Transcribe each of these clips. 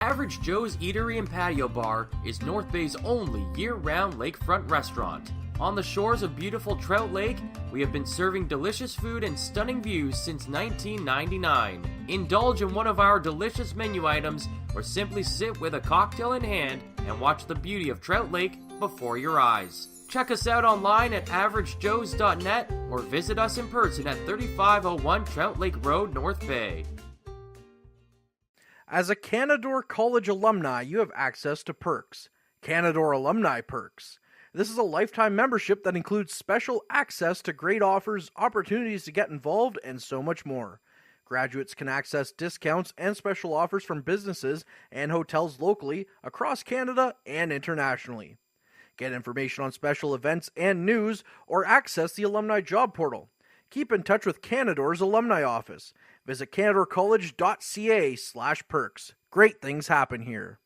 Average Joe's Eatery and Patio Bar is North Bay's only year-round lakefront restaurant. On the shores of beautiful Trout Lake, we have been serving delicious food and stunning views since 1999. Indulge in one of our delicious menu items or simply sit with a cocktail in hand and watch the beauty of Trout Lake before your eyes. Check us out online at averagejoes.net or visit us in person at 3501 Trout Lake Road, North Bay. As a Canadore College alumni, you have access to perks. Canadore Alumni Perks. This is a lifetime membership that includes special access to great offers, opportunities to get involved, and so much more. Graduates can access discounts and special offers from businesses and hotels locally, across Canada, and internationally. Get information on special events and news, or access the alumni job portal. Keep in touch with Canadore's alumni office. Visit canadorecollege.ca/perks. Great things happen here.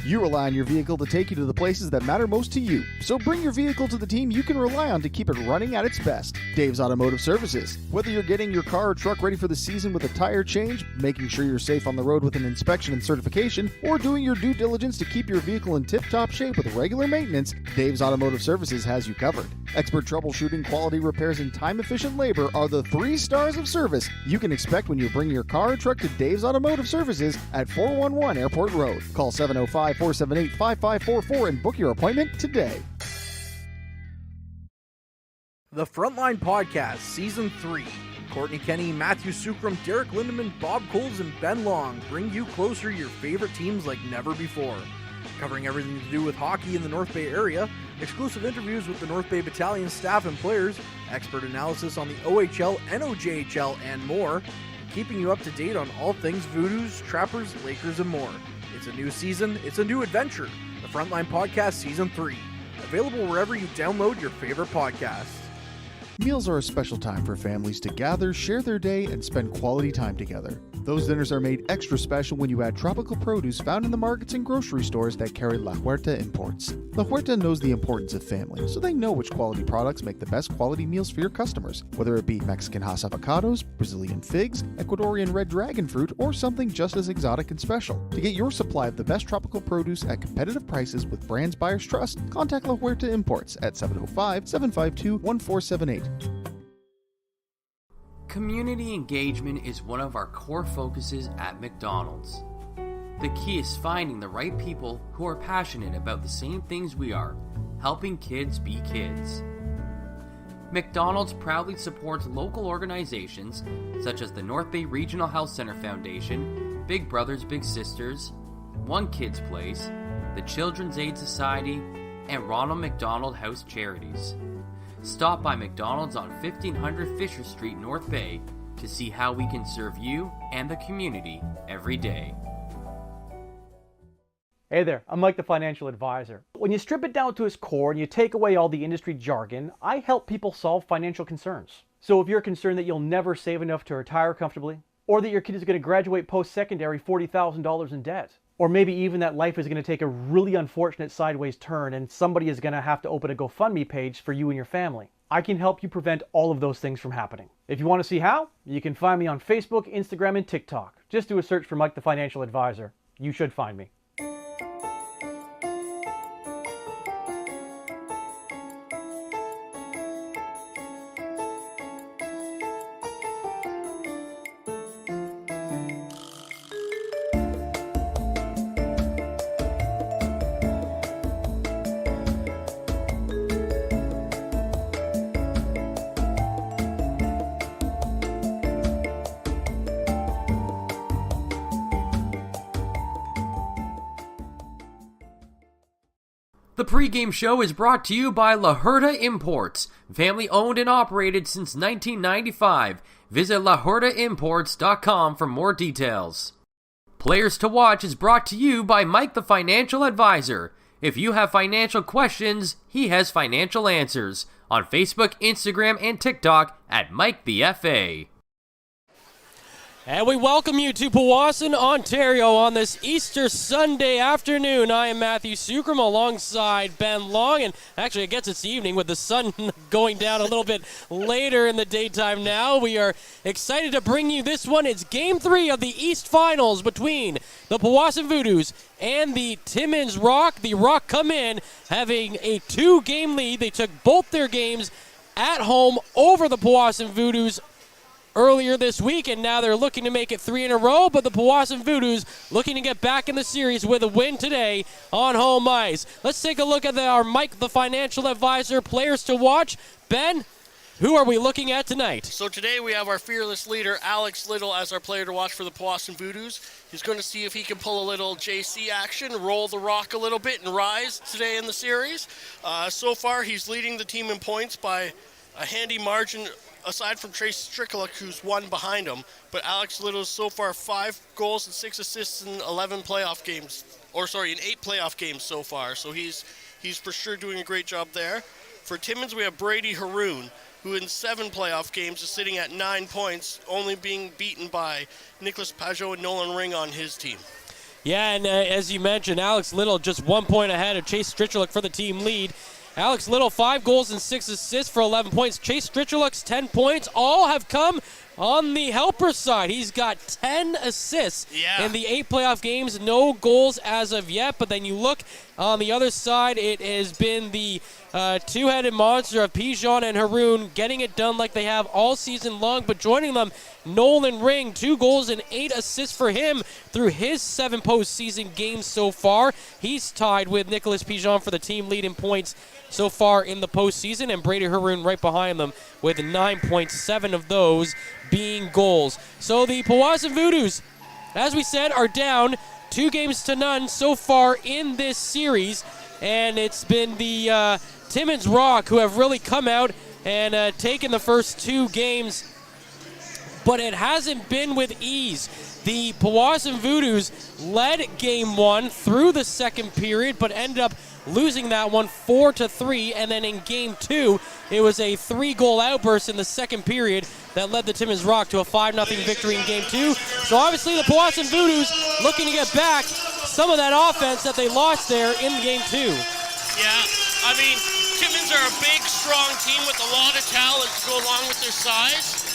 You rely on your vehicle to take you to the places that matter most to you. So bring your vehicle to the team you can rely on to keep it running at its best. Dave's Automotive Services. Whether you're getting your car or truck ready for the season with a tire change, making sure you're safe on the road with an inspection and certification, or doing your due diligence to keep your vehicle in tip-top shape with regular maintenance, Dave's Automotive Services has you covered. Expert troubleshooting, quality repairs, and time-efficient labor are the 3 stars of service you can expect when you bring your car or truck to Dave's Automotive Services at 411 Airport Road. Call 705-478-5544 and book your appointment today. The Frontline Podcast, Season 3. Courtney Kenny, Matthew Sukram, Derek Lindemann, Bob Coles, and Ben Long bring you closer to your favorite teams like never before. Covering everything to do with hockey in the North Bay area, exclusive interviews with the North Bay Battalion staff and players, expert analysis on the OHL, NOJHL, and more, keeping you up to date on all things Voodoos, Trappers, Lakers, and more. It's a new season, it's a new adventure. The Frontline Podcast Season 3. Available wherever you download your favorite podcasts. Meals are a special time for families to gather, share their day, and spend quality time together. Those dinners are made extra special when you add tropical produce found in the markets and grocery stores that carry La Huerta imports. La Huerta knows the importance of family, so they know which quality products make the best quality meals for your customers, whether it be Mexican Hass avocados, Brazilian figs, Ecuadorian red dragon fruit, or something just as exotic and special. To get your supply of the best tropical produce at competitive prices with brands buyers trust, contact La Huerta Imports at 705-752-1478. Community engagement is one of our core focuses at McDonald's. The key is finding the right people who are passionate about the same things we are, helping kids be kids. McDonald's proudly supports local organizations such as the North Bay Regional Health Center Foundation, Big Brothers Big Sisters, One Kids Place, the Children's Aid Society, and Ronald McDonald House Charities. Stop by McDonald's on 1500 Fisher Street, North Bay to see how we can serve you and the community every day. Hey there, I'm Mike the Financial Advisor. When you strip it down to its core and you take away all the industry jargon, I help people solve financial concerns. So if you're concerned that you'll never save enough to retire comfortably, or that your kid is going to graduate post-secondary $40,000 in debt, or maybe even that life is going to take a really unfortunate sideways turn and somebody is going to have to open a GoFundMe page for you and your family, I can help you prevent all of those things from happening. If you want to see how, you can find me on Facebook, Instagram, and TikTok. Just do a search for Mike the Financial Advisor. You should find me. The pregame show is brought to you by La Huerta Imports, family owned and operated since 1995. Visit lahuertaimports.com for more details. Players to Watch is brought to you by Mike the Financial Advisor. If you have financial questions, he has financial answers. On Facebook, Instagram, and TikTok at Mike the FA. And we welcome you to Powassan, Ontario on this Easter Sunday afternoon. I am Matthew Sucrum alongside Ben Long, and actually I guess it's evening with the sun going down a little bit later in the daytime now. We are excited to bring you this one. It's Game 3 of the East Finals between the Powassan Voodoos and the Timmins Rock. The Rock come in having a 2-game lead. They took both their games at home over the Powassan Voodoos earlier this week, and now they're looking to make it 3 in a row, but the Powassan Voodoos looking to get back in the series with a win today on home ice. Let's take a look at our Mike, the financial advisor, players to watch. Ben, who are we looking at tonight? So today we have our fearless leader, Alex Little, as our player to watch for the Powassan Voodoos. He's going to see if he can pull a little JC action, roll the rock a little bit, and rise today in the series. So far, he's leading the team in points by a handy margin, aside from Trace Stricklick, who's one behind him. But Alex Little so far 5 goals and 6 assists in 11 playoff games, in 8 playoff games so far. So he's for sure doing a great job there. For Timmins, we have Brady Haroon, who in 7 playoff games is sitting at 9 points, only being beaten by Nicholas Pajot and Nolan Ring on his team. Yeah, and as you mentioned, Alex Little just 1 point ahead of Chase Stricklick for the team lead. Alex Little, 5 goals and 6 assists for 11 points. Chase Stricklick's 10 points all have come on the helper side. He's got 10 assists in the 8 playoff games. No goals as of yet, but then you look on the other side, it has been the two-headed monster of Pijon and Haroon getting it done like they have all season long, but joining them, Nolan Ring, 2 goals and 8 assists for him through his 7 postseason games so far. He's tied with Nicholas Pijon for the team lead in points so far in the postseason, and Brady Haroon right behind them with 9.7 of those being goals. So the Powassan Voodoos, as we said, are down 2-0 so far in this series, and it's been the Timmins Rock who have really come out and taken the first 2 games, but it hasn't been with ease. The Powassan Voodoos led Game 1 through the second period, but ended up losing that one 4-3, and then in Game 2, it was a 3-goal outburst in the second period that led the Timmins Rock to a 5-0 victory in Game 2. So obviously the Powassan Voodoos looking to get back some of that offense that they lost there in Game 2. Yeah, I mean, Timmins are a big, strong team with a lot of talent to go along with their size.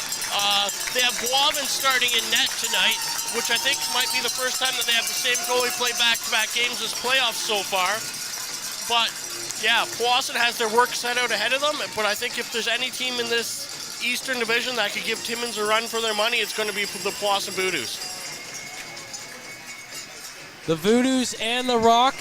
They have Boivin starting in net tonight, which I think might be the first time that they have the same goalie play back-to-back games as playoffs so far. But, yeah, Powassan has their work set out ahead of them, but I think if there's any team in this Eastern Division that could give Timmins a run for their money, it's going to be the Powassan Voodoos. The Voodoos and the Rock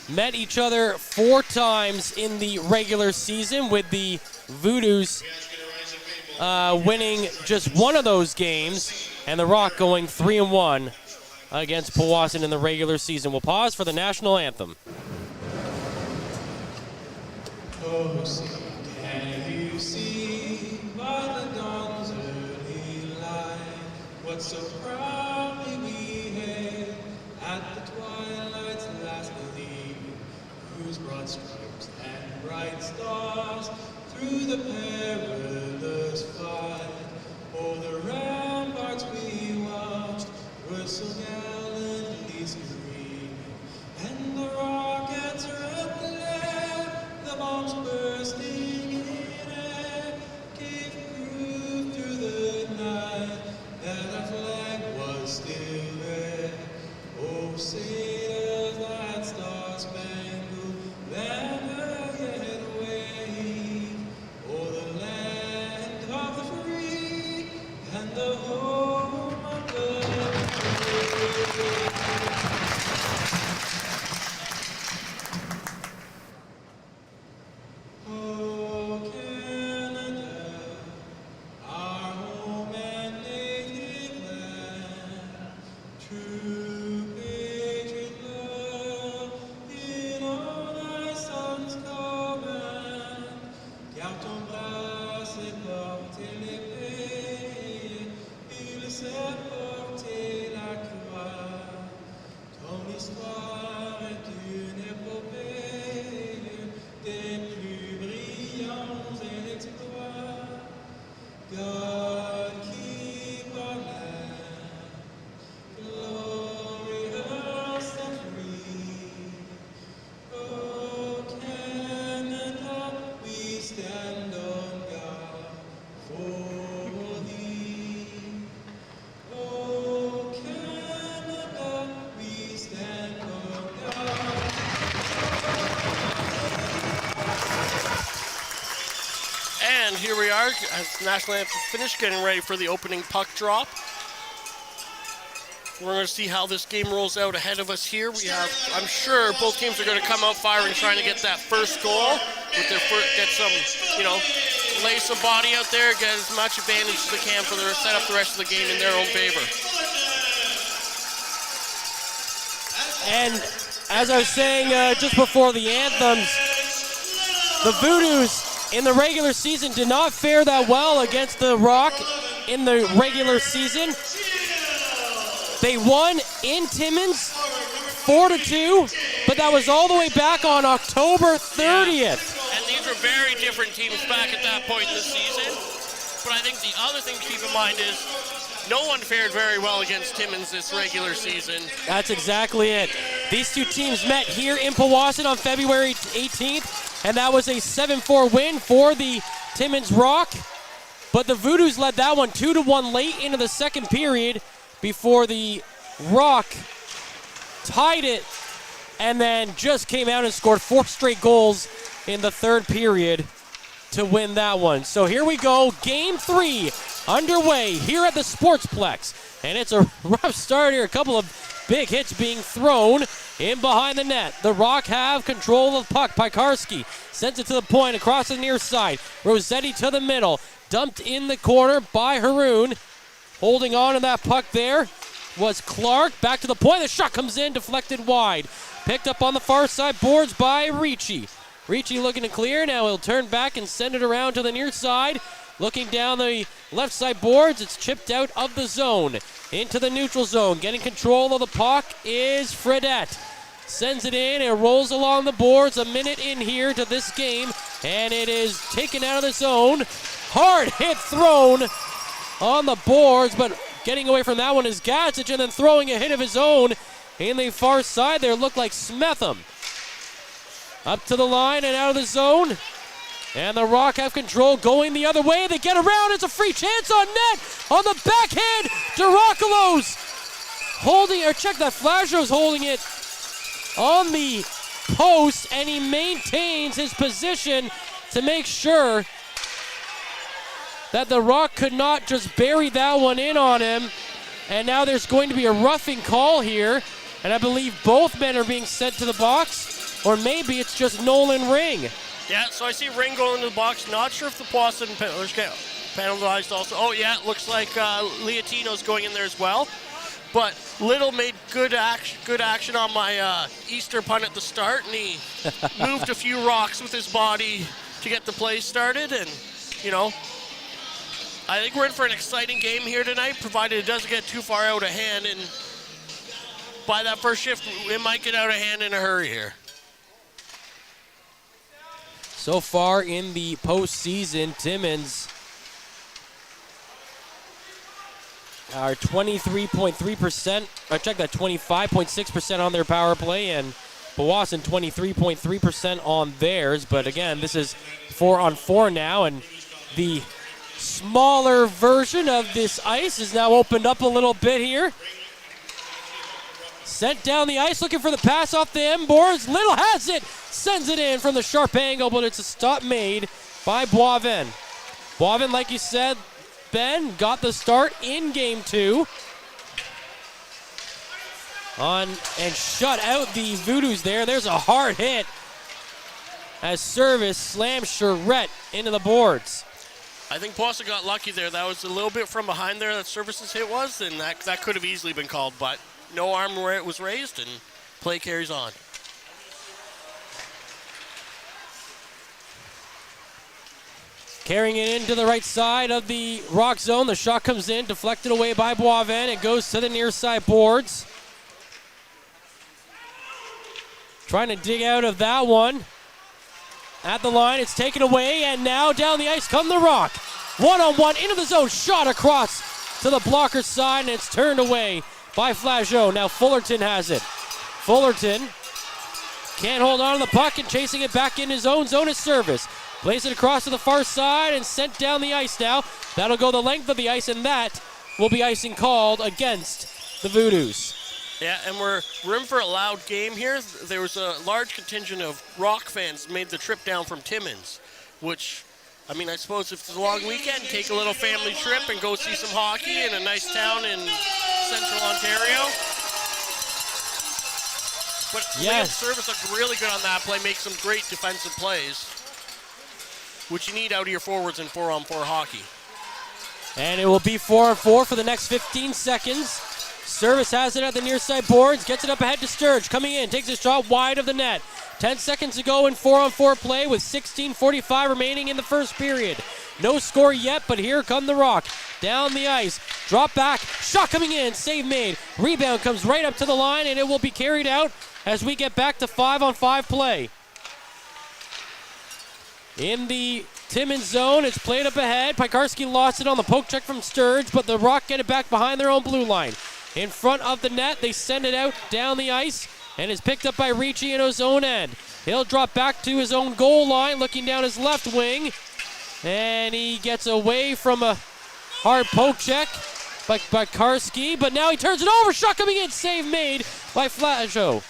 met each other 4 times in the regular season, with the Voodoos winning just one of those games, and the Rock going 3-1 against Powassan in the regular season. We'll pause for the national anthem. Oh, see, can you see by the dawn's early light what so proudly we hailed at the twilight's last gleam, whose broad stripes and bright stars through the perilous fight o'er the ramparts we watched were so gallantly screaming, and the rockets red glare, the bombs bursting in air, gave proof through the night that our flag was still there. Oh, say does that star-spangled banner yet wave o'er the land of the free? And here we are, as National Anthem finished, getting ready for the opening puck drop. We're going to see how this game rolls out ahead of us here. We have, I'm sure both teams are going to come out firing, trying to get that first goal. With their get some, lay some body out there, get as much advantage as they can for their set up the rest of the game in their own favor. And as I was saying just before the anthems, the Voodoos in the regular season did not fare that well against the Rock in the regular season. They won in Timmins 4-2, but that was all the way back on October 30th. Yeah. And these were very different teams back at that point in the season. But I think the other thing to keep in mind is no one fared very well against Timmins this regular season. That's exactly it. These two teams met here in Powassan on February 18th, and that was a 7-4 win for the Timmins Rock. But the Voodoos led that one 2-1 late into the second period before the Rock tied it and then just came out and scored 4 straight goals in the third period to win that one. So here we go, Game 3 underway here at the Sportsplex. And it's a rough start here, a couple of big hits being thrown in behind the net. The Rock have control of the puck. Pikarski sends it to the point across the near side. Rossetti to the middle, dumped in the corner by Haroon. Holding on to that puck there was Clark. Back to the point. The shot comes in, deflected wide. Picked up on the far side boards by Ricci. Ricci looking to clear. Now he'll turn back and send it around to the near side. Looking down the left side boards. It's chipped out of the zone into the neutral zone. Getting control of the puck is Fredette. Sends it in. It rolls along the boards. A minute in here to this game. And it is taken out of the zone. Hard hit thrown on the boards, but getting away from that one is Gatsich, and then throwing a hit of his own in the far side there looked like Smetham. Up to the line and out of the zone. And the Rock have control going the other way. They get around. It's a free chance on net. On the backhand, Duraculos holding, or check that, Flajo's holding it on the post, and he maintains his position to make sure that the Rock could not just bury that one in on him. And now there's going to be a roughing call here. And I believe both men are being sent to the box. Or maybe it's just Nolan Ring. Yeah, so I see Ring going into the box. Not sure if the Powassan penalties get penalized also. Oh, yeah, it looks like Leotino's going in there as well. But Little made good action on my Easter punt at the start. And he moved a few rocks with his body to get the play started. And, I think we're in for an exciting game here tonight, provided it doesn't get too far out of hand. And by that first shift, it might get out of hand in a hurry here. So far in the postseason, Timmins are 23.3%. I checked that, 25.6% on their power play, and Powassan 23.3% on theirs. But again, this is 4-on-4 now, and the smaller version of this ice is now opened up a little bit here. Sent down the ice, looking for the pass off the end boards. Little has it, sends it in from the sharp angle, but it's a stop made by Boivin. Boivin, like you said, Ben, got the start in Game 2. And shut out the Voodoos there. There's a hard hit as Service slams Charette into the boards. I think Powassan got lucky there. That was a little bit from behind there that Service's hit was, and that could have easily been called, but no arm where it was raised, and play carries on. Carrying it into the right side of the Rock zone. The shot comes in, deflected away by Boivin. It goes to the near side boards. Trying to dig out of that one. At the line, it's taken away, and now down the ice come the Rock. One-on-one into the zone, shot across to the blocker side, and it's turned away by Flageau. Now Fullerton has it. Fullerton can't hold on to the puck, and chasing it back in his own zone is Service. Plays it across to the far side and sent down the ice now. That'll go the length of the ice, and that will be icing called against the Voodoos. Yeah, and we're in for a loud game here. There was a large contingent of Rock fans made the trip down from Timmins, which I mean, I suppose if it's a long weekend, take a little family trip and go see some hockey in a nice town in central Ontario. But Liam's service looked really good on that play, make some great defensive plays, which you need out of your forwards in 4-on-4 hockey. And it will be 4-on-4 for the next 15 seconds. Service has it at the near side boards, gets it up ahead to Sturge, coming in, takes a shot wide of the net. 10 seconds to go in 4-on-4 play with 16:45 remaining in the first period. No score yet, but here come the Rock. Down the ice, drop back, shot coming in, save made. Rebound comes right up to the line, and it will be carried out as we get back to 5-on-5 play. In the Timmins zone, it's played up ahead. Piekarski lost it on the poke check from Sturge, but the Rock get it back behind their own blue line. In front of the net, they send it out down the ice, and is picked up by Ricci in his own end. He'll drop back to his own goal line, looking down his left wing, and he gets away from a hard poke check by Piekarski, but now he turns it over. Shot coming in, save made by Flajo.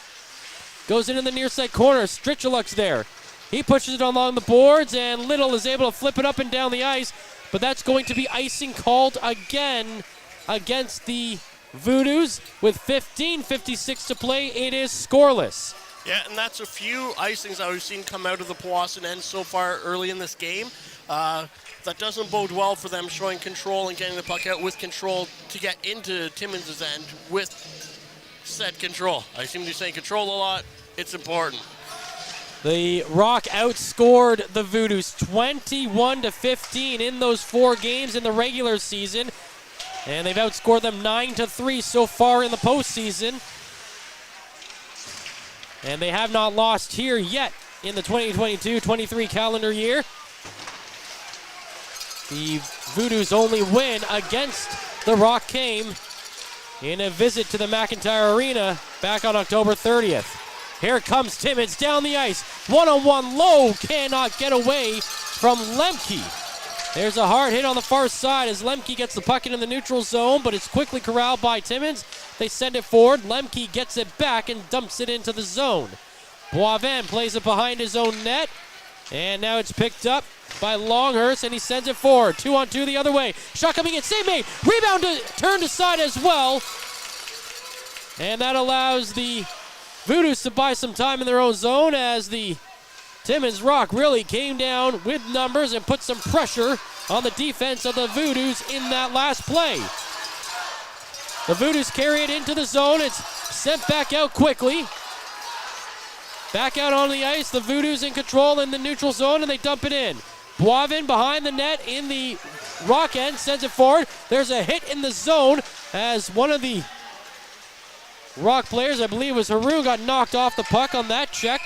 Goes into the near side corner. Stricheluk's there. He pushes it along the boards, and Little is able to flip it up and down the ice, but that's going to be icing called again against the Voodoos. With 15:56 to play, it is scoreless. Yeah, and that's a few icings that we've seen come out of the Powassan end so far early in this game. That doesn't bode well for them showing control and getting the puck out with control to get into Timmins' end with said control. I seem to be saying control a lot. It's important. The Rock outscored the Voodoos 21-15 in those 4 games in the regular season, and they've outscored them 9-3 so far in the postseason. And they have not lost here yet in the 2022-23 calendar year. The Voodoos' only win against the Rock came in a visit to the McIntyre Arena back on October 30th. Here comes Timmins down the ice. One-on-one low, cannot get away from Lemke. There's a hard hit on the far side as Lemke gets the puck into the neutral zone, but it's quickly corralled by Timmins. They send it forward. Lemke gets it back and dumps it into the zone. Boivin plays it behind his own net, and now it's picked up by Longhurst, and he sends it forward. 2-on-2 the other way. Shot coming in, save made. Rebound turned aside as well, and that allows the Voodoos to buy some time in their own zone as the Timmins Rock really came down with numbers and put some pressure on the defense of the Voodoos in that last play. The Voodoos carry it into the zone. It's sent back out quickly. Back out on the ice. The Voodoos in control in the neutral zone, and they dump it in. Boivin behind the net in the Rock end sends it forward. There's a hit in the zone as one of the Rock players, I believe it was Haroon, got knocked off the puck on that check.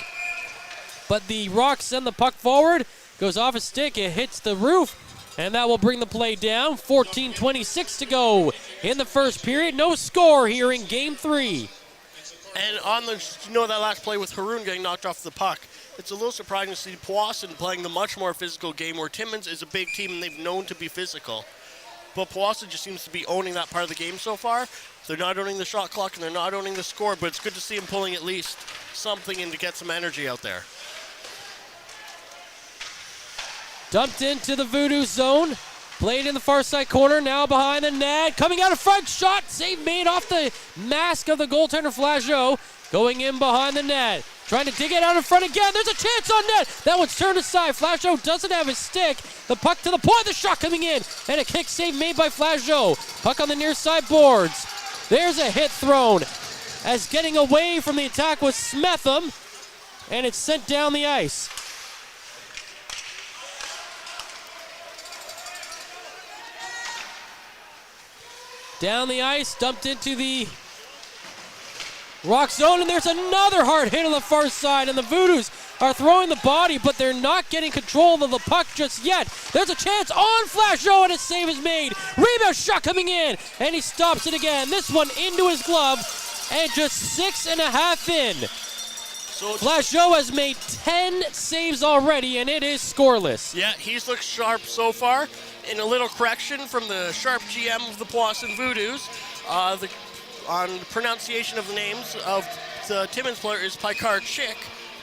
But the Rock send the puck forward, goes off his stick, it hits the roof, and that will bring the play down. 14:26 to go in the first period. No score here in Game 3. And on the, that last play with Haroon getting knocked off the puck, it's a little surprising to see Powassan playing the much more physical game where Timmins is a big team and they've known to be physical. But Powassan just seems to be owning that part of the game so far. They're not owning the shot clock and they're not owning the score, but it's good to see them pulling at least something in to get some energy out there. Dumped into the Voodoo zone. Played in the far side corner, now behind the net. Coming out of front, shot, save made off the mask of the goaltender Flageau. Going in behind the net. Trying to dig it out in front again. There's a chance on net. That one's turned aside. Flageau doesn't have his stick. The puck to the point. The shot coming in. And a kick save made by Flageau. Puck on the near side boards. There's a hit thrown. As getting away from the attack was Smetham. And it's sent down the ice. Down the ice, dumped into the Rock zone, and there's another hard hit on the far side, and the Voodoos are throwing the body, but they're not getting control of the puck just yet. There's a chance on Flageau, and a save is made. Rebound shot coming in, and he stops it again. This one into his glove, and just 6.5 in. So Flageau has made 10 saves already, and it is scoreless. Yeah, he's looked sharp so far. In a little correction from the sharp GM of the Powassan Voodoos, on the pronunciation of the names of the Timmins player is Piekarczyk,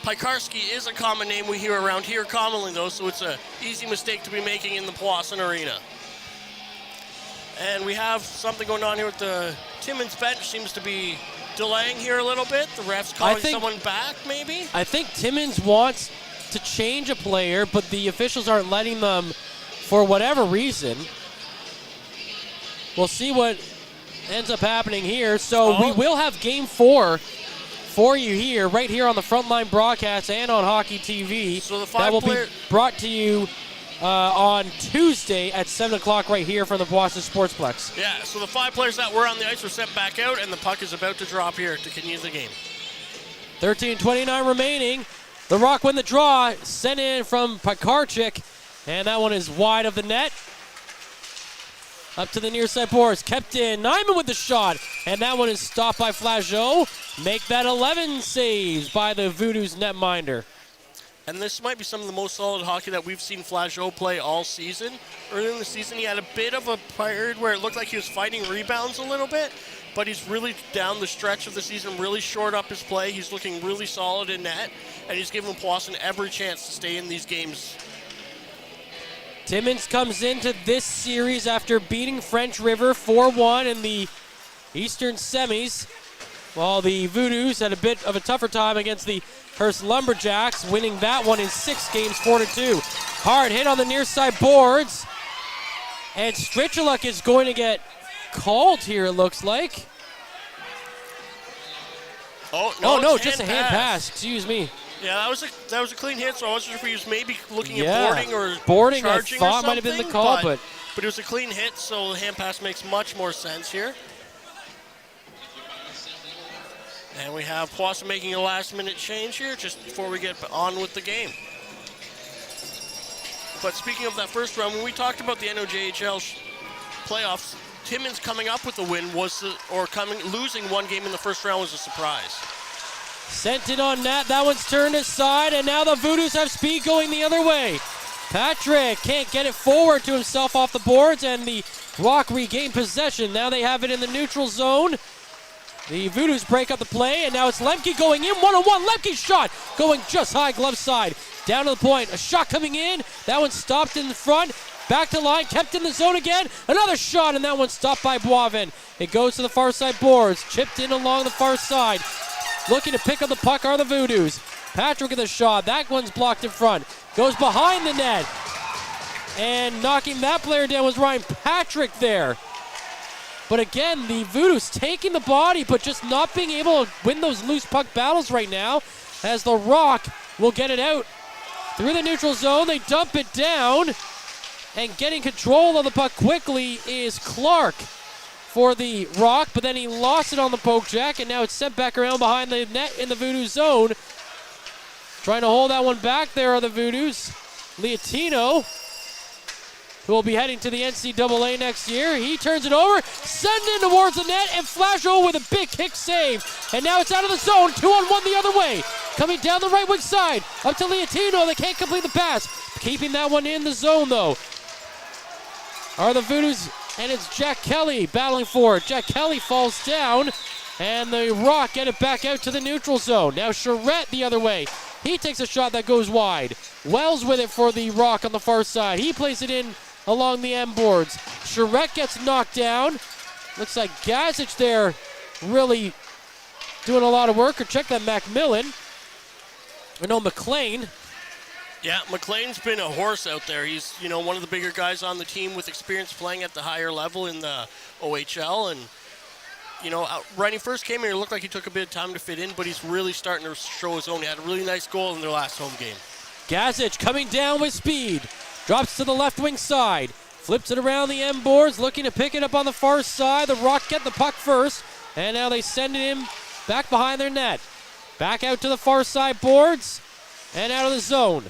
Pikarski is a common name we hear around here commonly, though, so it's an easy mistake to be making in the Powassan Arena. And we have something going on here with the Timmins bench. Seems to be delaying here a little bit. The ref's calling someone back, maybe? I think Timmins wants to change a player, but the officials aren't letting them for whatever reason. We'll see what ends up happening here. So we will have Game 4 for you here, right here on the Frontline broadcast and on Hockey TV. So that will be brought to you on Tuesday at 7 o'clock right here from the Powassan Sportsplex. Yeah, so the 5 players that were on the ice were sent back out, and the puck is about to drop here to continue the game. 13:29 remaining. The Rock win the draw, sent in from Pikarczyk, and that one is wide of the net. Up to the near side boards, kept in. Nyman with the shot, and that one is stopped by Flageau. Make that 11 saves by the Voodoos netminder. And this might be some of the most solid hockey that we've seen Flageau play all season. Early in the season, he had a bit of a period where it looked like he was fighting rebounds a little bit, but he's really, down the stretch of the season, really shored up his play. He's looking really solid in net, and he's giving Powassan every chance to stay in these games. Timmins comes into this series after beating French River 4-1 in the Eastern semis, while the Voodoos had a bit of a tougher time against the Hearst Lumberjacks, winning that one in 6 games, 4-2. Hard hit on the near side boards, and Strichuluk is going to get called here, it looks like. Oh, no, just a hand pass, excuse me. Yeah, that was a clean hit, so I wasn't sure if he was maybe looking at boarding or boarding, charging I thought or might have been the call, but it was a clean hit, so the hand pass makes much more sense here. And we have Powassan making a last-minute change here just before we get on with the game. But speaking of that first round, when we talked about the NOJHL playoffs, Timmins coming up with the win losing one game in the first round was a surprise. Sent it on net. That one's turned aside, and now the Voodoos have speed going the other way. Patrick can't get it forward to himself off the boards, and the Rock regain possession. Now they have it in the neutral zone. The Voodoos break up the play, and now it's Lemke going in. 1-on-1. Lemke's shot going just high, glove side. Down to the point. A shot coming in. That one stopped in the front. Back to line, kept in the zone again. Another shot, and that one stopped by Boivin. It goes to the far side boards. Chipped in along the far side. Looking to pick up the puck are the Voodoos. Patrick with a shot. That one's blocked in front. Goes behind the net. And knocking that player down was Ryan Patrick there. But again, the Voodoos taking the body, but just not being able to win those loose puck battles right now, as the Rock will get it out through the neutral zone. They dump it down, and getting control of the puck quickly is Clark for the Rock, but then he lost it on the poke jack, and now it's sent back around behind the net in the Voodoo zone. Trying to hold that one back there are the Voodoos. Leotino, who will be heading to the NCAA next year. He turns it over, send it towards the net, and Flageau with a big kick save. And now it's out of the zone, 2-on-1 the other way. Coming down the right wing side, up to Leotino. They can't complete the pass. Keeping that one in the zone, though, are the Voodoos, and it's Jack Kelly battling for it. Jack Kelly falls down, and the Rock get it back out to the neutral zone. Now Charette the other way. He takes a shot that goes wide. Wells with it for the Rock on the far side. He plays it in along the end boards. Charette gets knocked down. Looks like Gazic there really doing a lot of work. Or check that McMillan. Or no, McLean. Yeah, McLean's been a horse out there. He's, one of the bigger guys on the team with experience playing at the higher level in the OHL. And, when he first came here, it looked like he took a bit of time to fit in, but he's really starting to show his own. He had a really nice goal in their last home game. Gazic coming down with speed. Drops to the left wing side. Flips it around the end boards, looking to pick it up on the far side. The Rock get the puck first, and now they send it in back behind their net. Back out to the far side boards, and out of the zone.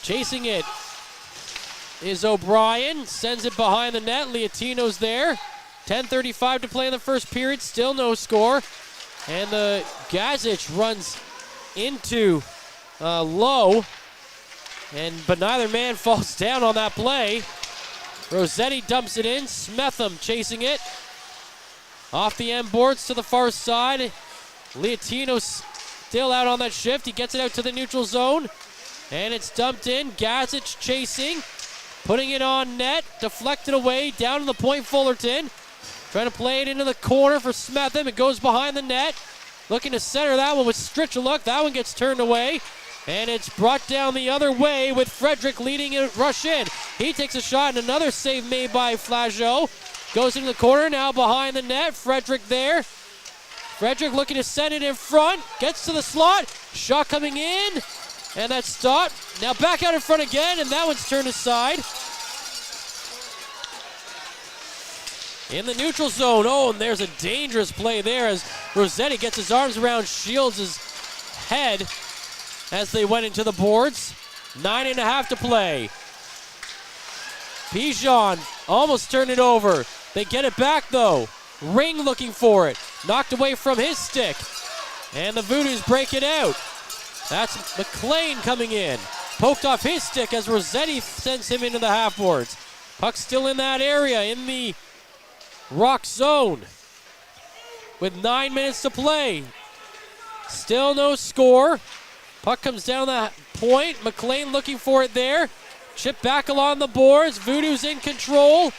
Chasing it is O'Brien. Sends it behind the net. Leotino's there. 10:35 to play in the first period. Still no score. And the Gazic runs into low. But neither man falls down on that play. Rossetti dumps it in. Smetham chasing it. Off the end boards to the far side. Liatino still out on that shift. He gets it out to the neutral zone. And it's dumped in. Gazic chasing. Putting it on net. Deflected away. Down to the point, Fullerton. Trying to play it into the corner for Smetham. It goes behind the net. Looking to center that one with Strichuluk. That one gets turned away. And it's brought down the other way with Frederick leading it, rush in. He takes a shot and another save made by Flageau. Goes into the corner, now behind the net. Frederick there. Frederick looking to send it in front. Gets to the slot. Shot coming in. And that's stopped. Now back out in front again, and that one's turned aside. In the neutral zone. Oh, and there's a dangerous play there as Rossetti gets his arms around Shields' head as they went into the boards. 9.5 to play. Pigeon almost turned it over. They get it back though. Ring looking for it. Knocked away from his stick. And the Voodoos break it out. That's McLean coming in. Poked off his stick as Rossetti sends him into the half boards. Puck still in that area in the Rock zone. With 9 minutes to play. Still no score. Puck comes down the point. McLean looking for it there. Chip back along the boards. Voodoo's in control.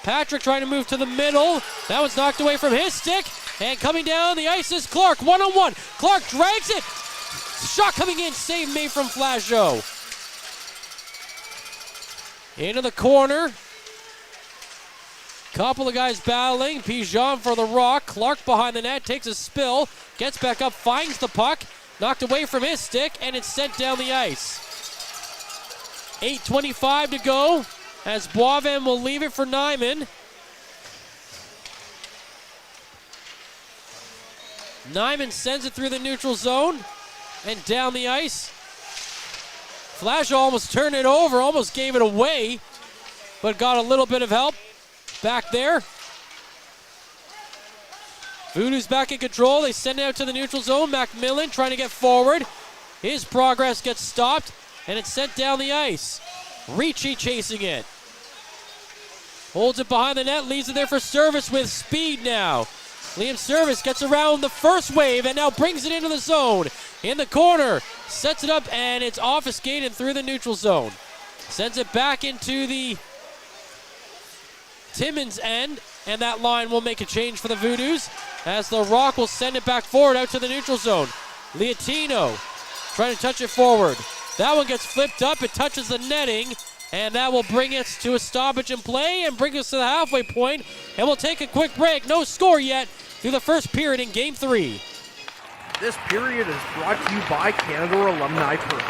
Patrick trying to move to the middle. That one's knocked away from his stick. And coming down the ice is Clark. 1-on-1. Clark drags it. Shot coming in. Save made from Flageau. Into the corner. Couple of guys battling. Pigeon for the Rock. Clark behind the net. Takes a spill. Gets back up. Finds the puck. Knocked away from his stick. And it's sent down the ice. 8:25 to go. As Boivin will leave it for Nyman. Nyman sends it through the neutral zone. And down the ice. Flash almost turned it over. Almost gave it away. But got a little bit of help. Back there. Voodoo's back in control. They send it out to the neutral zone. Macmillan trying to get forward. His progress gets stopped. And it's sent down the ice. Ricci chasing it. Holds it behind the net. Leaves it there for Service with speed now. Liam Service gets around the first wave and now brings it into the zone. In the corner. Sets it up and it's obfuscated through the neutral zone. Sends it back into the Timmins end, and that line will make a change for the Voodoos as the Rock will send it back forward out to the neutral zone. Liatino trying to touch it forward. That one gets flipped up. It touches the netting, and that will bring us to a stoppage in play and bring us to the halfway point, and we'll take a quick break. No score yet through the first period in Game 3. This period is brought to you by Canada Alumni Perks.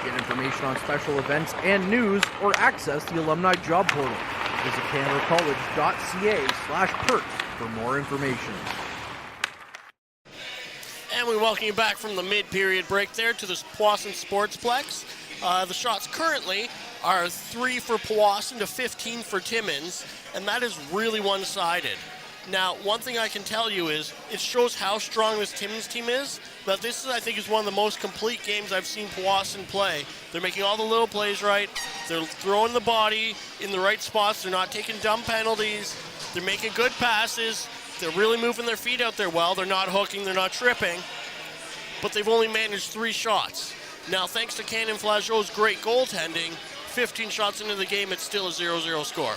Get information on special events and news or access the Alumni Job Portal. Visit canadacollege.ca/perks for more information. And we welcome you back from the mid-period break there to the Powassan Sportsplex. The shots currently are 3 for Powassan to 15 for Timmins, and that is really one-sided. Now, one thing I can tell you is it shows how strong this Timmins team is, but this, I think, is one of the most complete games I've seen Powassan play. They're making all the little plays right. They're throwing the body in the right spots. They're not taking dumb penalties. They're making good passes. They're really moving their feet out there well. They're not hooking. They're not tripping. But they've only managed 3 shots. Now, thanks to Canon Flageau's great goaltending, 15 shots into the game, it's still a 0-0 score.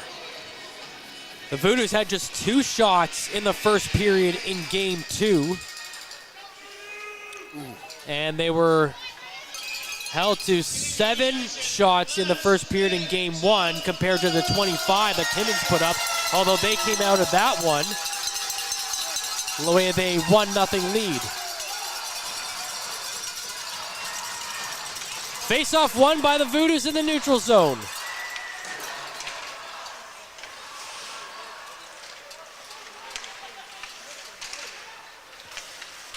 The Voodoos had just 2 shots in the first period in Game 2. And they were held to 7 shots in the first period in Game 1 compared to the 25 that Timmins put up, although they came out of that one with a 1-0 lead. Face-off won by the Voodoos in the neutral zone.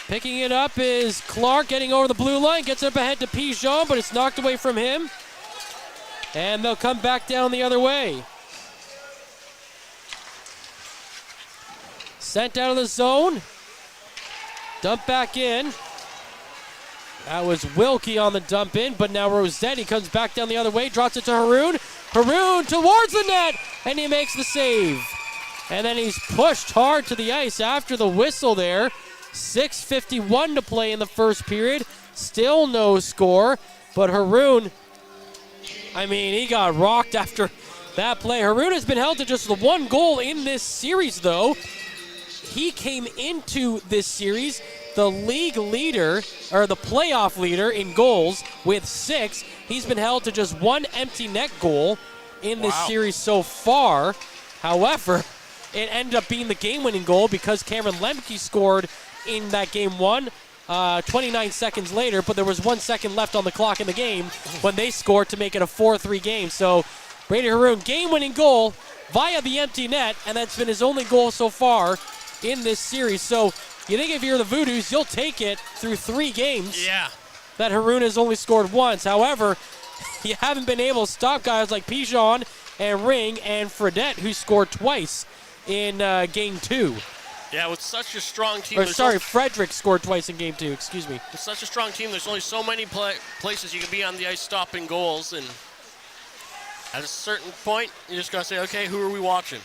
Picking it up is Clark, getting over the blue line, gets up ahead to Pigeon, but it's knocked away from him. And they'll come back down the other way. Sent out of the zone. Dump back in. That was Wilkie on the dump in, but now Rossetti comes back down the other way, drops it to Haroon. Haroon towards the net, and he makes the save. And then he's pushed hard to the ice after the whistle there. 6:51 to play in the first period. Still no score, but Haroon, he got rocked after that play. Haroon has been held to just the 1 goal in this series, though. He came into this series the league leader, or the playoff leader in goals with 6. He's been held to just 1 empty net goal in this series so far. However, it ended up being the game-winning goal because Cameron Lemke scored in that game 1 29 seconds later, but there was 1 second left on the clock in the game when they scored to make it a 4-3 game. So Brady Haroon, game-winning goal via the empty net, and that's been his only goal so far in this series. So you think if you're the Voodoos, you'll take it through 3 games. Yeah. That Haroon has only scored once. However, you haven't been able to stop guys like Pigeon and Ring and Fredette, who scored twice in game 2. Yeah, with such a strong team. Frederick scored twice in game 2, excuse me. With such a strong team, there's only so many places you can be on the ice stopping goals, and at a certain point, you just got to say, okay, who are we watching?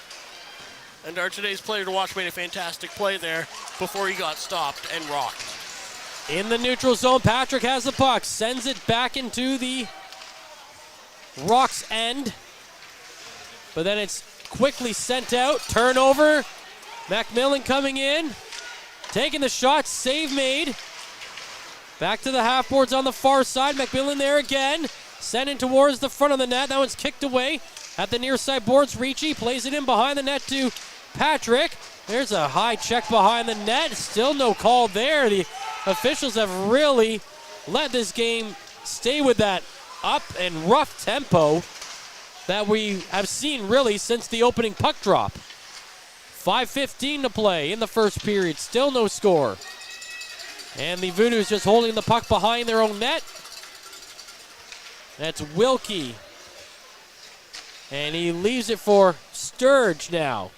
And our today's player to watch made a fantastic play there before he got stopped and rocked. In the neutral zone, Patrick has the puck, sends it back into the Rock's end, but then it's quickly sent out. Turnover. Macmillan coming in, taking the shot, save made. Back to the half boards on the far side. Macmillan there again, sending towards the front of the net. That one's kicked away at the near side boards. Ricci plays it in behind the net to Patrick. There's a high check behind the net. Still no call there. The officials have really let this game stay with that up and rough tempo that we have seen really since the opening puck drop. 5:15 to play in the first period. Still no score. And the Voodoos just holding the puck behind their own net. That's Wilkie. And he leaves it for Sturge now.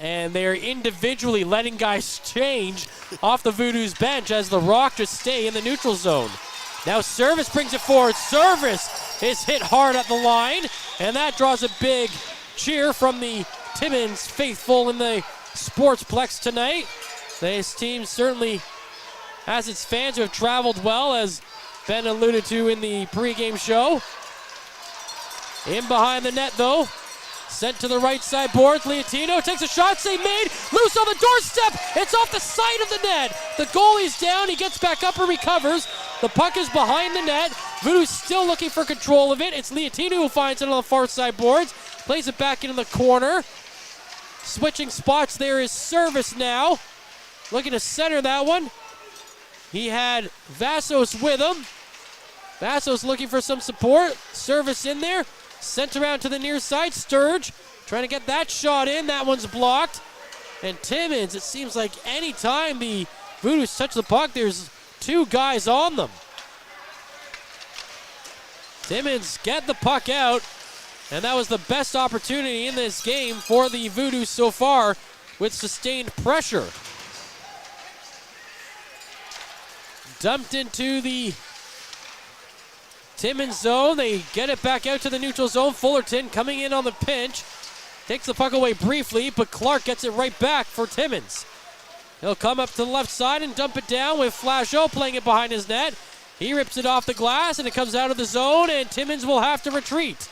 And they're individually letting guys change off the Voodoos bench as the Rock just stay in the neutral zone. Now Service brings it forward. Service is hit hard at the line. And that draws a big cheer from the Timmins faithful in the Sportsplex tonight. This team certainly has its fans who have traveled well, as Ben alluded to in the pregame show. In behind the net, though. Sent to the right side boards. Leotino takes a shot, save made. Loose on the doorstep. It's off the side of the net. The goalie's down. He gets back up and recovers. The puck is behind the net. Voodoo's still looking for control of it. It's Leotino who finds it on the far side boards. Plays it back into the corner. Switching spots there is Service now. Looking to center that one. He had Vassos with him. Vassos looking for some support. Service in there. Sent around to the near side. Sturge trying to get that shot in. That one's blocked. And Timmins, it seems like any time the Voodoos touch the puck, there's 2 guys on them. Timmins get the puck out. And that was the best opportunity in this game for the Voodoos so far with sustained pressure. Dumped into the Timmins zone. They get it back out to the neutral zone. Fullerton coming in on the pinch. Takes the puck away briefly, but Clark gets it right back for Timmins. He'll come up to the left side and dump it down with Flasho playing it behind his net. He rips it off the glass and it comes out of the zone, and Timmins will have to retreat.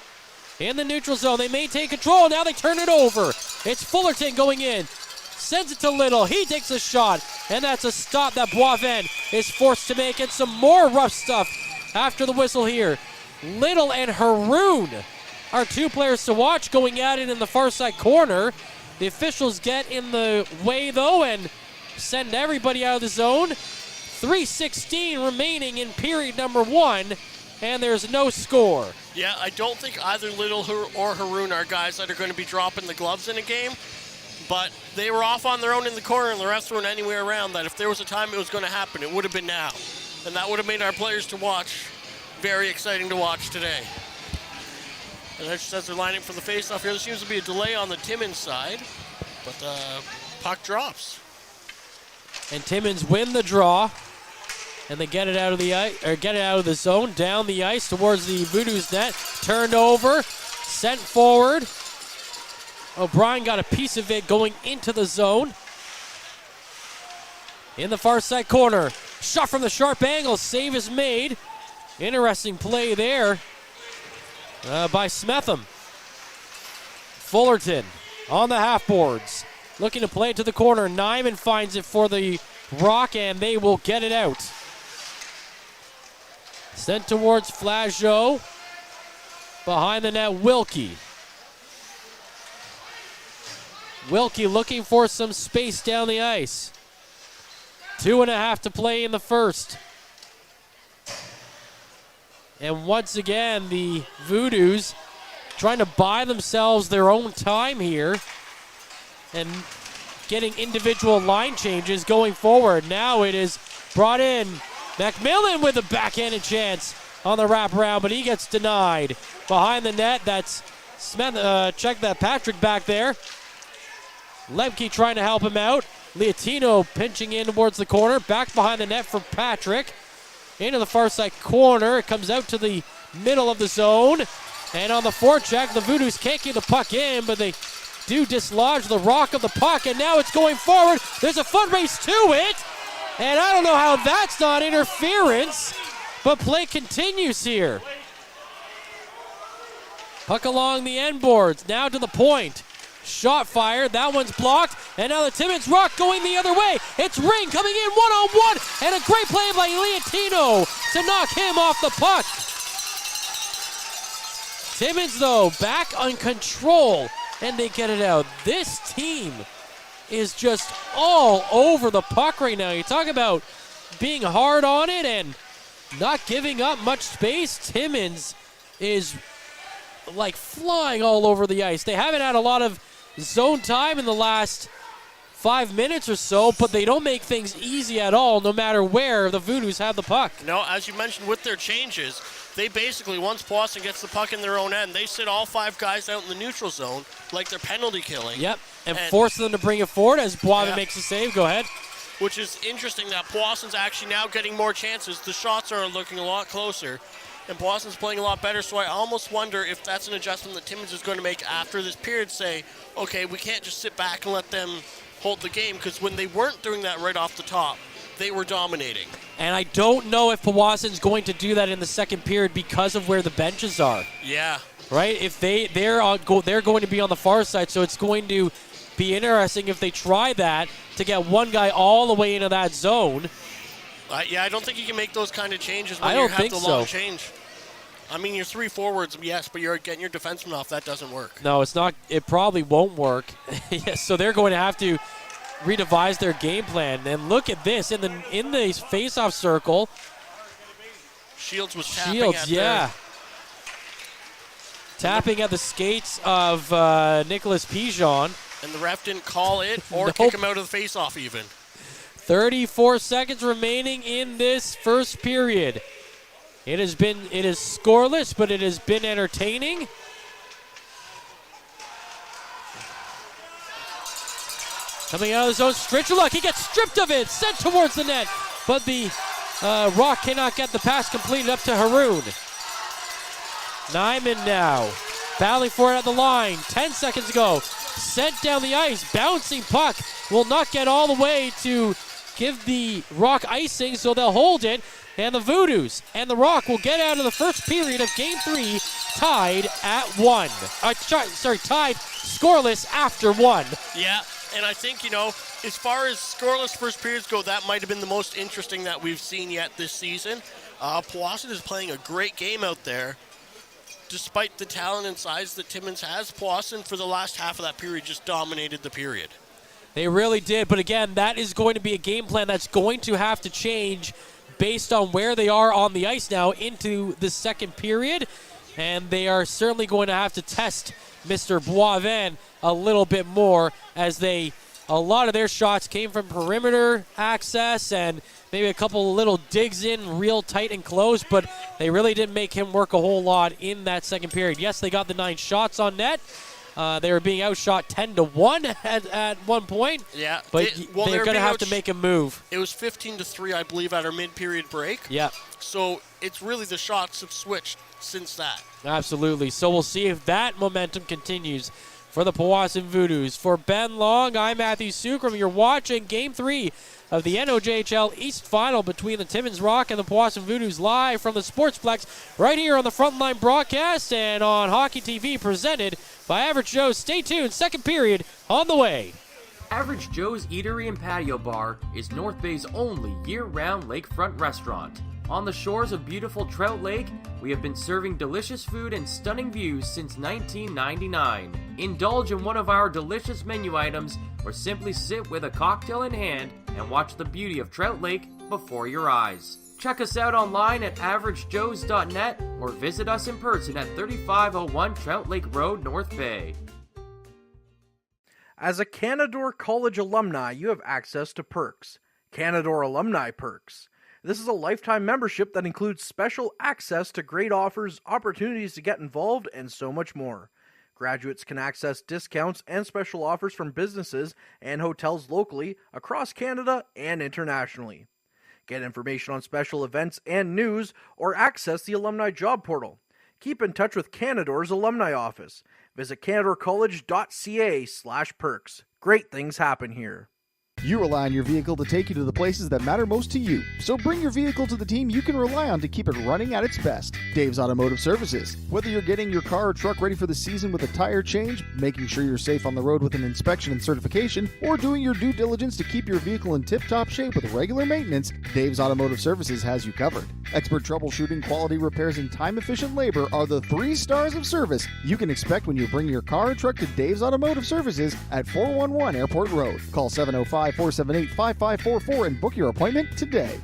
In the neutral zone, they maintain control. Now they turn it over. It's Fullerton going in. Sends it to Little. He takes a shot, and that's a stop that Boivin is forced to make. And some more rough stuff after the whistle here. Little and Haroon are 2 players to watch going at it in the far side corner. The officials get in the way, though, and send everybody out of the zone. 3:16 remaining in period number 1, and there's no score. Yeah, I don't think either Little or Haroon are guys that are going to be dropping the gloves in a game, but they were off on their own in the corner, and the refs weren't anywhere around that. If there was a time it was going to happen, it would have been now. And that would have made our players to watch very exciting to watch today. And that just as they're lining for the faceoff here, there seems to be a delay on the Timmins side, but the puck drops. And Timmins win the draw. And they get it out of the ice, or get it out of the zone, down the ice towards the Voodoos net. Turned over, sent forward. O'Brien got a piece of it going into the zone. in the far side corner. Shot from the sharp angle. Save is made. Interesting play there by Smetham. Fullerton on the half boards. Looking to play it to the corner. Nyman finds it for the Rock, and they will get it out. Sent towards Flageau. Behind the net, Wilkie. Wilkie looking for some space down the ice. 2.5 to play in the first. And once again, the Voodoos trying to buy themselves their own time here and getting individual line changes going forward. Now it is brought in. McMillan with a backhanded chance on the wraparound, but he gets denied. Behind the net, that's Smith. Check that Patrick back there. Lemke trying to help him out. Leotino pinching in towards the corner. Back behind the net for Patrick. Into the far side corner. It comes out to the middle of the zone. And on the forecheck, the Voodoos can't get the puck in, but they do dislodge the Rock of the puck. And now it's going forward. There's a foot race to it. And I don't know how that's not interference, but play continues here. Puck along the end boards. Now to the point. Shot fired. That one's blocked. And now the Timmins Rock going the other way. It's Ring coming in one-on-one. And a great play by Leotino to knock him off the puck. Timmins, though, back on control. And they get it out. This team is just all over the puck right now. You talk about being hard on it and not giving up much space. Timmins is like flying all over the ice. They haven't had a lot of zone time in the last 5 minutes or so, but they don't make things easy at all, no matter where the Voodoos have the puck. No, as you mentioned with their changes, they basically, once Powassan gets the puck in their own end, they sit all 5 guys out in the neutral zone like they're penalty killing. Yep, and force them to bring it forward as Boivin makes a save. Go ahead. Which is interesting that Powassan's actually now getting more chances. The shots are looking a lot closer, and Powassan's playing a lot better, so I almost wonder if that's an adjustment that Timmins is going to make after this period, say, okay, we can't just sit back and let them hold the game, because when they weren't doing that right off the top, they were dominating. And I don't know if Powassan's going to do that in the second period because of where the benches are. Yeah. Right? If they're going to be on the far side, so it's going to be interesting if they try that to get one guy all the way into that zone. I don't think you can make those kind of changes when you have the long change. I mean, your 3 forwards, yes, but you're getting your defenseman off. That doesn't work. No, it's not. It probably won't work. So they're going to have to redevise their game plan. And look at this in the face-off circle. Shields was tapping tapping at the skates of Nicholas Pigeon. And the ref didn't call it or kick him out of the face-off even. 34 seconds remaining in this first period. It is scoreless, but it has been entertaining. Coming out of the zone, Stritcheluk, he gets stripped of it, sent towards the net, but the Rock cannot get the pass completed up to Haroon. Nyman now, battling for it at the line, 10 seconds ago, sent down the ice, bouncing puck, will not get all the way to give the Rock icing, so they'll hold it, and the Voodoos and the Rock will get out of the first period of Game 3 tied at 1. Tied scoreless after 1. Yeah, and I think, as far as scoreless first periods go, that might have been the most interesting that we've seen yet this season. Powassan is playing a great game out there. Despite the talent and size that Timmins has, Powassan for the last half of that period just dominated the period. They really did, but again, that is going to be a game plan that's going to have to change based on where they are on the ice now into the second period, and they are certainly going to have to test Mr. Boivin a little bit more as a lot of their shots came from perimeter access and maybe a couple of little digs in real tight and close, but they really didn't make him work a whole lot in that second period. Yes, they got the 9 shots on net. They were being outshot 10-1 at one point. Yeah, but they're going to have to make a move. It was 15-3, I believe, at our mid-period break. Yeah. So it's really the shots have switched since that. Absolutely. So we'll see if that momentum continues for the Powassan Voodoos. For Ben Long, I'm Matthew Sukram. You're watching Game 3 of the NOJHL East Final between the Timmins Rock and the Powassan Voodoos, live from the Sportsplex right here on the Frontline broadcast and on Hockey TV, presented by Average Joe. Stay tuned, second period on the way. Average Joe's Eatery and Patio Bar is North Bay's only year-round lakefront restaurant. On the shores of beautiful Trout Lake, we have been serving delicious food and stunning views since 1999. Indulge in one of our delicious menu items or simply sit with a cocktail in hand and watch the beauty of Trout Lake before your eyes. Check us out online at averagejoes.net or visit us in person at 3501 Trout Lake Road, North Bay. As a Canadore College alumni, you have access to perks. Canadore Alumni Perks. This is a lifetime membership that includes special access to great offers, opportunities to get involved, and so much more. Graduates can access discounts and special offers from businesses and hotels locally, across Canada, and internationally. Get information on special events and news, or access the alumni job portal. Keep in touch with Canadore's alumni office. Visit canadorecollege.ca/perks. Great things happen here. You rely on your vehicle to take you to the places that matter most to you. So bring your vehicle to the team you can rely on to keep it running at its best. Dave's Automotive Services. Whether you're getting your car or truck ready for the season with a tire change, making sure you're safe on the road with an inspection and certification, or doing your due diligence to keep your vehicle in tip-top shape with regular maintenance, Dave's Automotive Services has you covered. Expert troubleshooting, quality repairs, and time-efficient labor are the 3 stars of service you can expect when you bring your car or truck to Dave's Automotive Services at 411 Airport Road. Call 705-478-5544 and book your appointment today.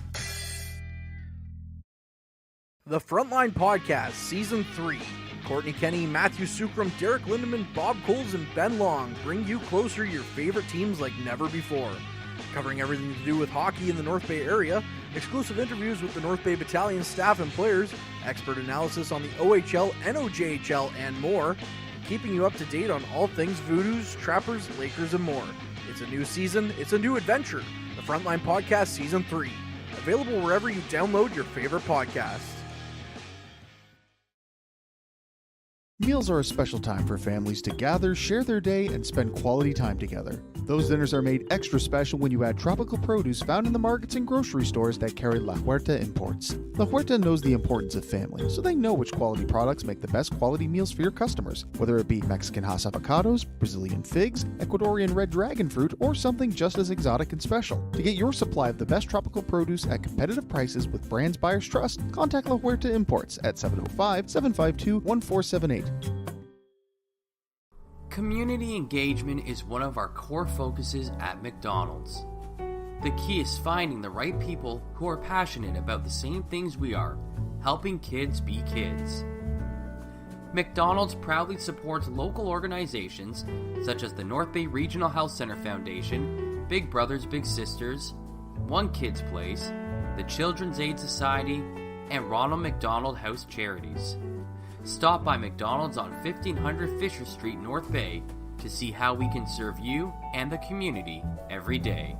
The Frontline Podcast, Season 3. Courtney Kenny, Matthew Sucrum, Derek Lindemann, Bob Coles, and Ben Long bring you closer to your favorite teams like never before. Covering everything to do with hockey in the North Bay area, exclusive interviews with the North Bay Battalion staff and players, expert analysis on the OHL, NOJHL, and more, keeping you up to date on all things Voodoos, Trappers, Lakers, and more. It's a new season, it's a new adventure. The Frontline Podcast Season 3. Available wherever you download your favorite podcasts. Meals are a special time for families to gather, share their day, and spend quality time together. Those dinners are made extra special when you add tropical produce found in the markets and grocery stores that carry La Huerta imports. La Huerta knows the importance of family, so they know which quality products make the best quality meals for your customers, whether it be Mexican Hass avocados, Brazilian figs, Ecuadorian red dragon fruit, or something just as exotic and special. To get your supply of the best tropical produce at competitive prices with brands buyers trust, contact La Huerta Imports at 705-752-1478. Community engagement is one of our core focuses at McDonald's. The key is finding the right people who are passionate about the same things we are, helping kids be kids. McDonald's proudly supports local organizations such as the North Bay Regional Health Center Foundation, Big Brothers Big Sisters, One Kids Place, the Children's Aid Society, and Ronald McDonald House Charities. Stop by McDonald's on 1500 Fisher Street, North Bay, to see how we can serve you and the community every day.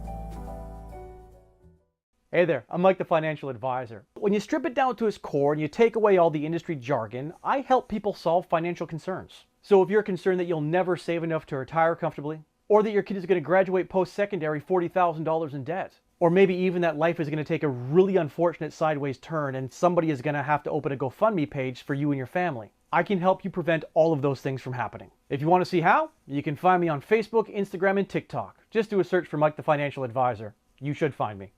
Hey there, I'm Mike the Financial Advisor. When you strip it down to its core and you take away all the industry jargon, I help people solve financial concerns. So if you're concerned that you'll never save enough to retire comfortably, or that your kid is going to graduate post-secondary $40,000 in debt, or maybe even that life is going to take a really unfortunate sideways turn and somebody is going to have to open a GoFundMe page for you and your family, I can help you prevent all of those things from happening. If you want to see how, you can find me on Facebook, Instagram, and TikTok. Just do a search for Mike the Financial Advisor. You should find me.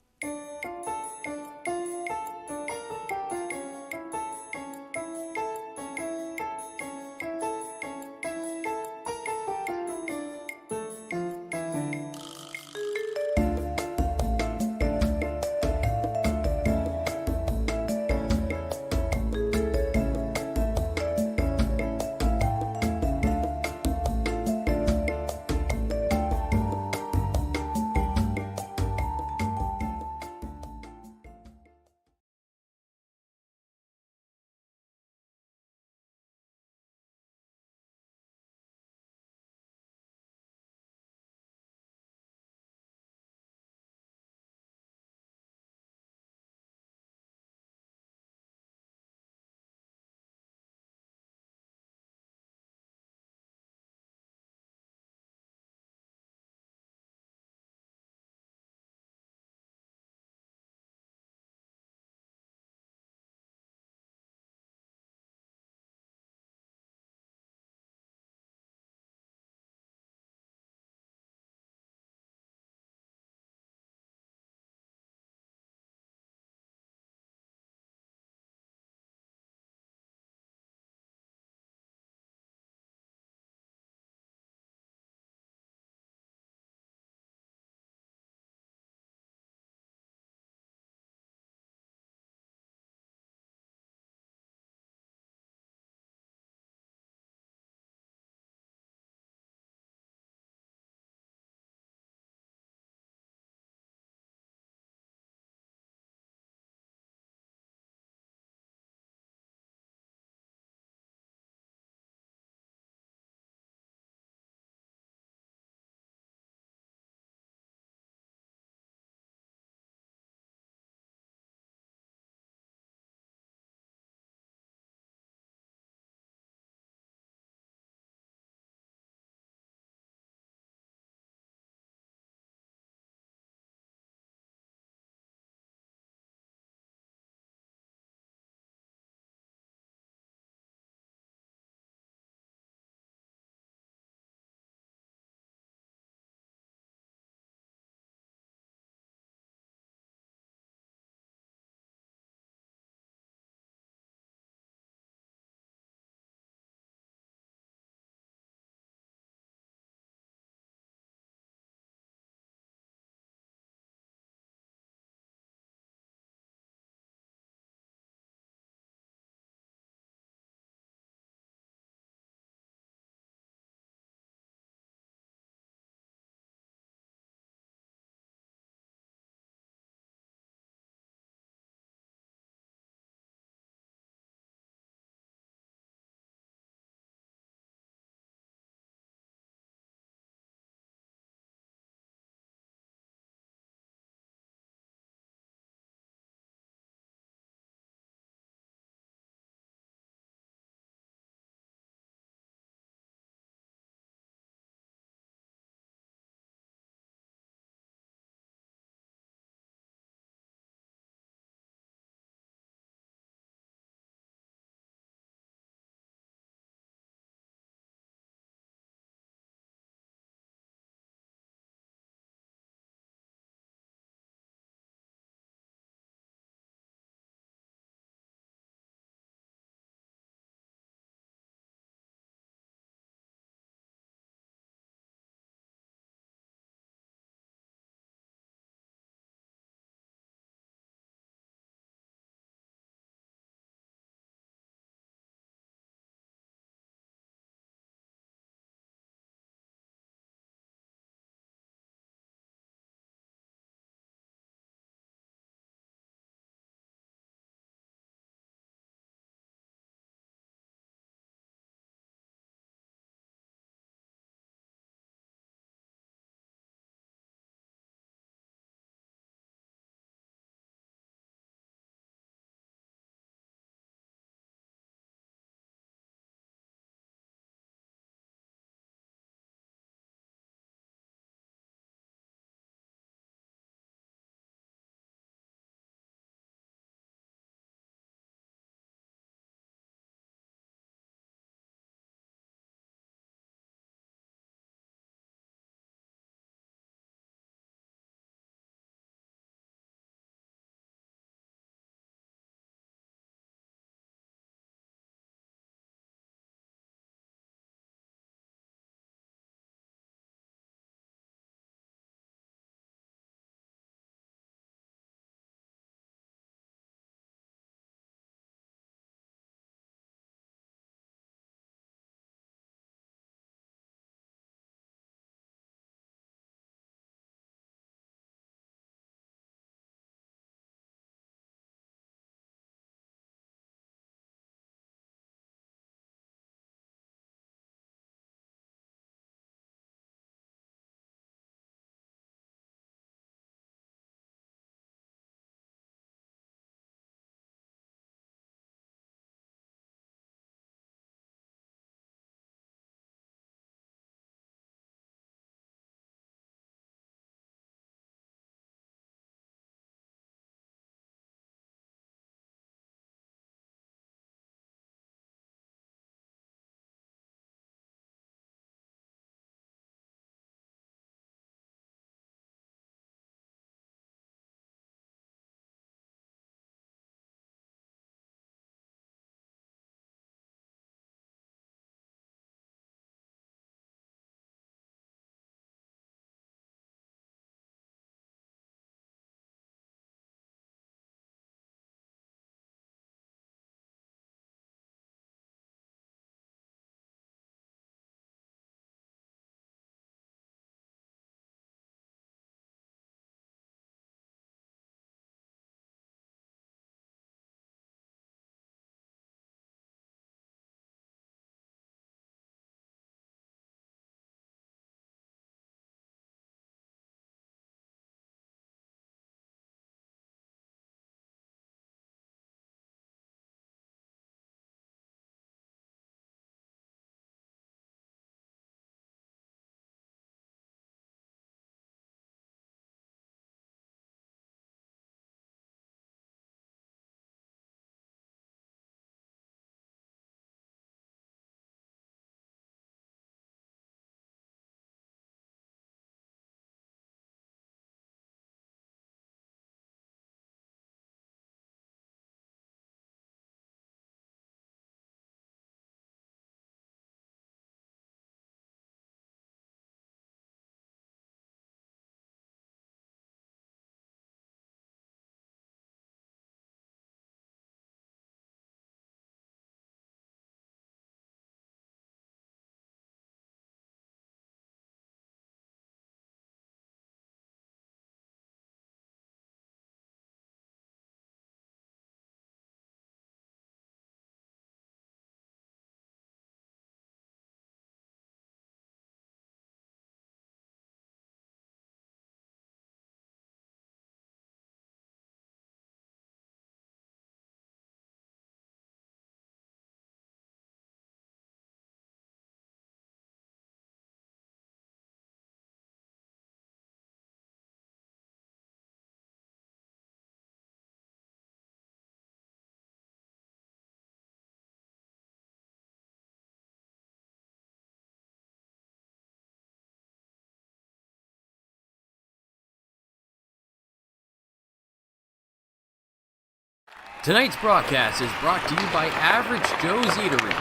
Tonight's broadcast is brought to you by Average Joe's Eatery.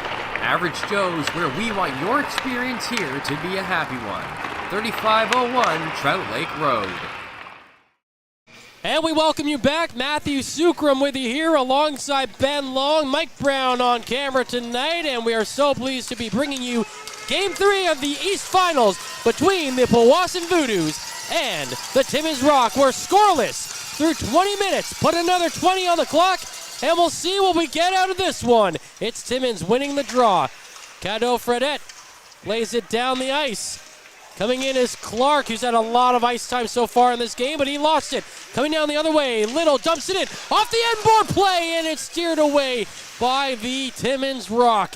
Average Joe's, where we want your experience here to be a happy one. 3501 Trout Lake Road. And we welcome you back. Matthew Sucrum with you here alongside Ben Long, Mike Brown on camera tonight, and we are so pleased to be bringing you Game 3 of the East Finals between the Powassan Voodoos and the Timmins Rock. We're scoreless through 20 minutes. Put another 20 on the clock, and we'll see what we get out of this one. It's Timmins winning the draw. Cadeau Fredette lays it down the ice. Coming in is Clark, who's had a lot of ice time so far in this game, but he lost it. Coming down the other way, Little dumps it in. Off the end board play, and it's steered away by the Timmins Rock.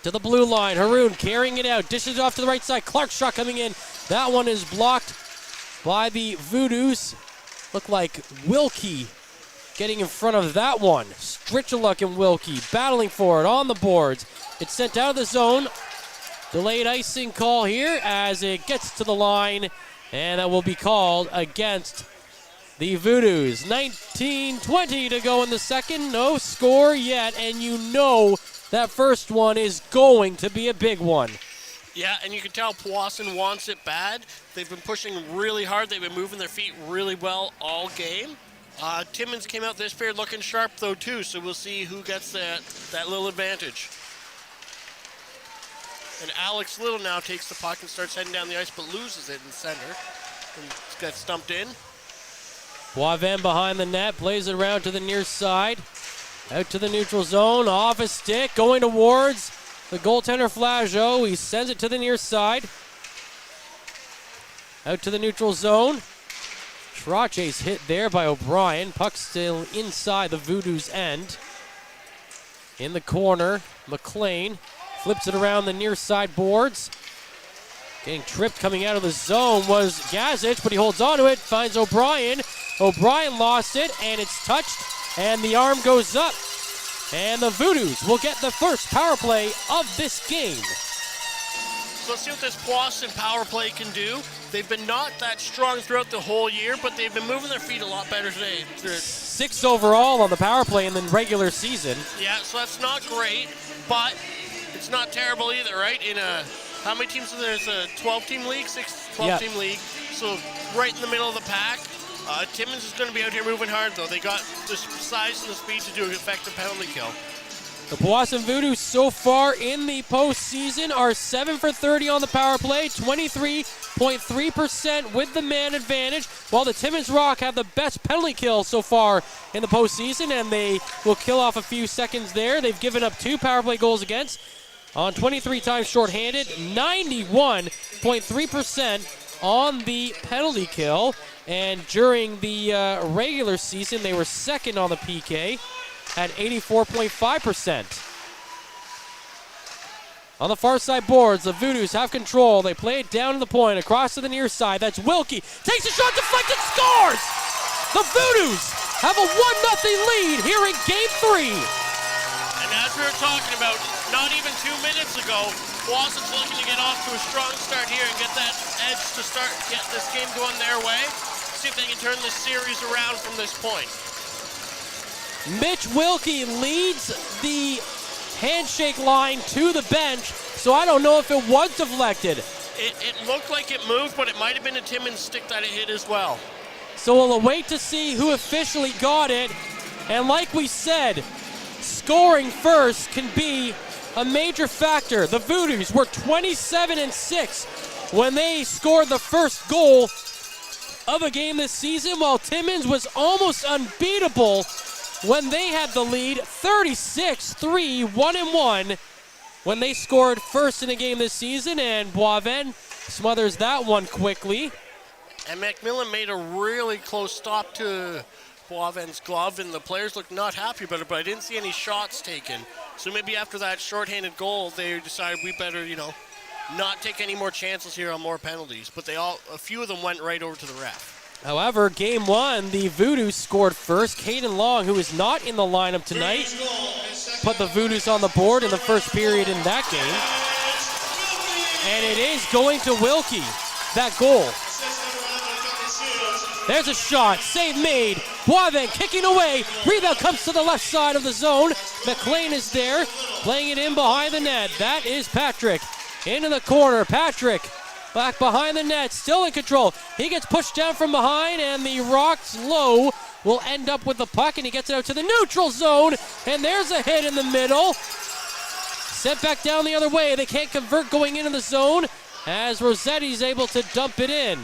To the blue line, Haroon carrying it out. Dishes it off to the right side. Clark's shot coming in. That one is blocked by the Voodoos. Look like Wilkie getting in front of that one. Stritcheluk and Wilkie battling for it on the boards. It's sent out of the zone. Delayed icing call here as it gets to the line, and that will be called against the Voodoos. 19-20 to go in the second. No score yet, and you know that first one is going to be a big one. Yeah, and you can tell Powassan wants it bad. They've been pushing really hard. They've been moving their feet really well all game. Timmins came out this period looking sharp, though, too, so we'll see who gets that little advantage. And Alex Little now takes the puck and starts heading down the ice, but loses it in the center. And gets stumped in. Boivin behind the net, plays it around to the near side. Out to the neutral zone, off a stick, going towards the goaltender Flageau. He sends it to the near side. Out to the neutral zone. Trache's hit there by O'Brien. Puck still inside the Voodoos' end. In the corner, McLean flips it around the near side boards. Getting tripped coming out of the zone was Gazic, but he holds on to it, finds O'Brien. O'Brien lost it, and it's touched, and the arm goes up. And the Voodoos will get the first power play of this game. So let's see what this Powassan power play can do. They've been not that strong throughout the whole year, but they've been moving their feet a lot better today. 6 overall on the power play in the regular season. Yeah, so that's not great, but it's not terrible either, right? How many teams are there? It's a 12-team league, 12-team league. So right in the middle of the pack. Timmins is going to be out here moving hard, though. They got the size and the speed to do an effective penalty kill. The Powassan Voodoos so far in the postseason are 7 for 30 on the power play, 23.3% with the man advantage, while the Timmins Rock have the best penalty kill so far in the postseason, and they will kill off a few seconds there. They've given up 2 power play goals against on 23 times shorthanded, 91.3% on the penalty kill, and during the regular season they were second on the PK at 84.5%. On the far side boards, the Voodoos have control. They play it down to the point, across to the near side. That's Wilkie. Takes a shot, deflected, scores! The Voodoos have a 1-0 lead here in Game 3. And as we were talking about not even 2 minutes ago, Powassan's looking to get off to a strong start here and get that edge to start, get this game going their way. See if they can turn this series around from this point. Mitch Wilkie leads the handshake line to the bench, so I don't know if it was deflected. It looked like it moved, but it might have been a Timmins stick that it hit as well. So we'll wait to see who officially got it. And like we said, scoring first can be a major factor. The Voodoos were 27-6 when they scored the first goal of a game this season, while Timmins was almost unbeatable when they had the lead, 36-3, 1-1, when they scored first in a game this season, and Boivin smothers that one quickly. And McMillan made a really close stop to Boivin's glove, and the players looked not happy about it, but I didn't see any shots taken. So maybe after that shorthanded goal, they decided we better, not take any more chances here on more penalties. But a few of them went right over to the ref. However, Game 1, the Voodoos scored first. Caden Long, who is not in the lineup tonight, put the Voodoos on the board in the first period in that game. And it is going to Wilkie, that goal. There's a shot, save made Boivin kicking away. Rebound comes to the left side of the zone. McLean is there, playing it in behind the net. That is Patrick. Into the corner. Patrick back behind the net, still in control. He gets pushed down from behind, and the Rocks low will end up with the puck, and he gets it out to the neutral zone, and there's a hit in the middle. Sent back down the other way. They can't convert going into the zone as Rossetti's able to dump it in.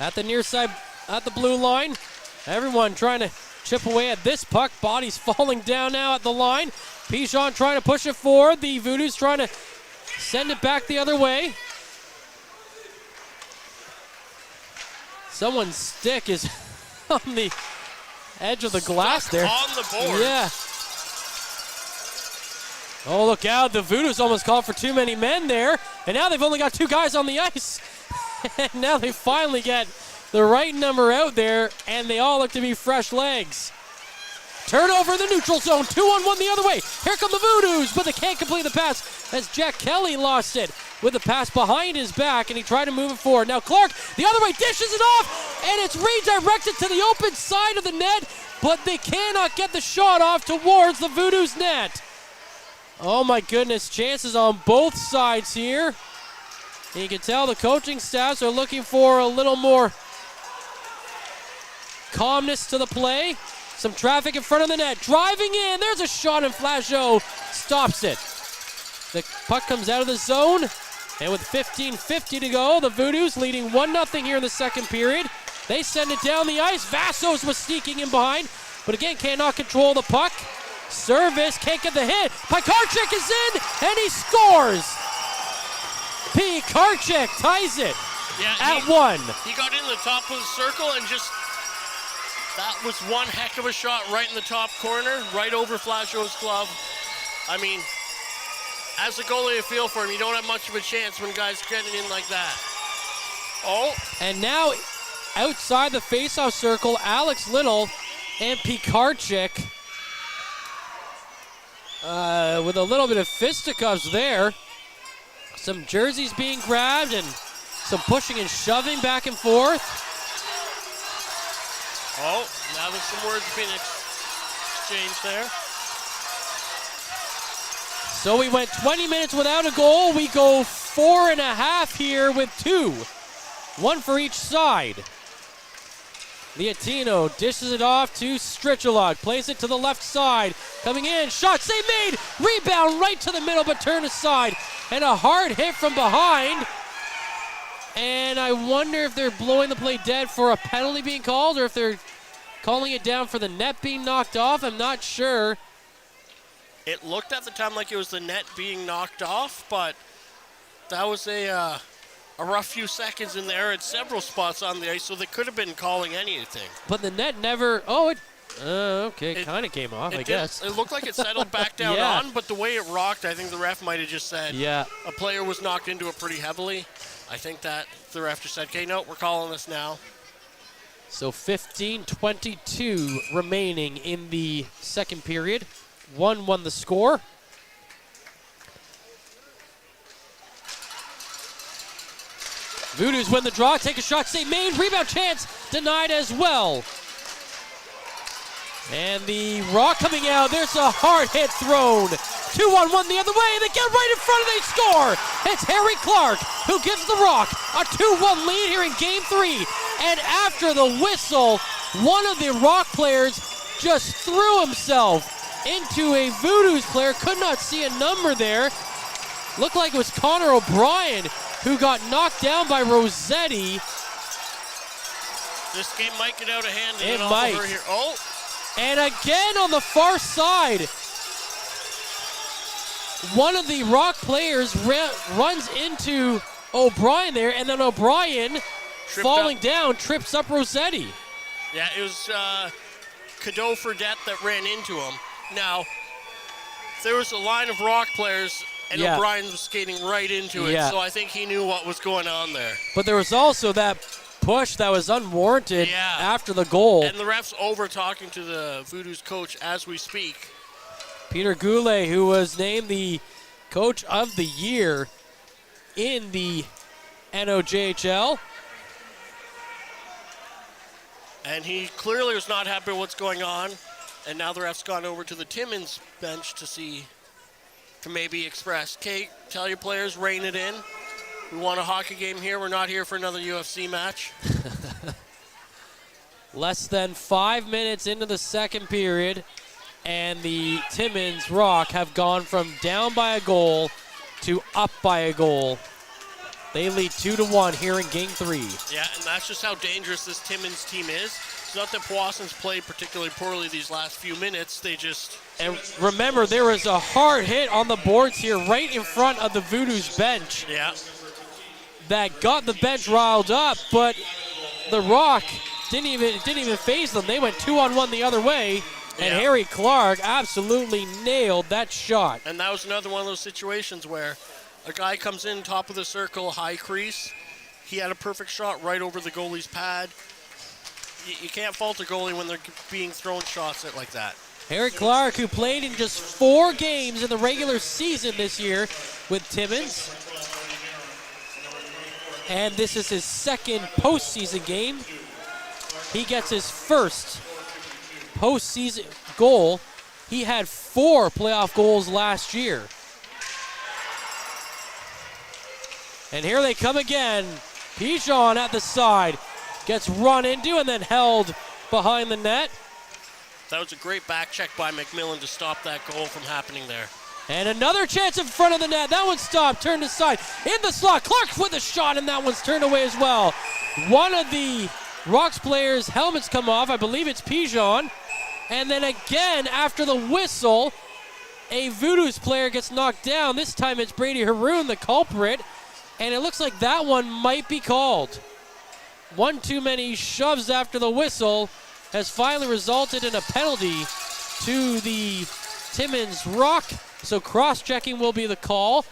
At the near side, at the blue line, everyone trying to chip away at this puck. Bodies falling down now at the line. Pichon trying to push it forward. The Voodoos trying to send it back the other way. Someone's stick is on the edge of the glass there. On the board. Yeah. Oh, look out. The Voodoos almost called for too many men there. And now they've only got 2 guys on the ice. And now they finally get the right number out there, and they all look to be fresh legs. Turnover in the neutral zone. 2-on-1 the other way. Here come the Voodoos, but they can't complete the pass as Jack Kelly lost it with the pass behind his back, and he tried to move it forward. Now Clark, the other way, dishes it off, and it's redirected to the open side of the net, but they cannot get the shot off towards the Voodoos net. Oh my goodness, chances on both sides here. And you can tell the coaching staffs are looking for a little more calmness to the play. Some traffic in front of the net. Driving in. There's a shot, and Flageau stops it. The puck comes out of the zone. And with 15:50 to go, the Voodoos leading 1-0 here in the second period. They send it down the ice. Vassos was sneaking in behind, but again cannot control the puck. Service, can't get the hit. Pikarczyk is in, and he scores. Pikarczyk ties it at 1. He got in the top of the circle and just, that was one heck of a shot right in the top corner, right over Flageau's glove. I mean, as a goalie, I feel for him. You don't have much of a chance when guys getting in like that. Oh. And now, outside the faceoff circle, Alex Little and Pikarczyk with a little bit of fisticuffs there. Some jerseys being grabbed and some pushing and shoving back and forth. Oh, now there's some words being exchanged there. So we went 20 minutes without a goal. We go 4.5 here with 2. 1 for each side. Liatino dishes it off to Strichelog. Plays it to the left side. Coming in. Shot save made. Rebound right to the middle, but turned aside. And a hard hit from behind. And I wonder if they're blowing the play dead for a penalty being called, or if they're calling it down for the net being knocked off. I'm not sure. It looked at the time like it was the net being knocked off, but that was a rough few seconds in there at several spots on the ice, so they could have been calling anything. But the net never, okay, it kind of came off, I guess. It looked like it settled back down on, but the way it rocked, I think the ref might have just said a player was knocked into it pretty heavily. I think that the ref just said, okay, no, we're calling this now. So 15:22 remaining in the second period. 1-1 the score. Voodoos win the draw, take a shot, save made, rebound chance, denied as well. And the Rock coming out, there's a hard hit thrown. 2-on-1 the other way, they get right in front and they score. It's Harry Clark who gives the Rock a 2-1 lead here in Game 3. And after the whistle, one of the Rock players just threw himself into a Voodoos player, could not see a number there. Looked like it was Connor O'Brien who got knocked down by Rossetti. This game might get out of hand. It might. Over here. Oh. And again on the far side, one of the Rock players runs into O'Brien there, and then O'Brien, falling down, trips up Rossetti. Yeah, it was Cadeau Fredette that ran into him. Now, there was a line of Rock players, and O'Brien was skating right into it, so I think he knew what was going on there. But there was also that push that was unwarranted after the goal. And the ref's over talking to the Voodoos coach as we speak. Peter Goulet, who was named the Coach of the Year in the NOJHL. And he clearly was not happy with what's going on. And now the ref's gone over to the Timmins bench to maybe express, Kate, tell your players, rein it in. We want a hockey game here. We're not here for another UFC match. Less than 5 minutes into the second period, and the Timmins Rock have gone from down by a goal to up by a goal. They lead 2-1 here in Game 3. Yeah, and that's just how dangerous this Timmins team is. It's not that Powassan's played particularly poorly these last few minutes. They just... And remember, there was a hard hit on the boards here right in front of the Voodoos bench. Yeah. That got the bench riled up, but the Rock didn't even phase them. They went 2-on-1 the other way, and Harry Clark absolutely nailed that shot. And that was another one of those situations where a guy comes in top of the circle, high crease. He had a perfect shot right over the goalie's pad. You can't fault a goalie when they're being thrown shots at like that. Harry Clark, who played in just 4 games in the regular season this year with Timmins. And this is his second postseason game. He gets his first postseason goal. He had 4 playoff goals last year. And here they come again. Pijon at the side. Gets run into and then held behind the net. That was a great back check by McMillan to stop that goal from happening there. And another chance in front of the net. That one stopped, turned aside. In the slot, Clark with a shot, and that one's turned away as well. One of the Rocks players' helmets come off. I believe it's Pijon. And then again, after the whistle, a Voodoos player gets knocked down. This time it's Brady Haroon, the culprit. And it looks like that one might be called. One too many shoves after the whistle has finally resulted in a penalty to the Timmins Rock. So cross-checking will be the call.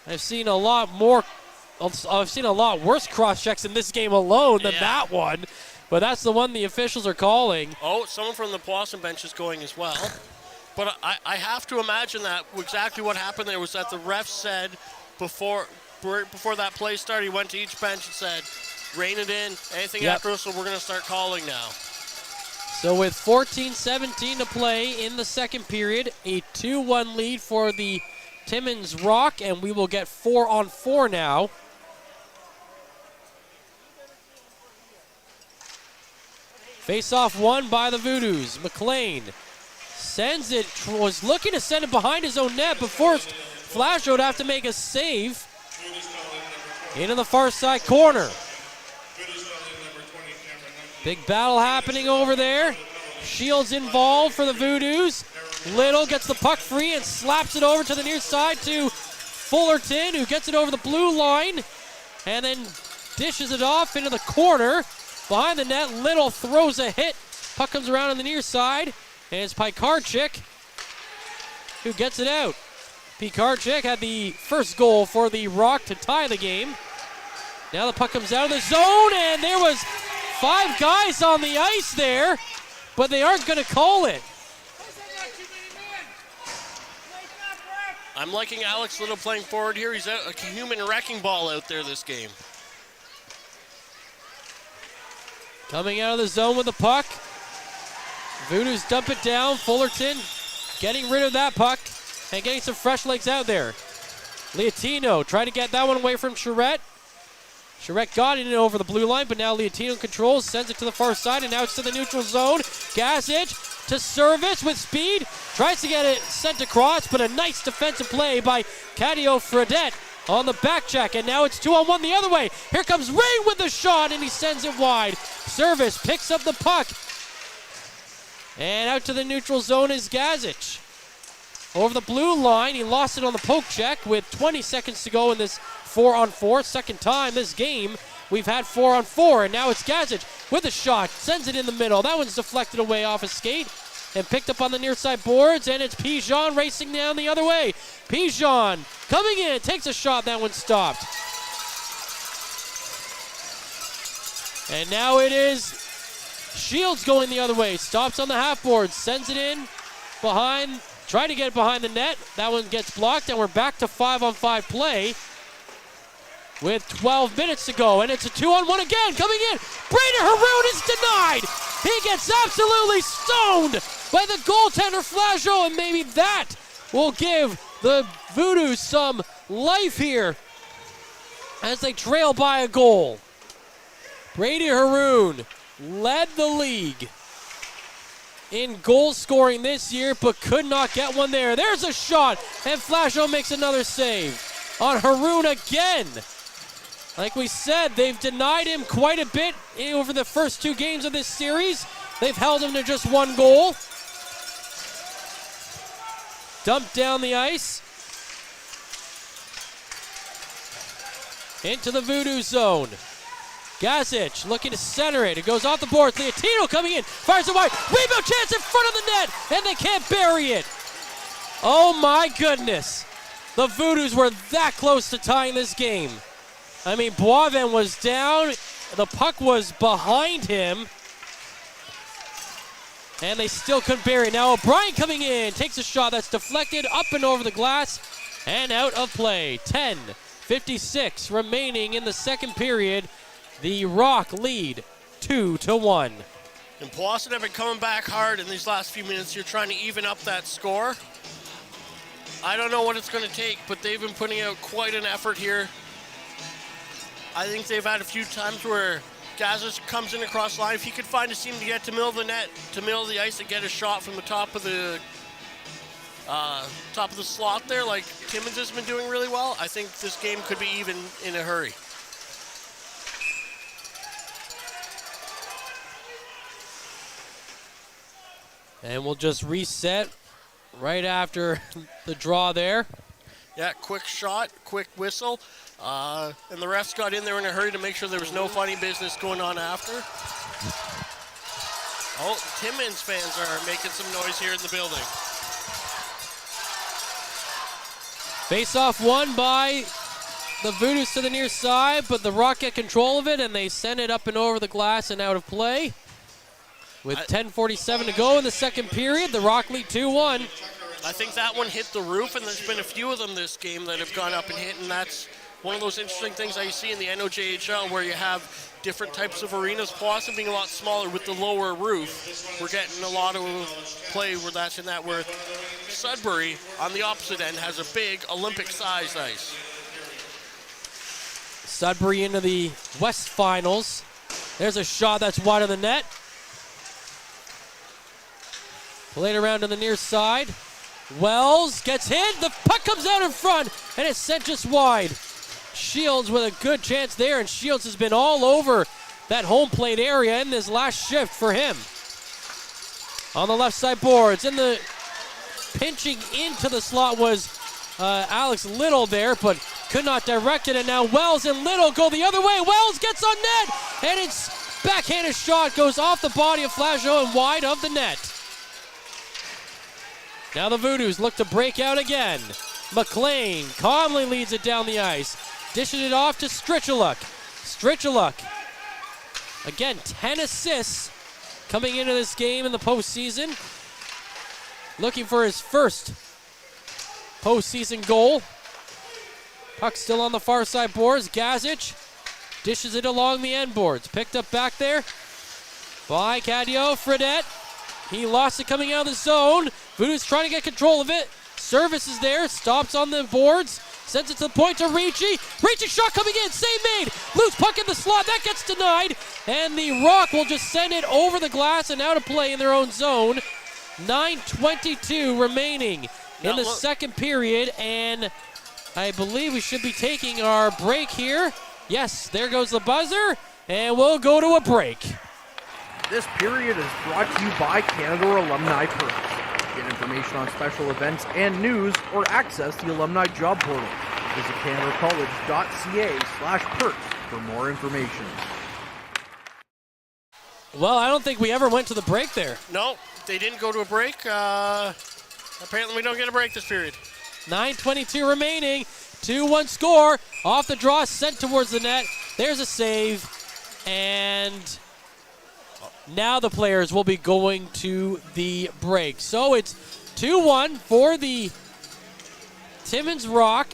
I've seen a lot worse cross-checks in this game alone than that one. But that's the one the officials are calling. Oh, someone from the Powassan bench is going as well. But I have to imagine that exactly what happened there was that the ref said before that play started, he went to each bench and said, rein it in. Anything after whistle, we're going to start calling now. So with 14-17 to play in the second period, a 2-1 lead for the Timmins Rock, and we will get 4-on-4 now. Face-off won by the Voodoos. McLean sends it, was looking to send it behind his own net, but forced Flasher would have to make a save into the far side corner. Big battle happening over there. Shields involved for the Voodoos. Little gets the puck free and slaps it over to the near side to Fullerton, who gets it over the blue line and then dishes it off into the corner. Behind the net, Little throws a hit. Puck comes around on the near side, and it's Pikarczyk who gets it out. Pikarczyk had the first goal for the Rock to tie the game. Now the puck comes out of the zone, and there was 5 guys on the ice there, but they aren't going to call it. I'm liking Alex Little playing forward here. He's a human wrecking ball out there this game. Coming out of the zone with the puck. Voodoos dump it down. Fullerton getting rid of that puck and getting some fresh legs out there. Leotino trying to get that one away from Charette. Charette got it over the blue line, but now Leotino controls, sends it to the far side, and now it's to the neutral zone. Gasic to Service with speed. Tries to get it sent across, but a nice defensive play by Cadio Fredette on the back check, and now it's 2-on-1 the other way. Here comes Ray with the shot, and he sends it wide. Service picks up the puck. And out to the neutral zone is Gazic. Over the blue line, he lost it on the poke check with 20 seconds to go in this 4-on-4. Second time this game we've had 4-on-4, and now it's Gazic with a shot. Sends it in the middle. That one's deflected away off his skate and picked up on the near side boards, and it's Pijon racing down the other way. Pijon coming in, takes a shot. That one stopped. And now it is Shields going the other way. Stops on the half board, sends it in behind, trying to get it behind the net. That one gets blocked, and we're back to 5-on-5 play with 12 minutes to go, and it's a 2-on-1 again. Coming in, Brady Haroon is denied. He gets absolutely stoned by the goaltender Flajo, and maybe that will give the Voodoos some life here as they trail by a goal. Brady Haroon led the league in goal scoring this year, but could not get one there. There's a shot, and Flajo makes another save on Haroon again. Like we said, they've denied him quite a bit over the first 2 games of this series. They've held him to just 1 goal. Dumped down the ice. Into the Voodoo zone. Gazic looking to center it. It goes off the boards. Leotino coming in. Fires it wide. Rebound chance in front of the net. And they can't bury it. Oh my goodness. The Voodoos were that close to tying this game. I mean, Boivin was down. The puck was behind him. And they still couldn't bury it. Now O'Brien coming in. Takes a shot that's deflected up and over the glass. And out of play. 10:56 remaining in the second period. The Rock lead 2-1. And Powassan have been coming back hard in these last few minutes. You're trying to even up that score. I don't know what it's going to take, but they've been putting out quite an effort here. I think they've had a few times where Gazic comes in across the line. If he could find a seam to get to middle of the net, to middle of the ice, and get a shot from the top of the slot there, like Timmins has been doing really well, I think this game could be even in a hurry. And we'll just reset right after the draw there. Yeah, quick shot, quick whistle. And the refs got in there in a hurry to make sure there was no funny business going on after. Oh, Timmins fans are making some noise here in the building. Face-off won by the Voodoos to the near side, but the Rock get control of it, and they send it up and over the glass and out of play. With 10:47 to go in the second period, the Rock lead 2-1. I think that one hit the roof, and there's been a few of them this game that have gone up and hit, and that's one of those interesting things I see in the NOJHL where you have different types of arenas. Powassan being a lot smaller with the lower roof, we're getting a lot of play where that's in that, where Sudbury on the opposite end has a big Olympic-sized ice. Sudbury into the West Finals. There's a shot that's wide of the net. Played around to the near side. Wells gets hit. The puck comes out in front, and it's sent just wide. Shields with a good chance there, and Shields has been all over that home plate area in this last shift for him. On the left side boards, in the pinching into the slot was Alex Little there, but could not direct it, and now Wells and Little go the other way. Wells gets on net, and it's backhanded shot goes off the body of Flajo and wide of the net. Now the Voodoos look to break out again. McLean calmly leads it down the ice. Dishing it off to Strichaluk. Strichaluk, again, 10 assists coming into this game in the postseason. Looking for his first postseason goal. Puck still on the far side boards. Gazic dishes it along the end boards. Picked up back there by Cadio. Fredette. He lost it coming out of the zone. Voodoos trying to get control of it. Service is there. Stops on the boards. Sends it to the point to Ricci. Ricci shot coming in. Save made. Loose puck in the slot. That gets denied. And the Rock will just send it over the glass and out of play in their own zone. 9:22 remaining in the second period. And I believe we should be taking our break here. Yes, there goes the buzzer. And we'll go to a break. This period is brought to you by Canada Alumni Perks. Get information on special events and news or access the alumni job portal. Visit canadacollege.ca/perks for more information. Well, I don't think we ever went to the break there. No, they didn't go to a break. Apparently we don't get a break this period. 9:22 remaining. 2-1 score. Off the draw, sent towards the net. There's a save. And now the players will be going to the break. So it's 2-1 for the Timmins Rock,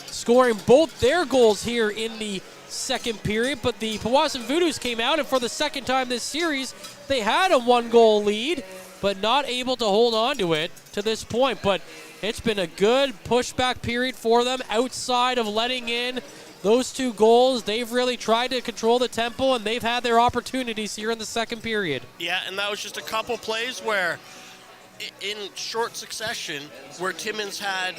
scoring both their goals here in the second period. But the Powassan Voodoos came out, and for the second time this series, They had a 1-goal lead, but not able to hold on to it to this point. But it's been a good pushback period for them outside of letting in those 2 goals. They've really tried to control the tempo, and they've had their opportunities here in the second period. Yeah, and that was just a couple plays where, in short succession, where Timmins had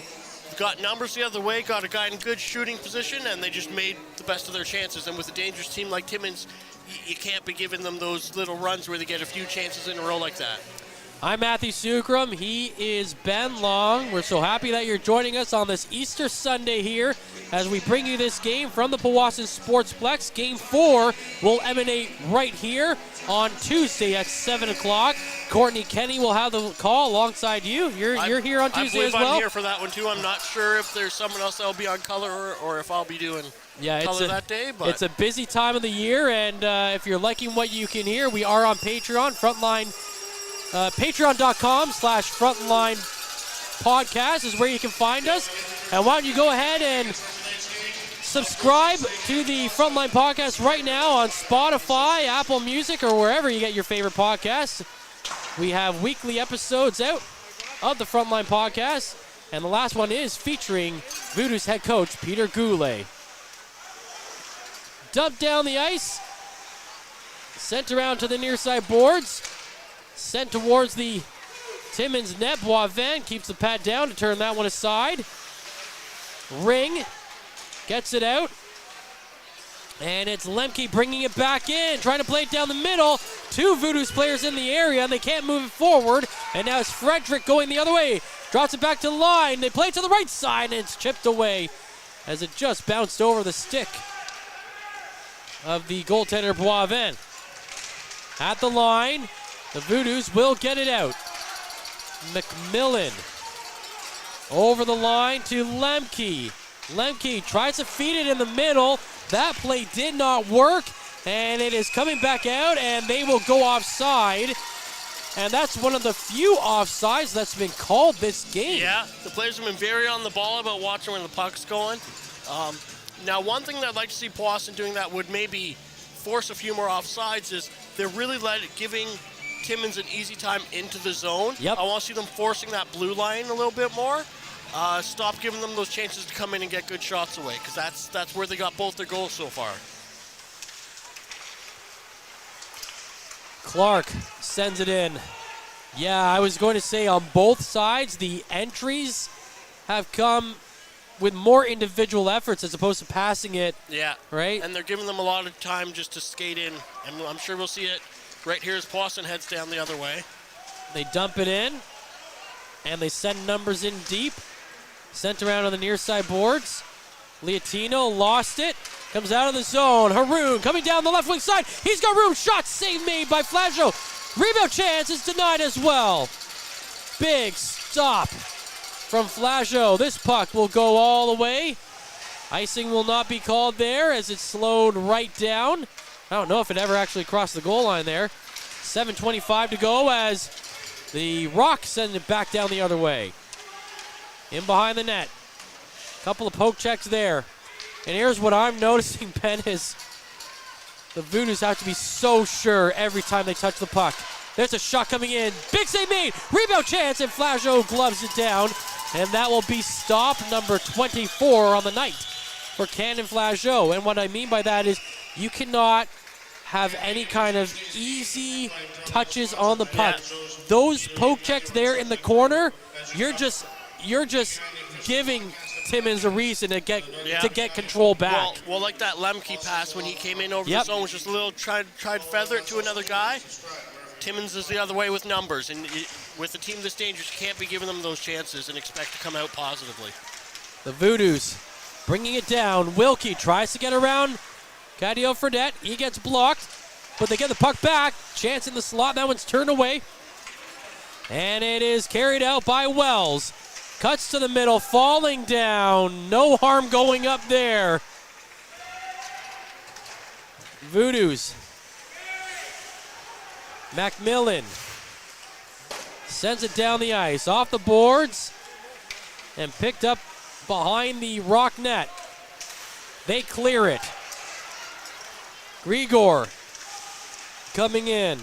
got numbers the other way, got a guy in good shooting position, and they just made the best of their chances. And with a dangerous team like Timmins, you can't be giving them those little runs where they get a few chances in a row like that. I'm Matthew Sukram. He is Ben Long. We're so happy that you're joining us on this Easter Sunday here as we bring you this game from the Powassan Sportsplex. Game 4 will emanate right here on Tuesday at 7 o'clock. Courtney Kenny will have the call alongside you. You're here on Tuesday as well? I'm here for that one too. I'm not sure if there's someone else that will be on color or if I'll be doing color that day. But it's a busy time of the year, and if you're liking what you can hear, we are on Patreon, patreon.com/Frontline Podcast is where you can find us. And why don't you go ahead and subscribe to the Frontline Podcast right now on Spotify, Apple Music, or wherever you get your favorite podcasts. We have weekly episodes out of the Frontline Podcast, and the last one is featuring Voodoos head coach Peter Goulet. Dumped down the ice, sent around to the near side boards, sent towards the Timmins net. Boivin keeps the pad down to turn that one aside. Ring gets it out. And it's Lemke bringing it back in, trying to play it down the middle. 2 Voodoos players in the area, and they can't move it forward. And now it's Frederick going the other way. Drops it back to the line. They play it to the right side, and it's chipped away as it just bounced over the stick of the goaltender Boivin. At the line, the Voodoos will get it out. McMillan over the line to Lemke. Lemke tries to feed it in the middle. That play did not work, and it is coming back out, and they will go offside. And that's one of the few offsides that's been called this game. Yeah, the players have been very on the ball about watching when the puck's going. Now, one thing that I'd like to see Powassan doing that would maybe force a few more offsides is they're really giving Timmins an easy time into the zone. Yep. I want to see them forcing that blue line a little bit more. Stop giving them those chances to come in and get good shots away, because that's where they got both their goals so far. Clark sends it in. Yeah, I was going to say on both sides, the entries have come with more individual efforts as opposed to passing it. Yeah. Right? And they're giving them a lot of time just to skate in, and I'm sure we'll see it right here as Powassan heads down the other way. They dump it in, and they send numbers in deep. Sent around on the near side boards. Leotino lost it. Comes out of the zone. Haroon coming down the left wing side. He's got room. Shot save made by Flajo. Rebound chance is denied as well. Big stop from Flajo. This puck will go all the way. Icing will not be called there as it's slowed right down. I don't know if it ever actually crossed the goal line there. 7:25 to go as the Rock send it back down the other way. In behind the net. Couple of poke checks there. And here's what I'm noticing, Ben, is the Voodoos have to be so sure every time they touch the puck. There's a shot coming in. Big save made. Rebound chance, and Flajo gloves it down. And that will be stop number 24 on the night for Cannon Flajo. And what I mean by that is you cannot have any kind of easy touches on the puck. Yeah. Those poke checks there in the corner, you're just giving Timmins a reason to get control back. Well, like that Lemke pass when he came in over the zone was just a little tried to feather it to another guy. Timmins is the other way with numbers, and with a team this dangerous, you can't be giving them those chances and expect to come out positively. The Voodoos bringing it down. Wilkie tries to get around Cadio Fredette. He gets blocked, but they get the puck back. Chance in the slot. That one's turned away. And it is carried out by Wells. Cuts to the middle, falling down. No harm going up there. Voodoos. McMillan sends it down the ice, off the boards, and picked up behind the Rock net. They clear it. Grigor coming in.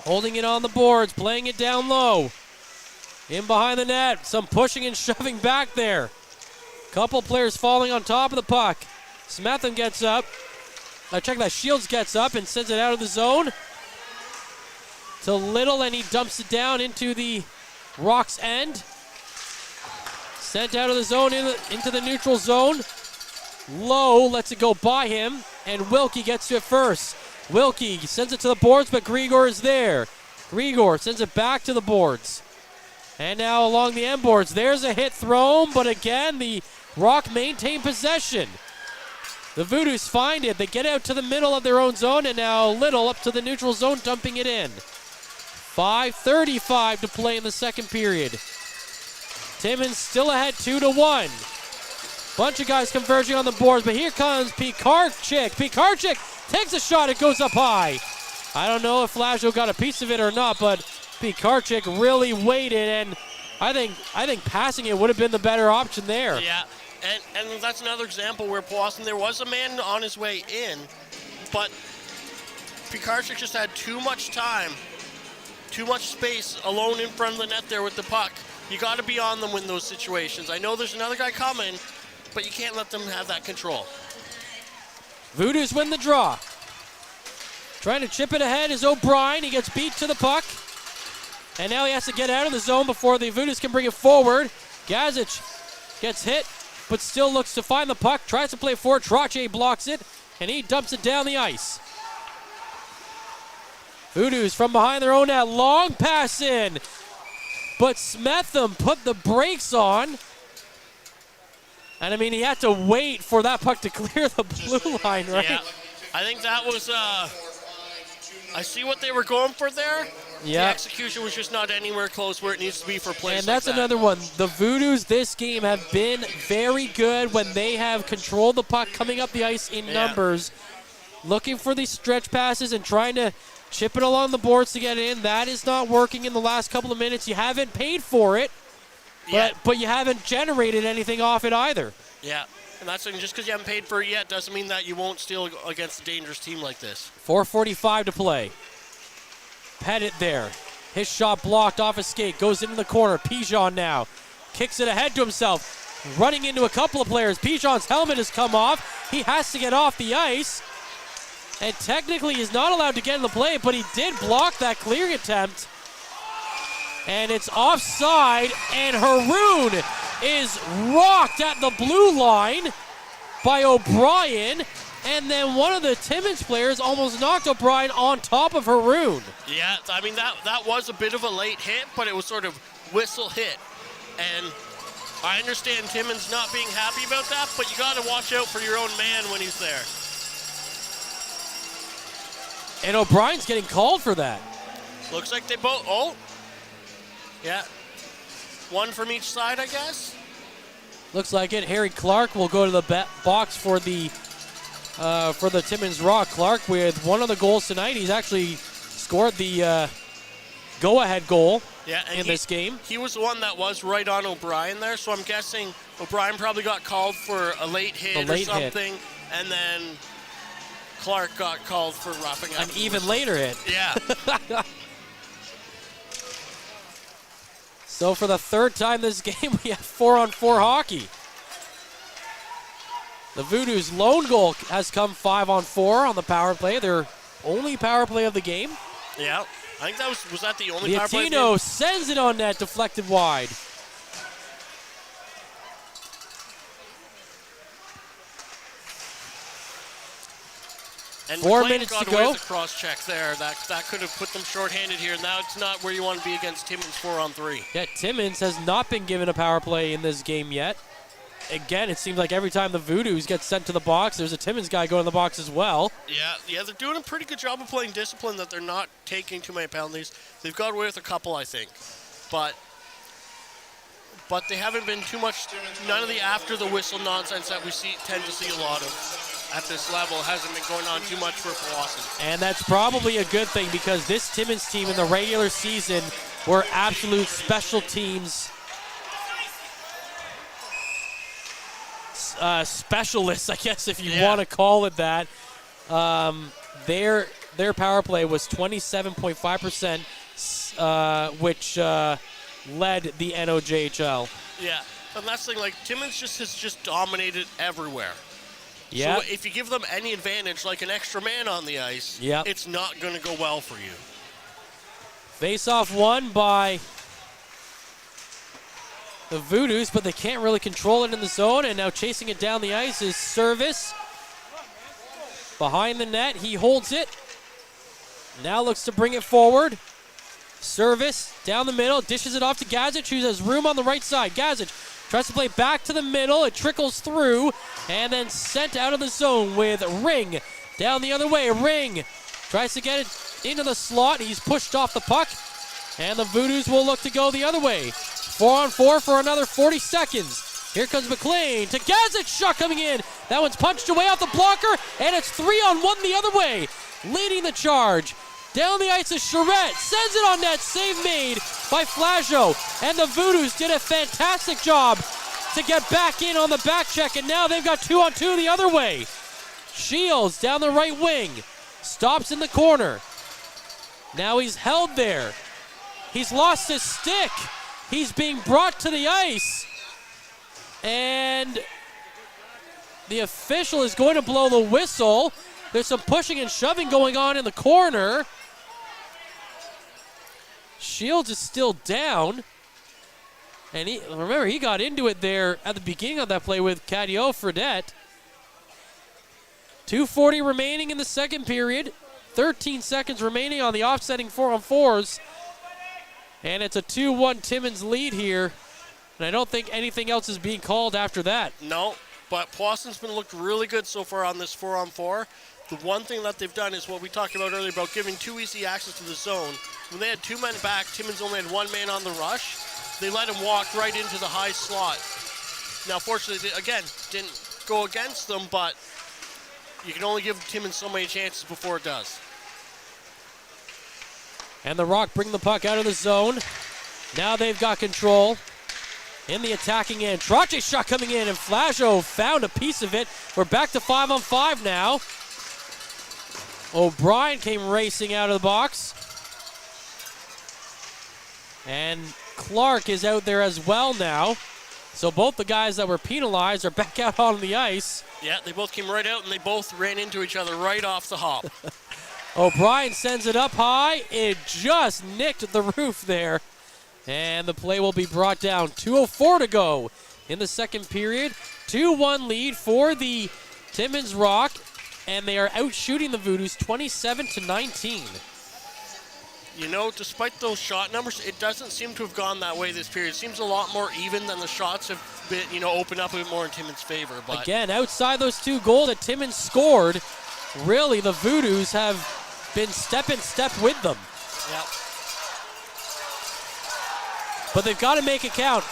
Holding it on the boards, playing it down low. In behind the net, some pushing and shoving back there. Couple players falling on top of the puck. Smetham gets up. Check that, Shields gets up and sends it out of the zone to Little, and he dumps it down into the Rock's end. Sent out of the zone into the neutral zone. Low lets it go by him, and Wilkie gets to it first. Wilkie sends it to the boards, but Grigor is there. Grigor sends it back to the boards. And now along the end boards, there's a hit thrown, but again, the Rock maintain possession. The Voodoos find it. They get out to the middle of their own zone, and now Little up to the neutral zone, dumping it in. 5:35 to play in the second period. Timmins still ahead 2-1. Bunch of guys converging on the boards, but here comes Pikarczyk. Pikarczyk takes a shot, it goes up high. I don't know if Flajo got a piece of it or not, but Pikarczyk really waited, and I think passing it would have been the better option there. Yeah, and that's another example where Powassan, there was a man on his way in, but Pikarczyk just had too much time, too much space alone in front of the net there with the puck. You got to be on them in those situations. I know there's another guy coming, but you can't let them have that control. Voodoos win the draw. Trying to chip it ahead is O'Brien. He gets beat to the puck. And now he has to get out of the zone before the Voodoos can bring it forward. Gazic gets hit, but still looks to find the puck. Tries to play for it. Trache blocks it, and he dumps it down the ice. Voodoos from behind their own net. Long pass in. But Smetham put the brakes on. And I mean, he had to wait for that puck to clear the blue line, right? Yeah, I think that was, I see what they were going for there. Yeah. The execution was just not anywhere close where it needs to be for plays. And that's like that. another one. The Voodoos this game have been very good when they have controlled the puck coming up the ice in numbers, looking for these stretch passes and trying to chip it along the boards to get in. That is not working in the last couple of minutes. You haven't paid for it, but you haven't generated anything off it either. Yeah, and that's just because you haven't paid for it yet doesn't mean that you won't steal against a dangerous team like this. 4:45 to play. Pettit there. His shot blocked off his skate. Goes into the corner. Pigeon now. Kicks it ahead to himself. Running into a couple of players. Pigeon's helmet has come off. He has to get off the ice. And technically he's not allowed to get in the play, but he did block that clearing attempt. And it's offside, and Haroon is rocked at the blue line by O'Brien. And then one of the Timmins players almost knocked O'Brien on top of Haroon. Yeah, I mean, that was a bit of a late hit, but it was sort of whistle hit. And I understand Timmins not being happy about that, but you got to watch out for your own man when he's there. And O'Brien's getting called for that. Looks like they both, oh. Yeah. One from each side, I guess. Looks like it. Harry Clark will go to the box for the Timmins Rock. Clark with one of the goals tonight. He's actually scored the go-ahead goal in this game. He was the one that was right on O'Brien there, so I'm guessing O'Brien probably got called for a late hit or something, and then Clark got called for roughing up. An even later hit. Yeah. So for the third time this game, we have 4-on-4 hockey. The Voodoos' lone goal has come 5-on-4 on the power play. Their only power play of the game. Yeah, I think that was that the only power play? Liatino sends it on net, deflected wide. And 4 McLean minutes got to away go. with the cross check there. That could have put them shorthanded here. Now it's not where you want to be against Timmins 4-on-3. Yeah, Timmins has not been given a power play in this game yet. Again, it seems like every time the Voodoos get sent to the box, there's a Timmins guy going to the box as well. Yeah, they're doing a pretty good job of playing discipline, that they're not taking too many penalties. They've got away with a couple, I think. But they haven't been too much, none of the after the whistle nonsense that we tend to see a lot of at this level hasn't been going on too much for Powassan. And that's probably a good thing, because this Timmins team in the regular season were absolute special teams specialists, I guess, if you want to call it that. their power play was 27.5%, which led the NOJHL. Yeah, and that's the thing, like, Timmins has just dominated everywhere. Yeah. So if you give them any advantage, like an extra man on the ice, it's not going to go well for you. Face-off won by the Voodoos, but they can't really control it in the zone, and now chasing it down the ice is Service. Behind the net, he holds it. Now looks to bring it forward. Service down the middle, dishes it off to Gazic, who has room on the right side. Gazic tries to play back to the middle. It trickles through and then sent out of the zone with Ring down the other way. Ring tries to get it into the slot. He's pushed off the puck, and the Voodoos will look to go the other way. 4-on-4 for another 40 seconds. Here comes McLean to Gazic. Shot coming in. That one's punched away off the blocker, and it's 3-on-1 the other way. Leading the charge. Down the ice is Charette. Sends it on net. Save made by Flageau. And the Voodoos did a fantastic job to get back in on the back check, and now they've got 2-on-2 the other way. Shields down the right wing. Stops in the corner. Now he's held there. He's lost his stick. He's being brought to the ice. And the official is going to blow the whistle. There's some pushing and shoving going on in the corner. Shields is still down. And remember, he got into it there at the beginning of that play with Cadio Fredette. 2:40 remaining in the second period. 13 seconds remaining on the offsetting 4-on-4s. And it's a 2-1 Timmins lead here. And I don't think anything else is being called after that. No, but Powassan's been looked really good so far on this 4-on-4. The one thing that they've done is what we talked about earlier about giving too easy access to the zone. When they had 2 men back, Timmins only had 1 man on the rush. They let him walk right into the high slot. Now, fortunately, again, didn't go against them, but you can only give Timmins so many chances before it does. And the Rock bring the puck out of the zone. Now they've got control. In the attacking end, Trache shot coming in, and Flageau found a piece of it. We're back to 5-on-5 now. O'Brien came racing out of the box. And Clark is out there as well now. So both the guys that were penalized are back out on the ice. Yeah, they both came right out, and they both ran into each other right off the hop. O'Brien sends it up high. It just nicked the roof there. And the play will be brought down. 2:04 to go in the second period. 2-1 lead for the Timmins Rock. And they are out shooting the Voodoos 27-19. You know, despite those shot numbers, it doesn't seem to have gone that way this period. It seems a lot more even than the shots have been, opened up a bit more in Timmins' favor. But again, outside those 2 goals that Timmins scored, really the Voodoos have been step in step with them. Yep. But they've got to make it count.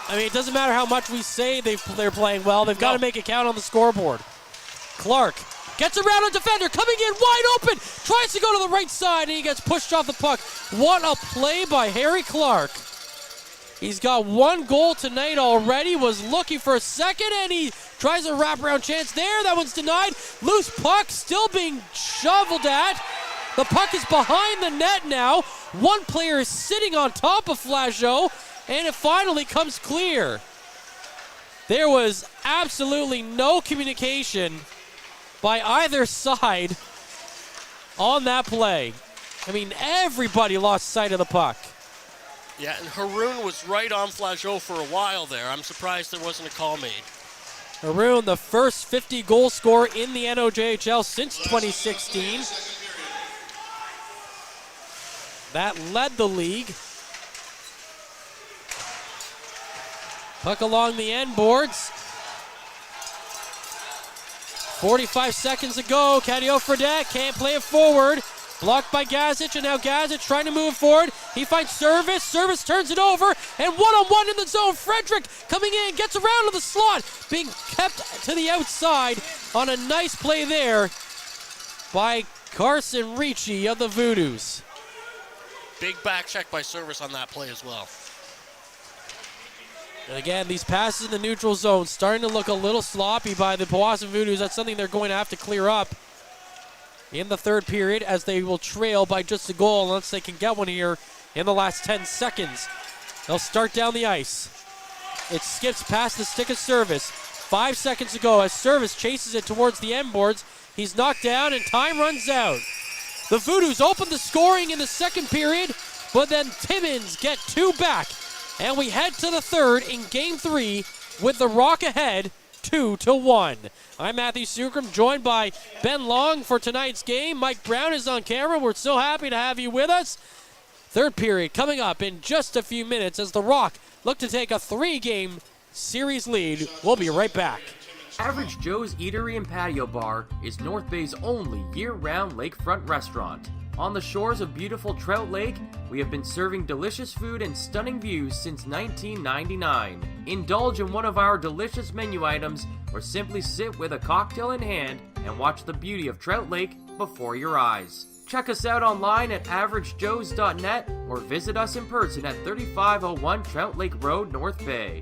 I mean, it doesn't matter how much we say they're playing well. They've got to make it count on the scoreboard. Clark gets around a defender, coming in wide open, tries to go to the right side, and he gets pushed off the puck. What a play by Harry Clark. He's got 1 goal tonight already, was looking for a second, and he tries a wraparound chance there. That one's denied. Loose puck still being shoveled at. The puck is behind the net now. One player is sitting on top of Flageau, and it finally comes clear. There was absolutely no communication by either side on that play. I mean, everybody lost sight of the puck. Yeah, and Haroon was right on Flageau for a while there. I'm surprised there wasn't a call made. Haroon, the first 50-goal scorer in the NOJHL since 2016. That led the league. Puck along the end boards. 45 seconds to go. Cadio Fredette can't play it forward. Blocked by Gazic, and now Gazic trying to move forward. He finds Service. Service turns it over, and 1-on-1 in the zone. Frederick coming in, gets around to the slot. Being kept to the outside on a nice play there by Carson Ricci of the Voodoos. Big back check by Service on that play as well. And again, these passes in the neutral zone starting to look a little sloppy by the Powassan Voodoos. That's something they're going to have to clear up. in the third period, as they will trail by just a goal unless they can get one here in the last 10 seconds. They'll start down the ice. It skips past the stick of Service. 5 seconds ago as Service chases it towards the end boards. He's knocked down and time runs out. The Voodoos open the scoring in the second period, but then Timmins get two back. And we head to the third in Game 3 with the Rock ahead 2-1. I'm Matthew Sucrum, joined by Ben Long for tonight's game. Mike Brown is on camera. We're so happy to have you with us. Third period coming up in just a few minutes as the Rock look to take a 3-game series lead. We'll be right back. Average Joe's Eatery and Patio Bar is North Bay's only year-round lakefront restaurant. On the shores of beautiful Trout Lake, we have been serving delicious food and stunning views since 1999. Indulge in one of our delicious menu items or simply sit with a cocktail in hand and watch the beauty of Trout Lake before your eyes. Check us out online at averagejoes.net or visit us in person at 3501 Trout Lake Road, North Bay.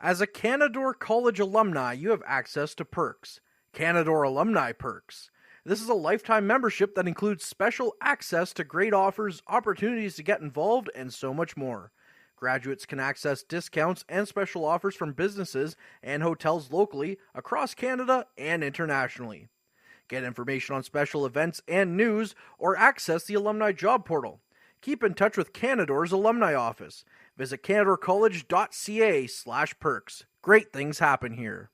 As a Canadore College alumni, you have access to perks. Canadore Alumni Perks. This is a lifetime membership that includes special access to great offers, opportunities to get involved, and so much more. Graduates can access discounts and special offers from businesses and hotels locally, across Canada, and internationally. Get information on special events and news, or access the alumni job portal. Keep in touch with Canadore's alumni office. Visit canadorecollege.ca/perks. Great things happen here.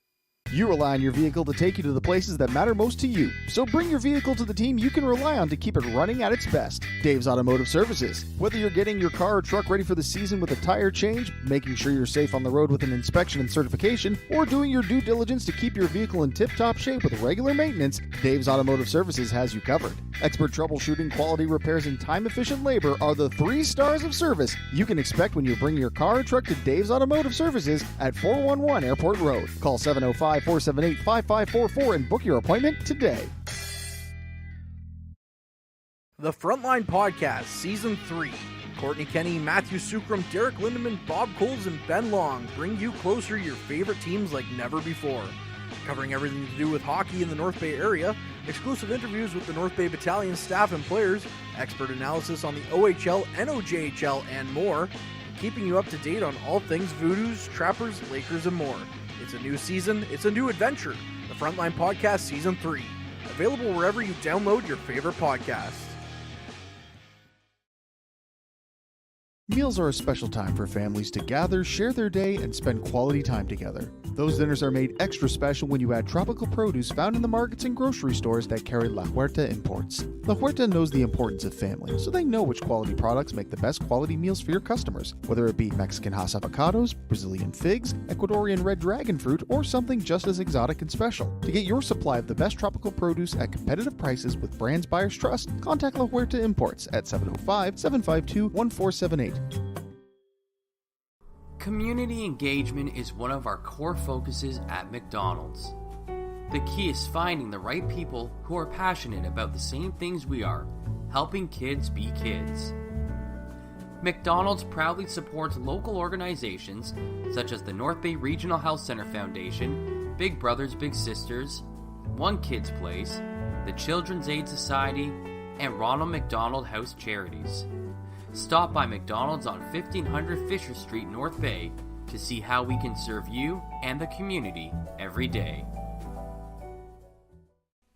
You rely on your vehicle to take you to the places that matter most to you. So bring your vehicle to the team you can rely on to keep it running at its best. Dave's Automotive Services. Whether you're getting your car or truck ready for the season with a tire change, making sure you're safe on the road with an inspection and certification, or doing your due diligence to keep your vehicle in tip-top shape with regular maintenance, Dave's Automotive Services has you covered. Expert troubleshooting, quality repairs, and time-efficient labor are the 3 stars of service you can expect when you bring your car or truck to Dave's Automotive Services at 411 Airport Road. Call 705-478-5544 and book your appointment today. The Frontline Podcast, Season 3. Courtney Kenny, Matthew Sucrum, Derek Lindemann, Bob Coles, and Ben Long bring you closer your favorite teams like never before. Covering everything to do with hockey in the North Bay area, exclusive interviews with the North Bay Battalion staff and players, expert analysis on the OHL, NOJHL, and more, keeping you up to date on all things Voodoos, Trappers, Lakers, and more. It's a new season, it's a new adventure. The Frontline Podcast Season 3. Available wherever you download your favorite podcasts. Meals are a special time for families to gather, share their day, and spend quality time together. Those dinners are made extra special when you add tropical produce found in the markets and grocery stores that carry La Huerta imports. La Huerta knows the importance of family, so they know which quality products make the best quality meals for your customers, whether it be Mexican Hass avocados, Brazilian figs, Ecuadorian red dragon fruit, or something just as exotic and special. To get your supply of the best tropical produce at competitive prices with brands buyers trust, contact La Huerta Imports at 705-752-1478. Community engagement is one of our core focuses at McDonald's. The key is finding the right people who are passionate about the same things we are, helping kids be kids. McDonald's proudly supports local organizations such as the North Bay Regional Health Center Foundation, Big Brothers Big Sisters, One Kids Place, the Children's Aid Society, and Ronald McDonald House Charities. Stop by McDonald's on 1500 Fisher Street, North Bay, to see how we can serve you and the community every day.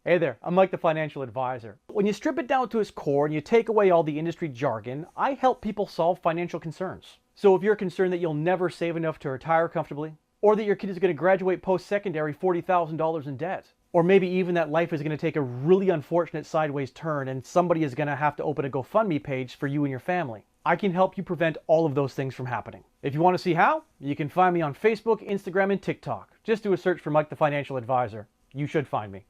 Hey there, I'm Mike the Financial Advisor. When you strip it down to its core and you take away all the industry jargon, I help people solve financial concerns. So if you're concerned that you'll never save enough to retire comfortably, or that your kid is going to graduate post-secondary $40,000 in debt, or maybe even that life is going to take a really unfortunate sideways turn and somebody is going to have to open a GoFundMe page for you and your family, I can help you prevent all of those things from happening. If you want to see how, you can find me on Facebook, Instagram, and TikTok. Just do a search for Mike the Financial Advisor. You should find me.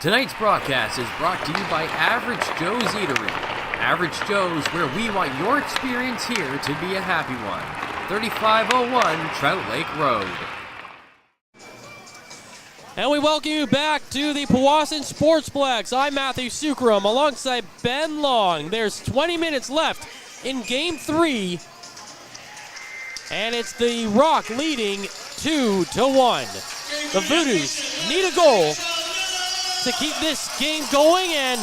Tonight's broadcast is brought to you by Average Joe's Eatery. Average Joe's, where we want your experience here to be a happy one. 3501 Trout Lake Road. And we welcome you back to the Powassan Sportsplex. I'm Matthew Sukram alongside Ben Long. There's 20 minutes left in Game 3. And it's the Rock leading 2-1. The Voodoos need a goal to keep this game going, and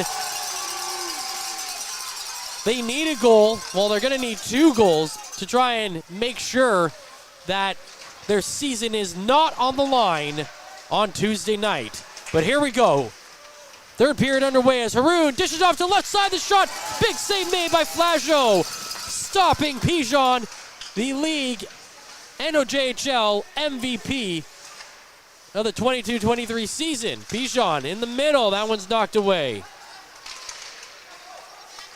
they need a goal. Well, they're going to need 2 goals to try and make sure that their season is not on the line on Tuesday night. But here we go. Third period underway as Haroon dishes off to left side. The shot, big save made by Flageau, stopping Pigeon, the league NOJHL MVP of the 22-23 season. Pigeon in the middle. That one's knocked away.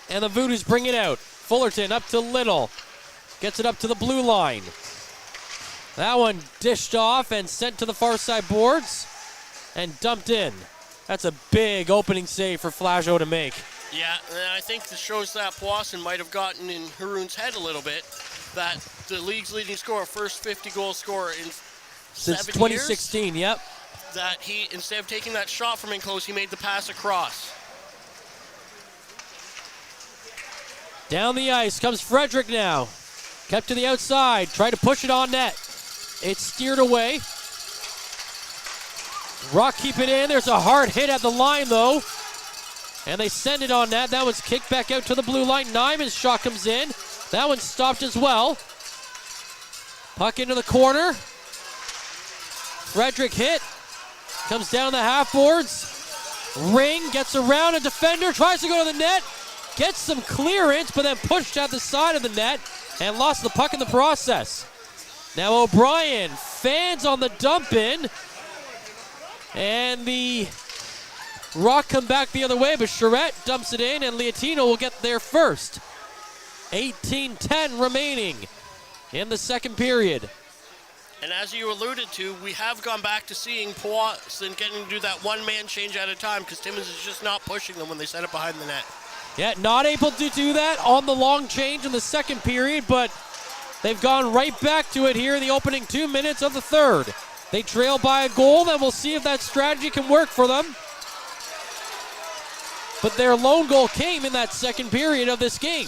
And the Voodoos bring it out. Fullerton up to Little. Gets it up to the blue line. That one dished off and sent to the far side boards and dumped in. That's a big opening save for Flageau to make. Yeah, and I think this shows that Powassan might have gotten in Haroon's head a little bit, that the league's leading scorer, first 50-goal scorer in Since 7 2016, years, yep. that he, instead of taking that shot from in close, he made the pass across. Down the ice comes Frederick now. Kept to the outside, tried to push it on net. It's steered away. Rock keep it in. There's a hard hit at the line though. And they send it on net. That one's kicked back out to the blue line. Nyman's shot comes in. That one's stopped as well. Puck into the corner. Frederick hit. Comes down the half boards. Ring gets around a defender. Tries to go to the net. Gets some clearance, but then pushed at the side of the net and lost the puck in the process. Now O'Brien fans on the dump in. And the Rock come back the other way, but Charette dumps it in, and Leotino will get there first. 18-10 remaining in the second period. And as you alluded to, we have gone back to seeing Powassan getting to do that one-man change at a time because Timmins is just not pushing them when they set it behind the net. Yeah, not able to do that on the long change in the second period, but they've gone right back to it here in the opening 2 minutes of the third. They trail by a goal, and we'll see if that strategy can work for them. But their lone goal came in that second period of this game.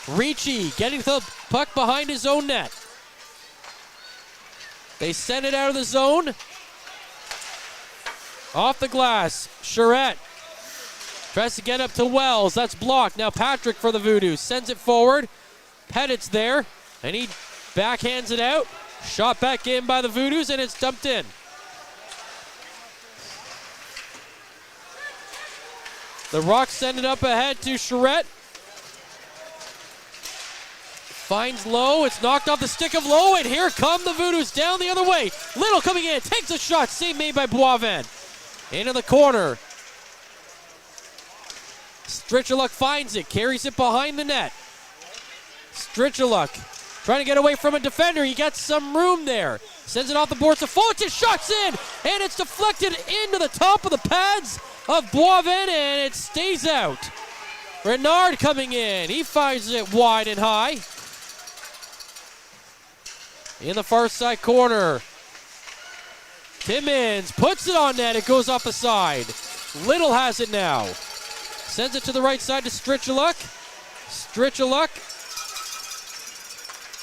Ricci getting the puck behind his own net. They send it out of the zone. Off the glass, Charette tries to get up to Wells. That's blocked. Now Patrick for the Voodoos sends it forward. Pettit's there, and he backhands it out. Shot back in by the Voodoos, and it's dumped in. The Rock send it up ahead to Charette. Finds Lowe. It's knocked off the stick of Lowe, and here come the Voodoos down the other way. Little coming in, takes a shot. Save made by Boivin. Into the corner. Stritchaluk finds it, carries it behind the net. Stritchaluk trying to get away from a defender. He gets some room there. Sends it off the boards to Fullerton. Shots in, and it's deflected into the top of the pads of Boivin, and it stays out. Renard coming in. He finds it wide and high. In the far side corner. Timmins puts it on net. It goes off the side. Little has it now. Sends it to the right side to Stritchaluk. Stritchaluk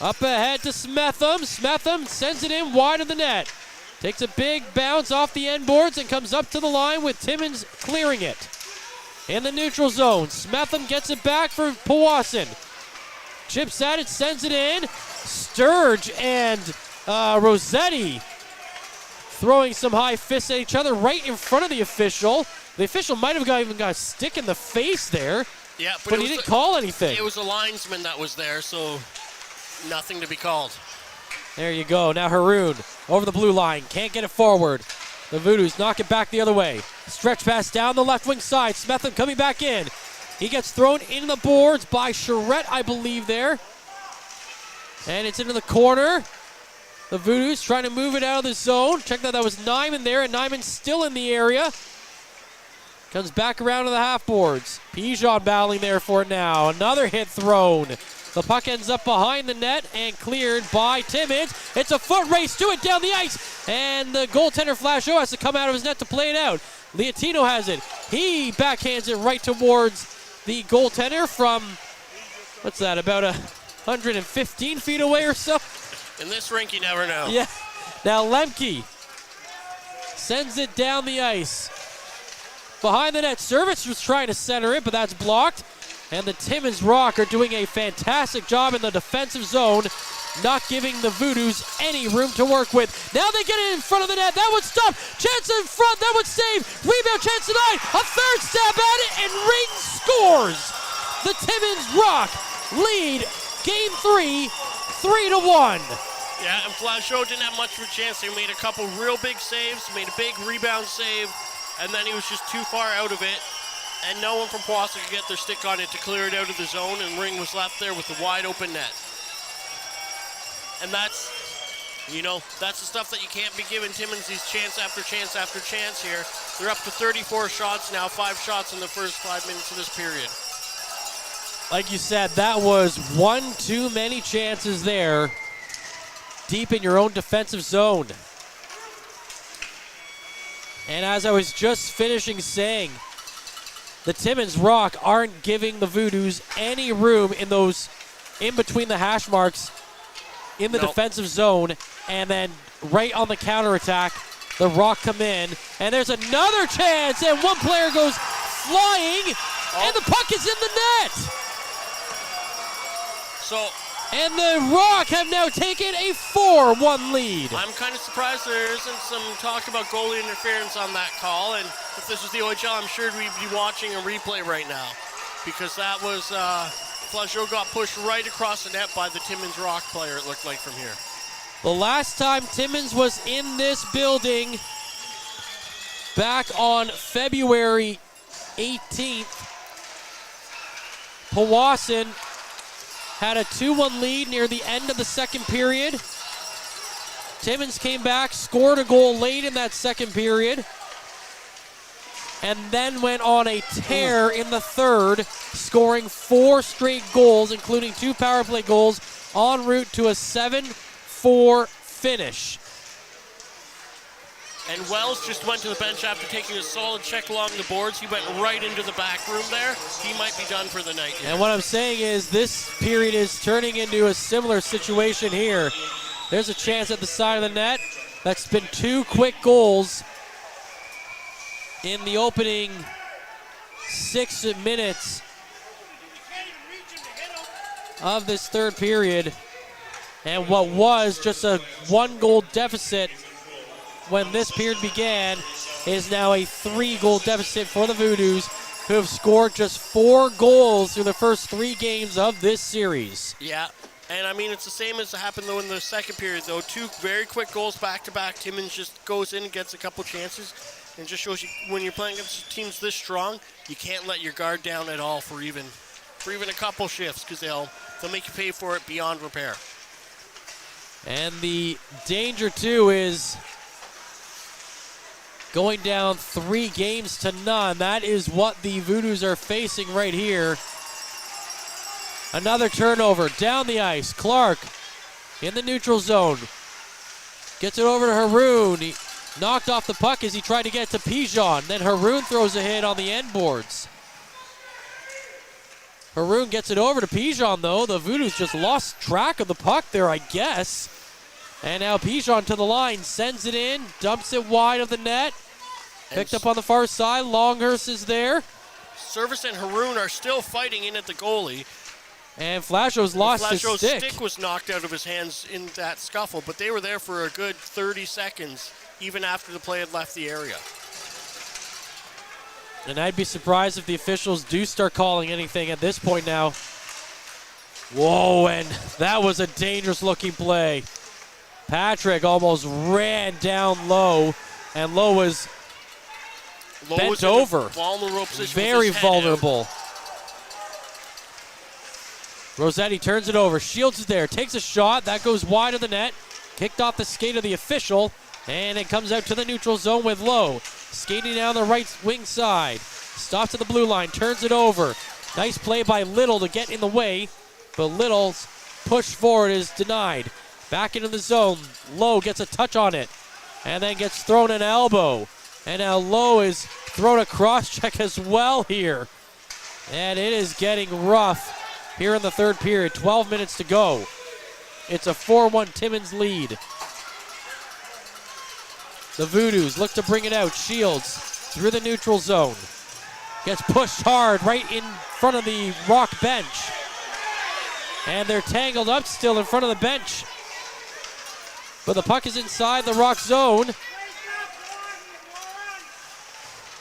up ahead to Smetham. Smetham sends it in wide of the net. Takes a big bounce off the end boards and comes up to the line with Timmins clearing it. In the neutral zone, Smetham gets it back for Powassan. Chips at it, sends it in. Sturge and Rossetti throwing some high fists at each other right in front of the official. The official might have even got a stick in the face there, Yeah, but he didn't call anything. It was a linesman that was there, so nothing to be called. There you go. Now Haroon over the blue line. Can't get it forward. The Voodoos knock it back the other way. Stretch pass down the left wing side. Smetham coming back in. He gets thrown into the boards by Charette, I believe, there. And it's into the corner. The Voodoos trying to move it out of the zone. Check that was Nyman there, and Nyman's still in the area. Comes back around to the half boards. Pijon battling there for it now. Another hit thrown. The puck ends up behind the net and cleared by Timmins. It's a foot race to it down the ice. And the goaltender Flasho has to come out of his net to play it out. Leotino has it. He backhands it right towards the goaltender from, what's that, about 115 feet away or so? In this rink, you never know. Yeah. Now Lemke sends it down the ice. Behind the net, Service was trying to center it, but that's blocked. And the Timmins Rock are doing a fantastic job in the defensive zone, not giving the Voodoos any room to work with. Now they get it in front of the net. That would stop. Chance in front. That would save. Rebound chance tonight. A third stab at it, and Ring scores. The Timmins Rock lead Game 3, 3-1. Yeah, and Flasho didn't have much of a chance. He made a couple real big saves, made a big rebound save, and then he was just too far out of it. And no one from Powassan could get their stick on it to clear it out of the zone, and Ring was left there with a wide open net. And that's, that's the stuff that you can't be giving Timmins these chance after chance after chance here. They're up to 34 shots now, 5 shots in the first 5 minutes of this period. Like you said, that was one too many chances there, deep in your own defensive zone. And as I was just finishing saying, the Timmins Rock aren't giving the Voodoos any room in those, in between the hash marks, in the defensive zone. And then right on the counterattack, the Rock come in. And there's another chance, and one player goes flying, and the puck is in the net. And the Rock have now taken a 4-1 lead. I'm kind of surprised there isn't some talk about goalie interference on that call. And if this was the OHL, I'm sure we'd be watching a replay right now. Because that was, Flasho got pushed right across the net by the Timmins Rock player, it looked like from here. The last time Timmins was in this building, back on February 18th, Powassan had a 2-1 lead near the end of the second period. Timmins came back, scored a goal late in that second period, and then went on a tear in the third, scoring 4 straight goals, including 2 power play goals, en route to a 7-4 finish. And Wells just went to the bench after taking a solid check along the boards. He went right into the back room there. He might be done for the night here. And what I'm saying is this period is turning into a similar situation here. There's a chance at the side of the net. That's been 2 quick goals in the opening 6 minutes of this third period. And what was just a 1-goal deficit when this period began is now a 3-goal deficit for the Voodoos, who have scored just 4 goals through the first 3 games of this series. Yeah, and I mean, it's the same as happened though in the second period though. 2 very quick goals back-to-back. Timmins just goes in and gets a couple chances, and just shows you when you're playing against teams this strong, you can't let your guard down at all for even a couple shifts, because they'll make you pay for it beyond repair. And the danger too is going down 3-0. That is what the Voodoos are facing right here. Another turnover down the ice. Clark in the neutral zone. Gets it over to Haroon. He knocked off the puck as he tried to get to Pijon. Then Haroon throws a hit on the end boards. Haroon gets it over to Pijon though. The Voodoos just lost track of the puck there, I guess. And now Pijon to the line, sends it in, dumps it wide of the net. Picked up on the far side. Longhurst is there. Service and Haroon are still fighting in at the goalie. And Flasho's lost his Flasho's stick. stick was knocked out of his hands in that scuffle, but they were there for a good 30 seconds, even after the play had left the area. And I'd be surprised if the officials do start calling anything at this point now. Whoa, and that was a dangerous-looking play. Patrick almost ran down Lowe, and Lowe was bent over. Vulnerable position. Very vulnerable. Rossetti turns it over. Shields is there. Takes a shot. That goes wide of the net. Kicked off the skate of the official. And it comes out to the neutral zone with Lowe. Skating down the right wing side. Stops at the blue line, turns it over. Nice play by Little to get in the way, but Little's push forward is denied. Back into the zone. Lowe gets a touch on it and then gets thrown an elbow. And now Lowe is thrown a cross-check as well here. And it is getting rough here in the third period. 12 minutes to go. It's a 4-1 Timmins lead. The Voodoos look to bring it out. Shields through the neutral zone. Gets pushed hard right in front of the Rock bench. And they're tangled up still in front of the bench. But the puck is inside the Rock zone.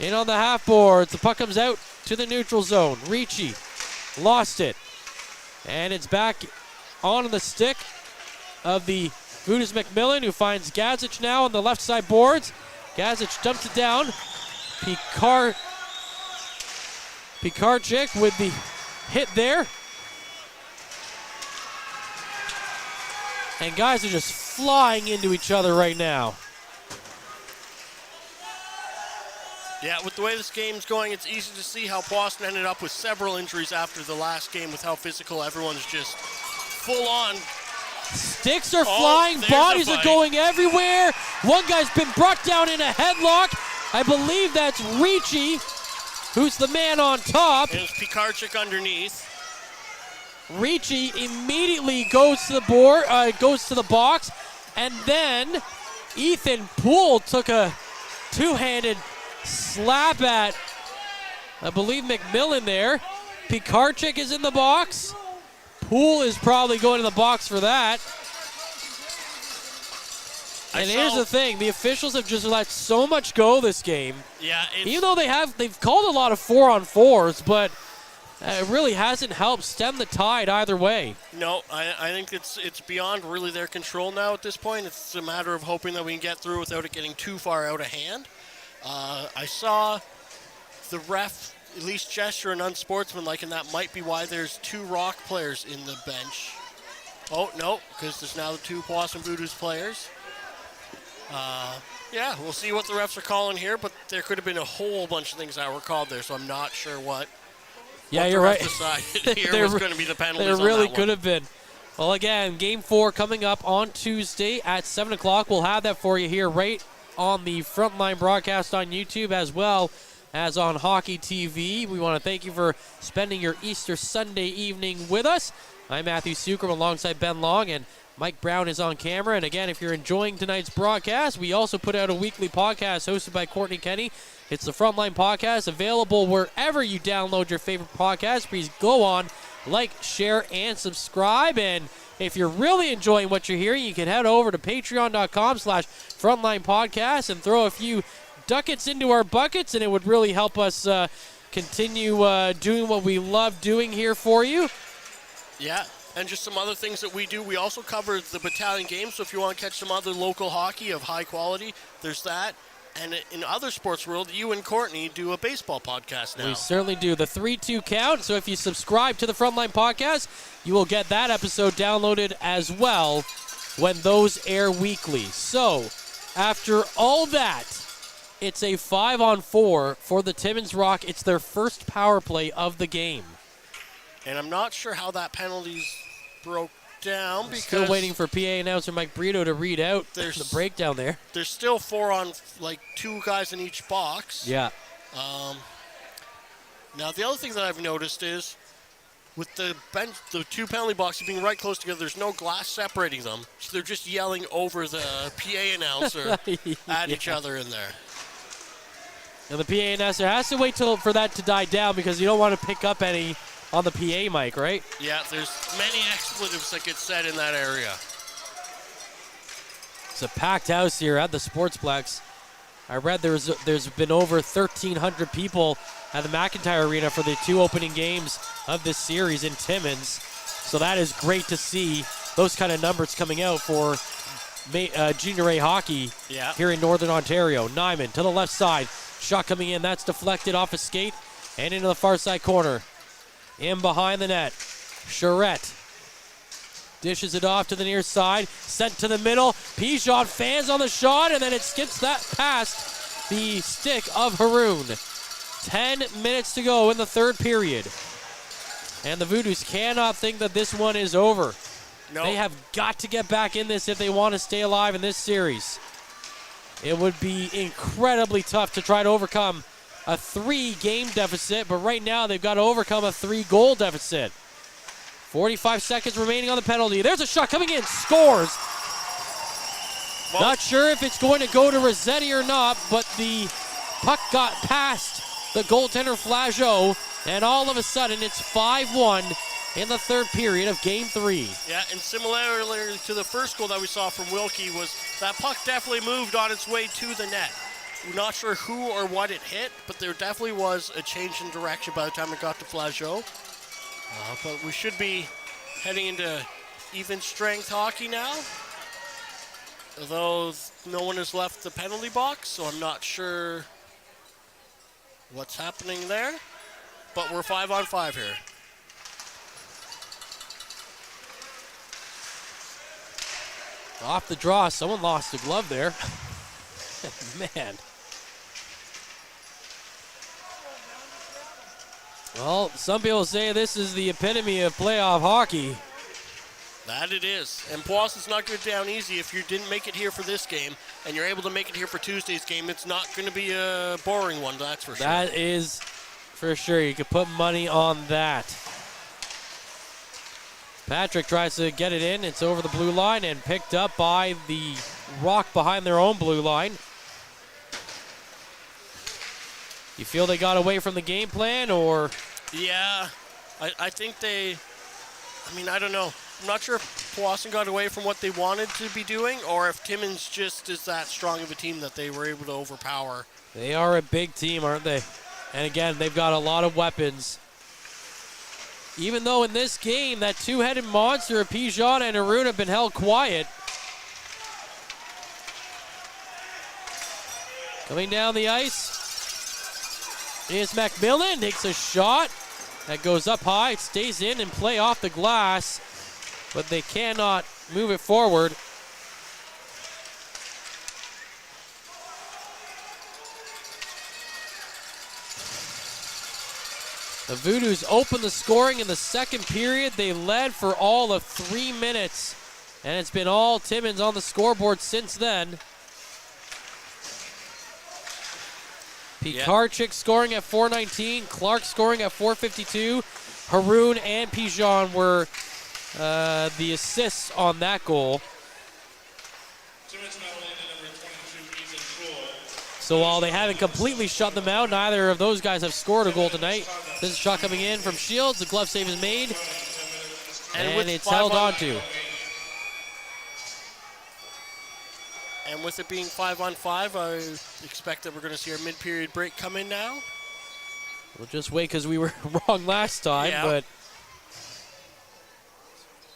In on the half boards. The puck comes out to the neutral zone. Ricci lost it. And it's back on the stick of the Voodoos McMillan, who finds Gazic now on the left side boards. Gazic dumps it down. Pikarczyk with the hit there. And guys are just flying into each other right now. Yeah, with the way this game's going, it's easy to see how Powassan ended up with several injuries after the last game with how physical everyone's just full on. Sticks are flying, bodies are going everywhere. One guy's been brought down in a headlock. I believe that's Ricci, who's the man on top. And it's Pikarczyk underneath. Ricci immediately goes to the box, and then Ethan Poole took a two-handed slap at, I believe, McMillan there. Pikarczyk is in the box. Poole is probably going to the box for that. And here's the thing, the officials have just let so much go this game. Yeah, even though they've called a lot of 4-on-4s, but it really hasn't helped stem the tide either way. No, I think it's beyond really their control now at this point. It's a matter of hoping that we can get through without it getting too far out of hand. I saw the ref at least gesture an unsportsmanlike, and that might be why there's two Rock players in the bench. Oh, no, because there's now the two Powassan Voodoos players. Yeah, we'll see what the refs are calling here, but there could have been a whole bunch of things that were called there, so I'm not sure what. Yeah, you're right. Decided here was going to be the penalties. There really could have been. Well, again, Game 4 coming up on Tuesday at 7 o'clock. We'll have that for you here right on the Frontline broadcast on YouTube as well as on Hockey TV. We want to thank you for spending your Easter Sunday evening with us. I'm Matthew Sucrum alongside Ben Long, and Mike Brown is on camera. And again, if you're enjoying tonight's broadcast, we also put out a weekly podcast hosted by Courtney Kenny. It's the Frontline Podcast, available wherever you download your favorite podcast. Please go on, like, share, and subscribe. And if you're really enjoying what you're hearing, you can head over to patreon.com/Frontline Podcast and throw a few ducats into our buckets, and it would really help us continue doing what we love doing here for you. Yeah, and just some other things that we do. We also cover the battalion games, so if you want to catch some other local hockey of high quality, there's that. And in other sports world, you and Courtney do a baseball podcast now. We certainly do. The 3-2 count. So if you subscribe to the Frontline Podcast, you will get that episode downloaded as well when those air weekly. So after all that, it's a 5-on-4 for the Timmins Rock. It's their first power play of the game. And I'm not sure how that penalties broke down because still waiting for PA announcer Mike Brito to read out the breakdown there. There's still 4 on, like, 2 guys in each box. Yeah. Now the other thing that I've noticed is with the two penalty boxes being right close together, there's no glass separating them, so they're just yelling over the PA announcer at each other in there. And the PA announcer has to wait for that to die down because you don't want to pick up any on the PA mic, right? Yeah, there's many expletives that get said in that area. It's a packed house here at the Sportsplex. I read there's been over 1,300 people at the McIntyre Arena for the 2 opening games of this series in Timmins. So that is great to see those kind of numbers coming out for Junior A hockey here in Northern Ontario. Nyman to the left side. Shot coming in. That's deflected off a skate and into the far side corner. In behind the net. Charette dishes it off to the near side, sent to the middle. Pijon fans on the shot, and then it skips that past the stick of Haroon. 10 minutes to go in the third period. And the Voodoos cannot think that this one is over. No. They have got to get back in this if they want to stay alive in this series. It would be incredibly tough to try to overcome a 3-game deficit, but right now they've got to overcome a 3-goal deficit. 45 seconds remaining on the penalty. There's a shot coming in, scores. Well, not sure if it's going to go to Rossetti or not, but the puck got past the goaltender Flageau, and all of a sudden it's 5-1 in the third period of Game 3. Yeah, and similarly to the first goal that we saw from Wilkie, was that puck definitely moved on its way to the net. We're not sure who or what it hit, but there definitely was a change in direction by the time it got to Flageau. But we should be heading into even strength hockey now, although no one has left the penalty box, so I'm not sure what's happening there. But we're 5-on-5 here. Off the draw, someone lost a glove there. Man. Well, some people say this is the epitome of playoff hockey. That it is. And Powassan's not going down easy. If you didn't make it here for this game and you're able to make it here for Tuesday's game, it's not going to be a boring one, that's for sure. That is for sure. You could put money on that. Patrick tries to get it in. It's over the blue line and picked up by the Rock behind their own blue line. You feel they got away from the game plan, or? Yeah, I think they, I don't know. I'm not sure if Powassan got away from what they wanted to be doing, or if Timmins just is that strong of a team that they were able to overpower. They are a big team, aren't they? And again, they've got a lot of weapons. Even though in this game, that two-headed monster of Pijon and Haroon have been held quiet. Coming down the ice is McMillan, takes a shot. That goes up high, it stays in and play off the glass, but they cannot move it forward. The Voodoos opened the scoring in the second period. They led for all of 3 minutes, and it's been all Timmins on the scoreboard since then. Pikarczyk scoring at 4:19, Clark scoring at 4:52. Haroon and Pijon were the assists on that goal. So while they haven't completely shut them out, neither of those guys have scored a goal tonight. This is a shot coming in from Shields. The glove save is made, and it's held on to. And with it being 5-on-5, I expect that we're going to see our mid-period break come in now. We'll just wait because we were wrong last time, but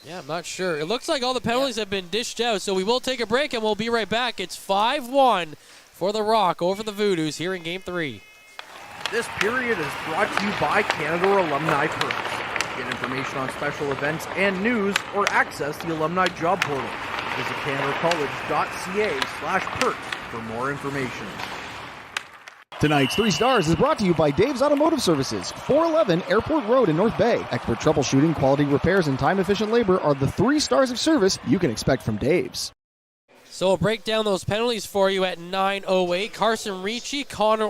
yeah, I'm not sure. It looks like all the penalties have been dished out, so we will take a break and we'll be right back. It's 5-1 for the Rock over the Voodoos here in Game 3. This period is brought to you by Canada Alumni Perks. Get information on special events and news, or access the Alumni Job Portal. Visit canadacollege.ca/perks for more information. Tonight's 3 Stars is brought to you by Dave's Automotive Services, 411 Airport Road in North Bay. Expert troubleshooting, quality repairs, and time-efficient labor are the 3 stars of service you can expect from Dave's. So we'll break down those penalties for you at 9:08. Carson Ricci called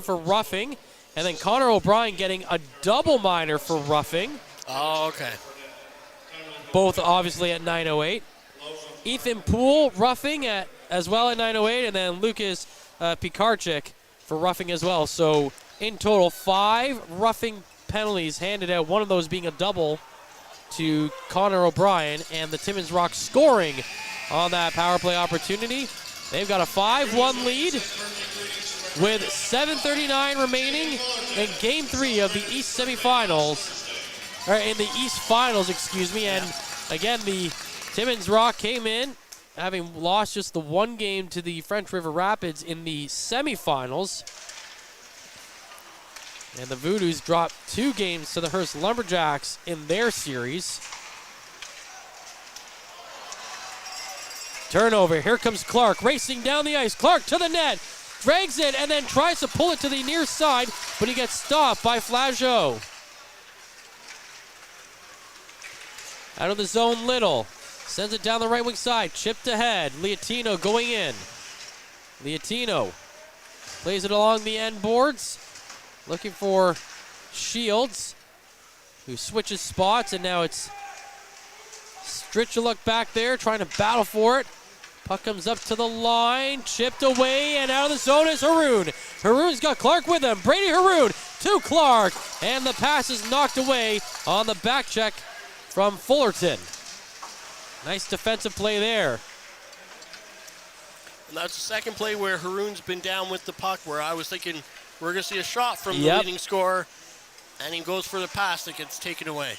for roughing, and then Connor O'Brien getting a double minor for roughing. Oh, okay. Both obviously at 9:08. Ethan Poole roughing as well at 9:08, and then Lucas Pikarczyk for roughing as well. So in total, 5 roughing penalties handed out, one of those being a double to Connor O'Brien, and the Timmins Rock scoring on that power play opportunity. They've got a 5-1 lead with 7:39 remaining in Game 3 of the East semifinals. Or in the East Finals, excuse me. And again, the Timmins Rock came in having lost just the one game to the French River Rapids in the semifinals. And the Voodoos dropped 2 games to the Hearst Lumberjacks in their series. Turnover. Here comes Clark racing down the ice. Clark to the net. Drags it and then tries to pull it to the near side, but he gets stopped by Flageau. Out of the zone, Little. Sends it down the right wing side. Chipped ahead. Liatino going in. Liatino plays it along the end boards. Looking for Shields, who switches spots, and now it's Stritcheluk back there trying to battle for it. Puck comes up to the line, chipped away, and out of the zone is Haroon. Haroon's got Clark with him. Brady Haroon to Clark, and the pass is knocked away on the back check from Fullerton. Nice defensive play there. And that's the second play where Haroon's been down with the puck, where I was thinking we're going to see a shot from the leading scorer, and he goes for the pass that gets taken away.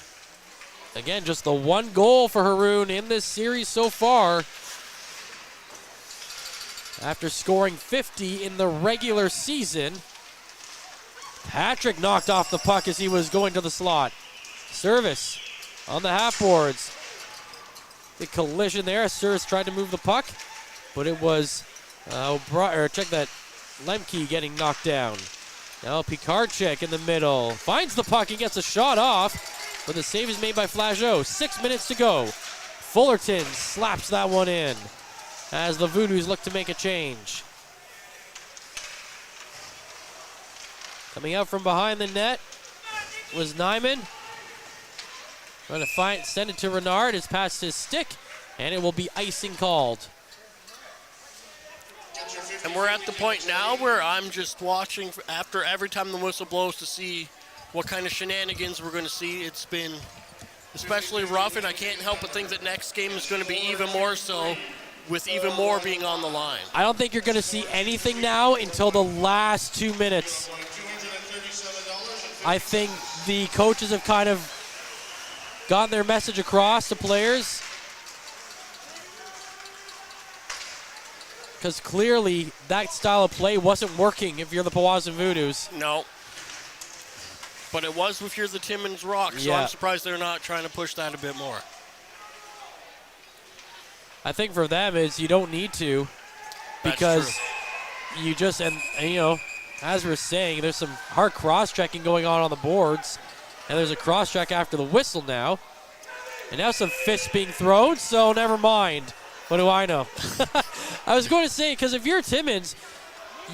Again, just the one goal for Haroon in this series so far. After scoring 50 in the regular season, Patrick knocked off the puck as he was going to the slot. Service on the half boards. The collision there. Service tried to move the puck, but it was Lemke getting knocked down. Now Pikarczyk in the middle. Finds the puck and gets a shot off, but the save is made by Flageau. 6 minutes to go. Fullerton slaps that one in as the Voodoos look to make a change. Coming out from behind the net was Nyman. Trying to send it to Renard. It's past his stick, and it will be icing called. And we're at the point now where I'm just watching after every time the whistle blows to see what kind of shenanigans we're going to see. It's been especially rough, and I can't help but think that next game is going to be even more so, with even more being on the line. I don't think you're going to see anything now until the last 2 minutes. I think the coaches have kind of gotten their message across to players, because clearly that style of play wasn't working if you're the Powassan Voodoos. No. But it was if you're the Timmins Rock, so I'm surprised they're not trying to push that a bit more. I think for them is you don't need to, because you just, and you know, as we're saying, there's some hard cross-checking going on the boards, and there's a cross-check after the whistle now, and now some fists being thrown, so never mind. What do I know? I was going to say, because if you're Timmins,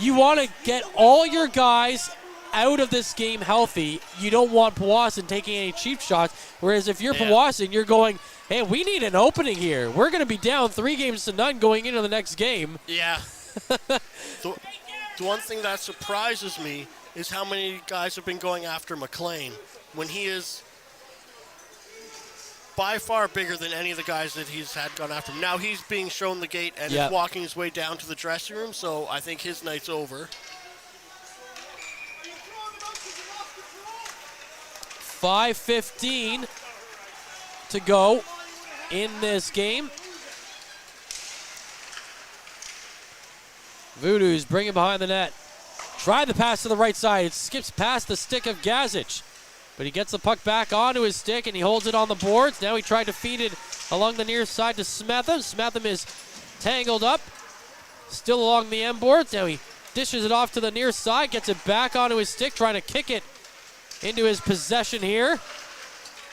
you want to get all your guys out of this game healthy. You don't want Powassan taking any cheap shots, whereas if you're Powassan, you're going, hey, we need an opening here. We're going to be down 3-0 going into the next game. Yeah. The one thing that surprises me is how many guys have been going after McLean when he is by far bigger than any of the guys that he's had gone after him. Now he's being shown the gate and is walking his way down to the dressing room, so I think his night's over. 5:15 to go in this game. Voodoos bring him behind the net. Tried the pass to the right side. It skips past the stick of Gazic, but he gets the puck back onto his stick and he holds it on the boards. Now he tried to feed it along the near side to Smetham. Smetham is tangled up, still along the end boards. Now he dishes it off to the near side, gets it back onto his stick, trying to kick it into his possession here.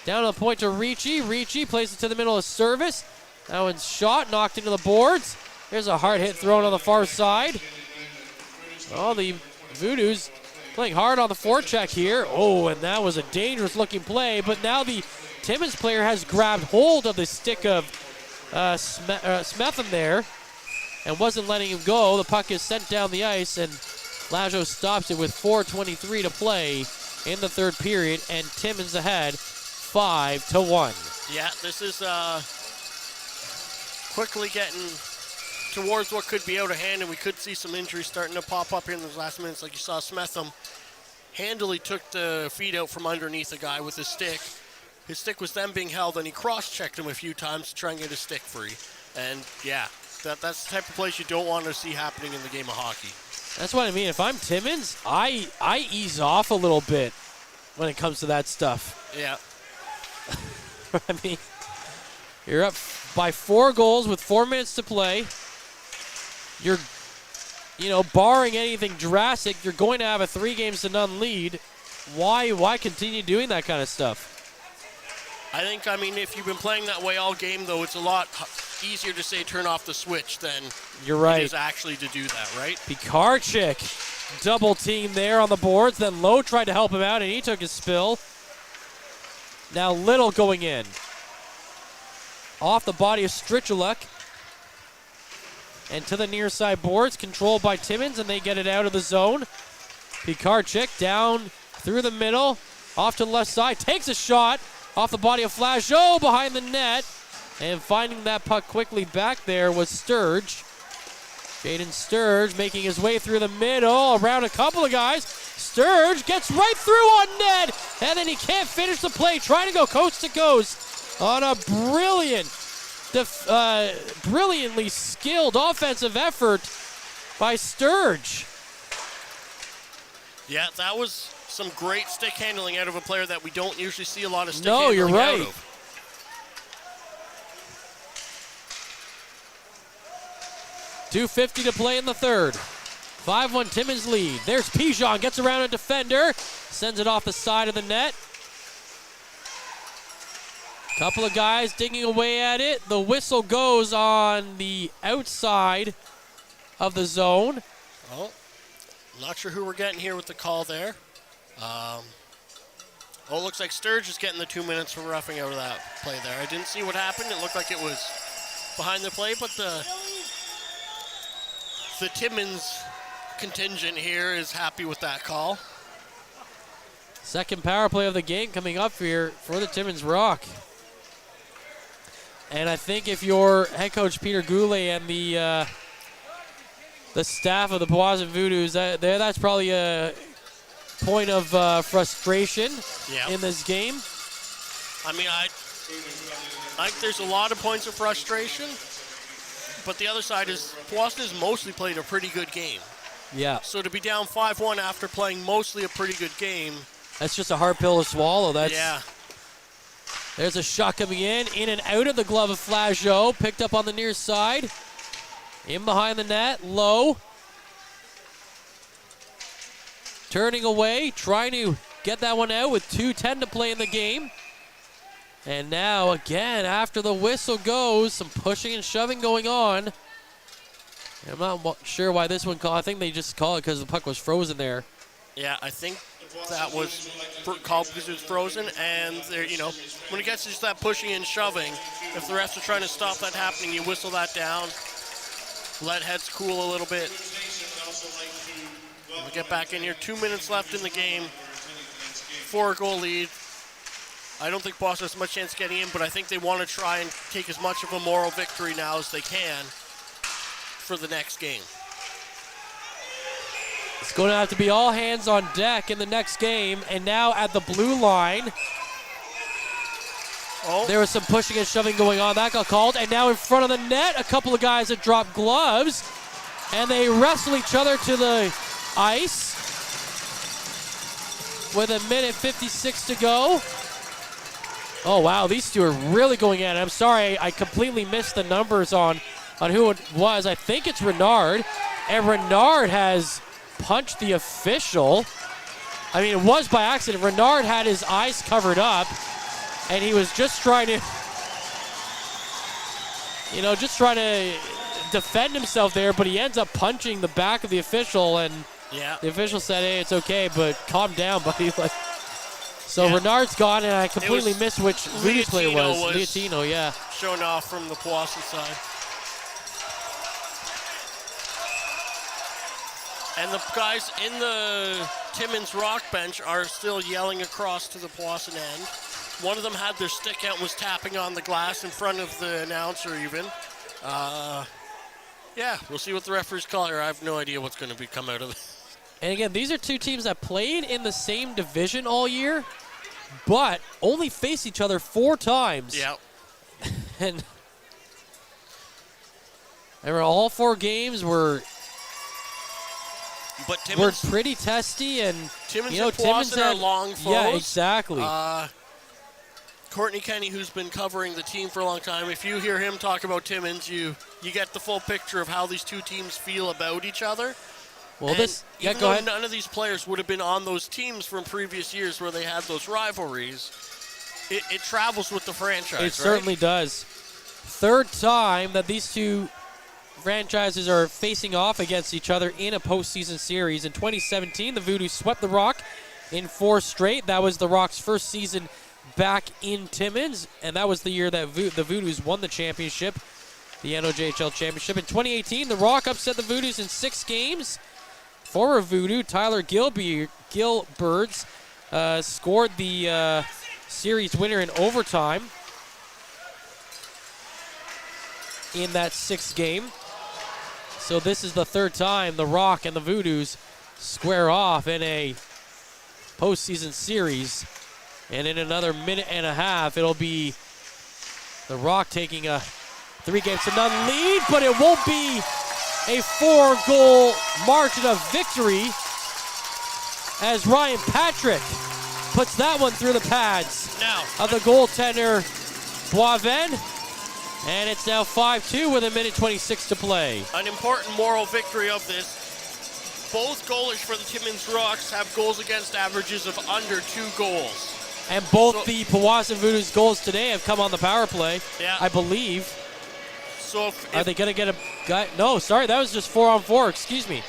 Down to the point to Ricci. Ricci plays it to the middle of Service. That one's shot, knocked into the boards. There's a hard hit thrown on the far side. Oh, the Voodoos playing hard on the forecheck here. Oh, and that was a dangerous looking play, but now the Timmins player has grabbed hold of the stick of Smetham there and wasn't letting him go. The puck is sent down the ice, and Flageau stops it with 4:23 to play in the third period, and Timmins ahead 5-1. Yeah, this is quickly getting towards what could be out of hand, and we could see some injuries starting to pop up here in those last minutes. Like you saw, Smetham handily took the feed out from underneath the guy with his stick. His stick was then being held, and he cross-checked him a few times to try and get his stick free. And yeah, that's the type of plays you don't want to see happening in the game of hockey. That's what I mean. If I'm Timmins, I ease off a little bit when it comes to that stuff. Yeah. I mean, you're up by 4 goals with 4 minutes to play. You're, barring anything drastic, you're going to have a 3-0 lead. Why continue doing that kind of stuff? I mean, if you've been playing that way all game, though, it's a lot easier to say turn off the switch than You're right. it is actually to do that, right? Pikarczyk double team there on the boards. Then Lowe tried to help him out, and he took his spill. Now Little going in. Off the body of Strichuluk. And to the near side boards, controlled by Timmins, and they get it out of the zone. Pikarczyk down through the middle, off to the left side, takes a shot off the body of Flageau behind the net. And finding that puck quickly back there was Sturge. Jaden Sturge making his way through the middle, around a couple of guys. Sturge gets right through on net, and then he can't finish the play, trying to go coast to coast on a brilliantly skilled offensive effort by Sturge. Yeah, that was some great stick handling out of a player that we don't usually see a lot of stick No, handling you're right. out of. .250 to play in the third. 5-1 Timmins lead. There's Pijon, gets around a defender, sends it off the side of the net. Couple of guys digging away at it. The whistle goes on the outside of the zone. Well, not sure who we're getting here with the call there. It looks like Sturge is getting the 2 minutes for roughing out of that play there. I didn't see what happened. It looked like it was behind the play, but the Timmins contingent here is happy with that call. Second power play of the game coming up here for the Timmins Rock. And I think if you're head coach Peter Goulet and the staff of the Powassan Voodoos, that's probably a point of frustration in this game. I mean, I think there's a lot of points of frustration, but the other side is Powassan has mostly played a pretty good game. Yeah. So to be down 5-1 after playing mostly a pretty good game. That's just a hard pill to swallow. Yeah. There's a shot coming in and out of the glove of Flageau, picked up on the near side. In behind the net, Lowe. Turning away, trying to get that one out with 2:10 to play in the game. And now, again, after the whistle goes, some pushing and shoving going on. I'm not sure why this one called. I think they just called it because the puck was frozen there. Yeah, I think that was called because it was frozen. And, there, when it gets to just that pushing and shoving, if the refs are trying to stop that happening, you whistle that down. Let heads cool a little bit. We'll get back in here. 2 minutes left in the game. 4-goal lead. I don't think Boston has much chance of getting in, but I think they want to try and take as much of a moral victory now as they can for the next game. It's going to have to be all hands on deck in the next game. And now at the blue line, there was some pushing and shoving going on. That got called. And now in front of the net, a couple of guys that dropped gloves. And they wrestle each other to the ice with 1:56 to go. Oh, wow, these two are really going at it. I'm sorry, I completely missed the numbers on who it was. I think it's Renard. And Renard has punched the official. I mean, it was by accident. Renard had his eyes covered up, and he was just trying to, defend himself there, but he ends up punching the back of the official, and the official said, hey, it's okay, but calm down, buddy. So Renard's gone, and I completely missed which Voodoos player was. Liatino, yeah. Shown off from the Powassan side. And the guys in the Timmins Rock bench are still yelling across to the Powassan end. One of them had their stick out and was tapping on the glass in front of the announcer even. We'll see what the referees call here. I have no idea what's going to come out of it. And again, these are two teams that played in the same division all year, but only faced each other 4 times. Yeah. And all 4 games were pretty testy, and Timmins and Powassan are long foes. Yeah, exactly. Courtney Kenny, who's been covering the team for a long time, if you hear him talk about Timmins, you get the full picture of how these two teams feel about each other. Well, Go ahead. None of these players would have been on those teams from previous years where they had those rivalries. It travels with the franchise, It certainly does. Third time that these two franchises are facing off against each other in a postseason series. In 2017, the Voodoos swept the Rock in 4 straight. That was the Rock's first season back in Timmins, and that was the year that the Voodoos won the championship, the NOJHL championship. In 2018, the Rock upset the Voodoos in 6 games. Former Voodoo Tyler Gilbirds scored the series winner in overtime in that 6th game. So this is the third time the Rock and the Voodoos square off in a postseason series. And in another minute and a half, it'll be the Rock taking a 3-0 lead, but it won't be a 4-goal margin of victory as Ryan Patrick puts that one through the pads of the goaltender Boivin. And it's now 5-2 with 1:26 to play. An important moral victory of this. Both goalers for the Timmins Rocks have goals against averages of under 2 goals. And both the Powassan Voodoos goals today have come on the power play, I believe. So are they going to get a guy? No, sorry, that was just 4-on-4, excuse me.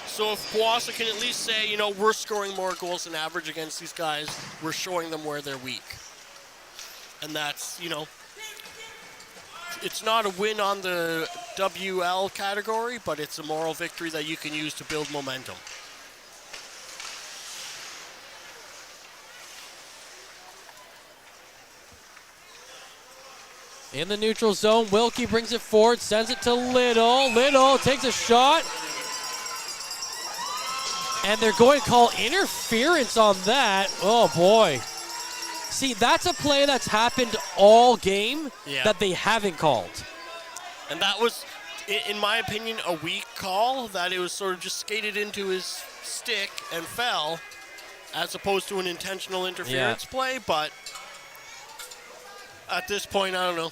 So if Powassan can at least say, you know, we're scoring more goals than average against these guys, we're showing them where they're weak. And that's, you know, it's not a win on the WL category, but it's a moral victory that you can use to build momentum. In the neutral zone, Wilkie brings it forward, sends it to Little. Little takes a shot. And they're going to call interference on that. Oh, boy. See, that's a play that's happened all game that they haven't called. And that was, in my opinion, a weak call, that it was sort of just skated into his stick and fell, as opposed to an intentional interference play. But at this point, I don't know.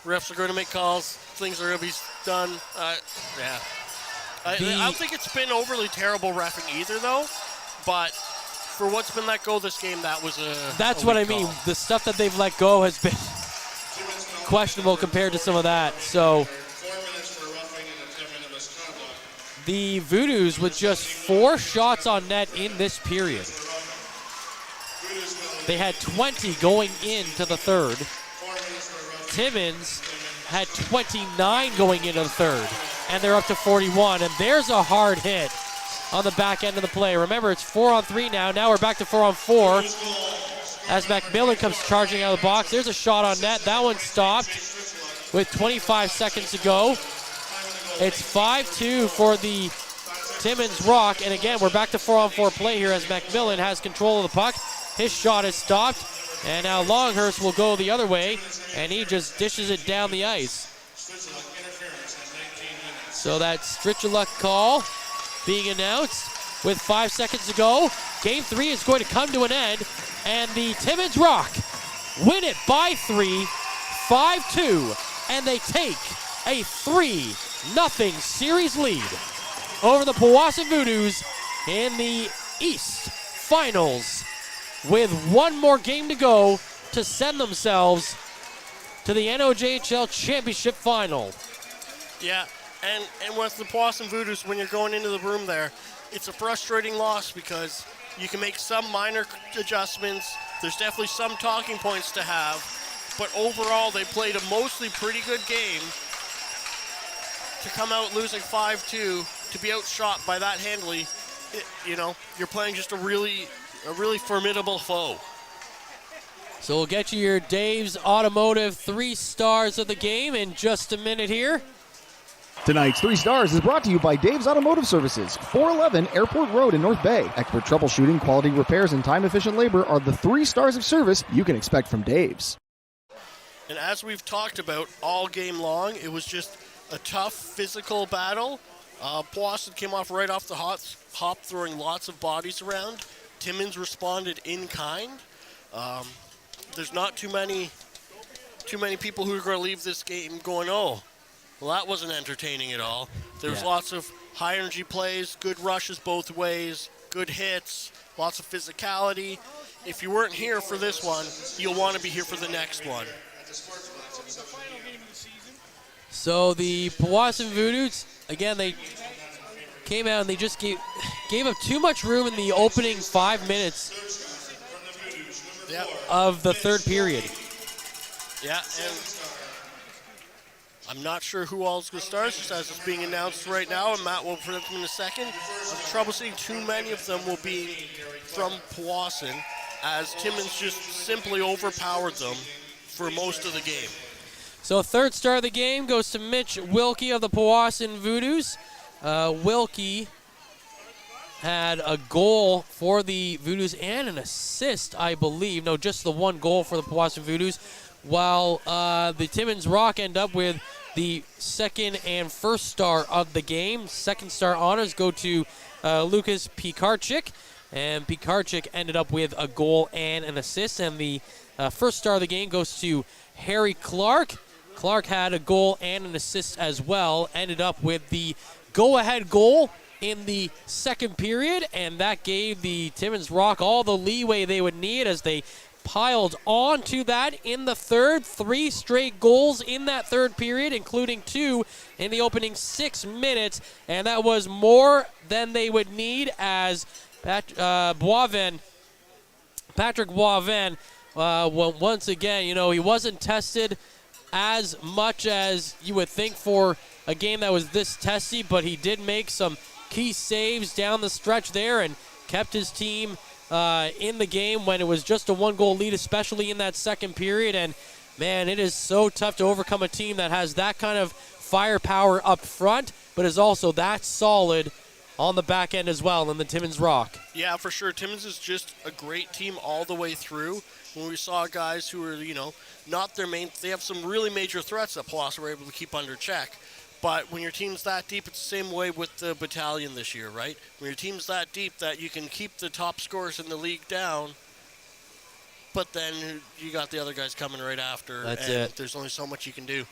Refs are going to make calls. Things are going to be done. I don't think it's been overly terrible reffing either, though. But for what's been let go this game, that was a That's what I mean. The stuff that they've let go has been questionable compared to some of that. So the Voodoos with just 4 shots on net in this period. They had 20 going into the third. Timmins had 29 going into the third, and they're up to 41. And there's a hard hit on the back end of the play. Remember, it's 4-on-3 now. Now we're back to 4-on-4 as McMillan comes charging out of the box. There's a shot on net. That one stopped with 25 seconds to go. It's 5-2 for the Timmins Rock. And again, we're back to 4-on-4 play here as McMillan has control of the puck. His shot is stopped. And now Longhurst will go the other way, and he just dishes it down the ice. So that Strichuluk call being announced with 5 seconds to go. Game 3 is going to come to an end, and the Timmins Rock win it by 3, 5-2, and they take a 3-0 series lead over the Powassan Voodoos in the East Finals, with one more game to go to send themselves to the NOJHL Championship Final. Yeah, and with the Powassan Voodoos, when you're going into the room there, it's a frustrating loss because you can make some minor adjustments. There's definitely some talking points to have, but overall they played a mostly pretty good game. To come out losing 5-2, to be outshot by that handily, you know, you're playing just a really formidable foe. So we'll get you your Dave's Automotive 3 stars of the game in just a minute here. Tonight's 3 stars is brought to you by Dave's Automotive Services, 411 Airport Road in North Bay. Expert troubleshooting, quality repairs, and time-efficient labor are the 3 stars of service you can expect from Dave's. And as we've talked about all game long, it was just a tough physical battle. Powassan came off right off the hop, throwing lots of bodies around. Timmins responded in kind. there's not too many people who are going to leave this game going, oh, well, that wasn't entertaining at all. There's lots of high-energy plays, good rushes both ways, good hits, lots of physicality. If you weren't here for this one, you'll want to be here for the next one. So the Powassan Voodoos, again, they came out and they just gave up too much room in the opening 5 minutes of the third period. Yeah, and I'm not sure who all is going to start, just as it's being announced right now, and Matt will predict them in a second. I have trouble seeing too many of them will be from Powassan, as Timmins just simply overpowered them for most of the game. So third star of the game goes to Mitch Wilkie of the Powassan Voodoos. Wilkie had a goal for the Voodoos and an assist, I believe. No, just the one goal for the Powassan Voodoos, while the Timmins Rock end up with the second and first star of the game. Second star honors go to Lucas Pikarczyk, and Pikarczyk ended up with a goal and an assist, and the first star of the game goes to Harry Clark. Clark had a goal and an assist as well, ended up with the go-ahead goal in the second period, and that gave the Timmins Rock all the leeway they would need as they piled on to that in the third. 3 straight goals in that third period, including 2 in the opening 6 minutes, and that was more than they would need as Patrick Boivin, once again, he wasn't tested as much as you would think for a game that was this testy, but he did make some key saves down the stretch there and kept his team in the game when it was just a 1-goal lead, especially in that second period. And man, it is so tough to overcome a team that has that kind of firepower up front, but is also that solid on the back end as well in the Timmins Rock. Yeah, for sure. Timmins is just a great team all the way through. When we saw guys who are, not their main, they have some really major threats that Powassan were able to keep under check. But when your team's that deep, it's the same way with the battalion this year, right? When your team's that deep that you can keep the top scorers in the league down, but then you got the other guys coming right after. That's and it. There's only so much you can do.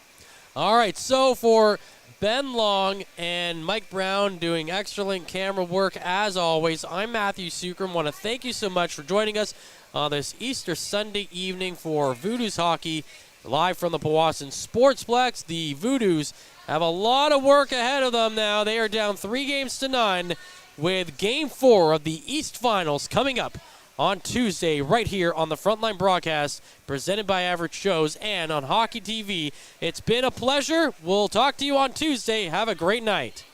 All right, so for Ben Long and Mike Brown doing excellent camera work as always, I'm Matthew Sucrum. Want to thank you so much for joining us on this Easter Sunday evening for Voodoos hockey, live from the Powassan Sportsplex. The Voodoos have a lot of work ahead of them now. They are down 3-0 with Game 4 of the East Finals coming up on Tuesday right here on the Frontline broadcast presented by Average Joe's and on Hockey TV. It's been a pleasure. We'll talk to you on Tuesday. Have a great night.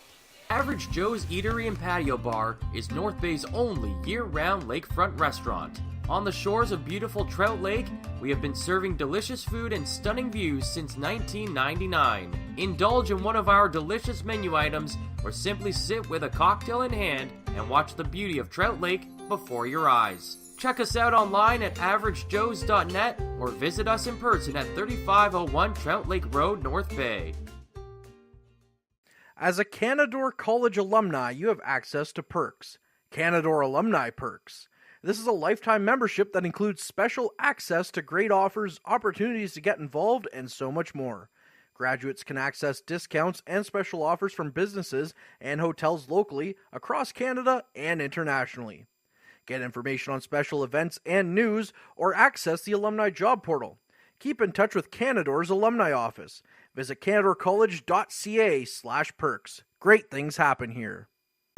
Average Joe's Eatery and Patio Bar is North Bay's only year-round lakefront restaurant. On the shores of beautiful Trout Lake, we have been serving delicious food and stunning views since 1999. Indulge in one of our delicious menu items or simply sit with a cocktail in hand and watch the beauty of Trout Lake before your eyes. Check us out online at averagejoes.net or visit us in person at 3501 Trout Lake Road, North Bay. As a Canadore College alumni, you have access to perks. Canadore Alumni Perks. This is a lifetime membership that includes special access to great offers, opportunities to get involved, and so much more. Graduates can access discounts and special offers from businesses and hotels locally, across Canada, and internationally. Get information on special events and news, or access the alumni job portal. Keep in touch with Canadore's alumni office. Visit canadorecollege.ca/perks. Great things happen here.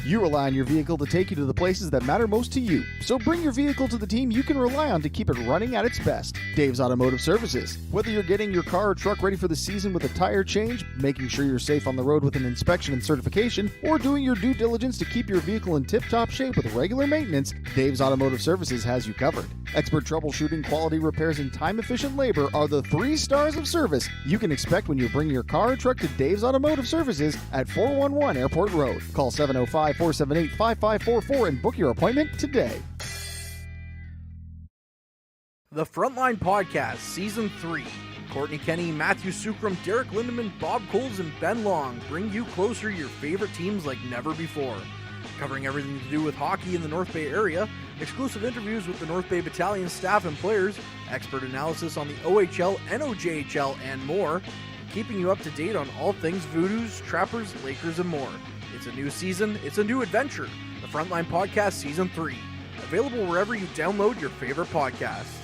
You rely on your vehicle to take you to the places that matter most to you. So bring your vehicle to the team you can rely on to keep it running at its best. Dave's Automotive Services. Whether you're getting your car or truck ready for the season with a tire change, making sure you're safe on the road with an inspection and certification, or doing your due diligence to keep your vehicle in tip-top shape with regular maintenance, Dave's Automotive Services has you covered. Expert troubleshooting, quality repairs, and time-efficient labor are the 3 stars of service you can expect when you bring your car or truck to Dave's Automotive Services at 411 Airport Road. Call 705-478-5544 and book your appointment today. The Frontline Podcast, Season 3. Courtney Kenny, Matthew Sucrum, Derek Lindemann, Bob Coles, and Ben Long bring you closer to your favorite teams like never before. Covering everything to do with hockey in the North Bay area, exclusive interviews with the North Bay Battalion staff and players, expert analysis on the OHL, NOJHL, and more, keeping you up to date on all things Voodoos, Trappers, Lakers, and more. It's a new season, it's a new adventure. The Frontline Podcast Season 3. Available wherever you download your favorite podcasts.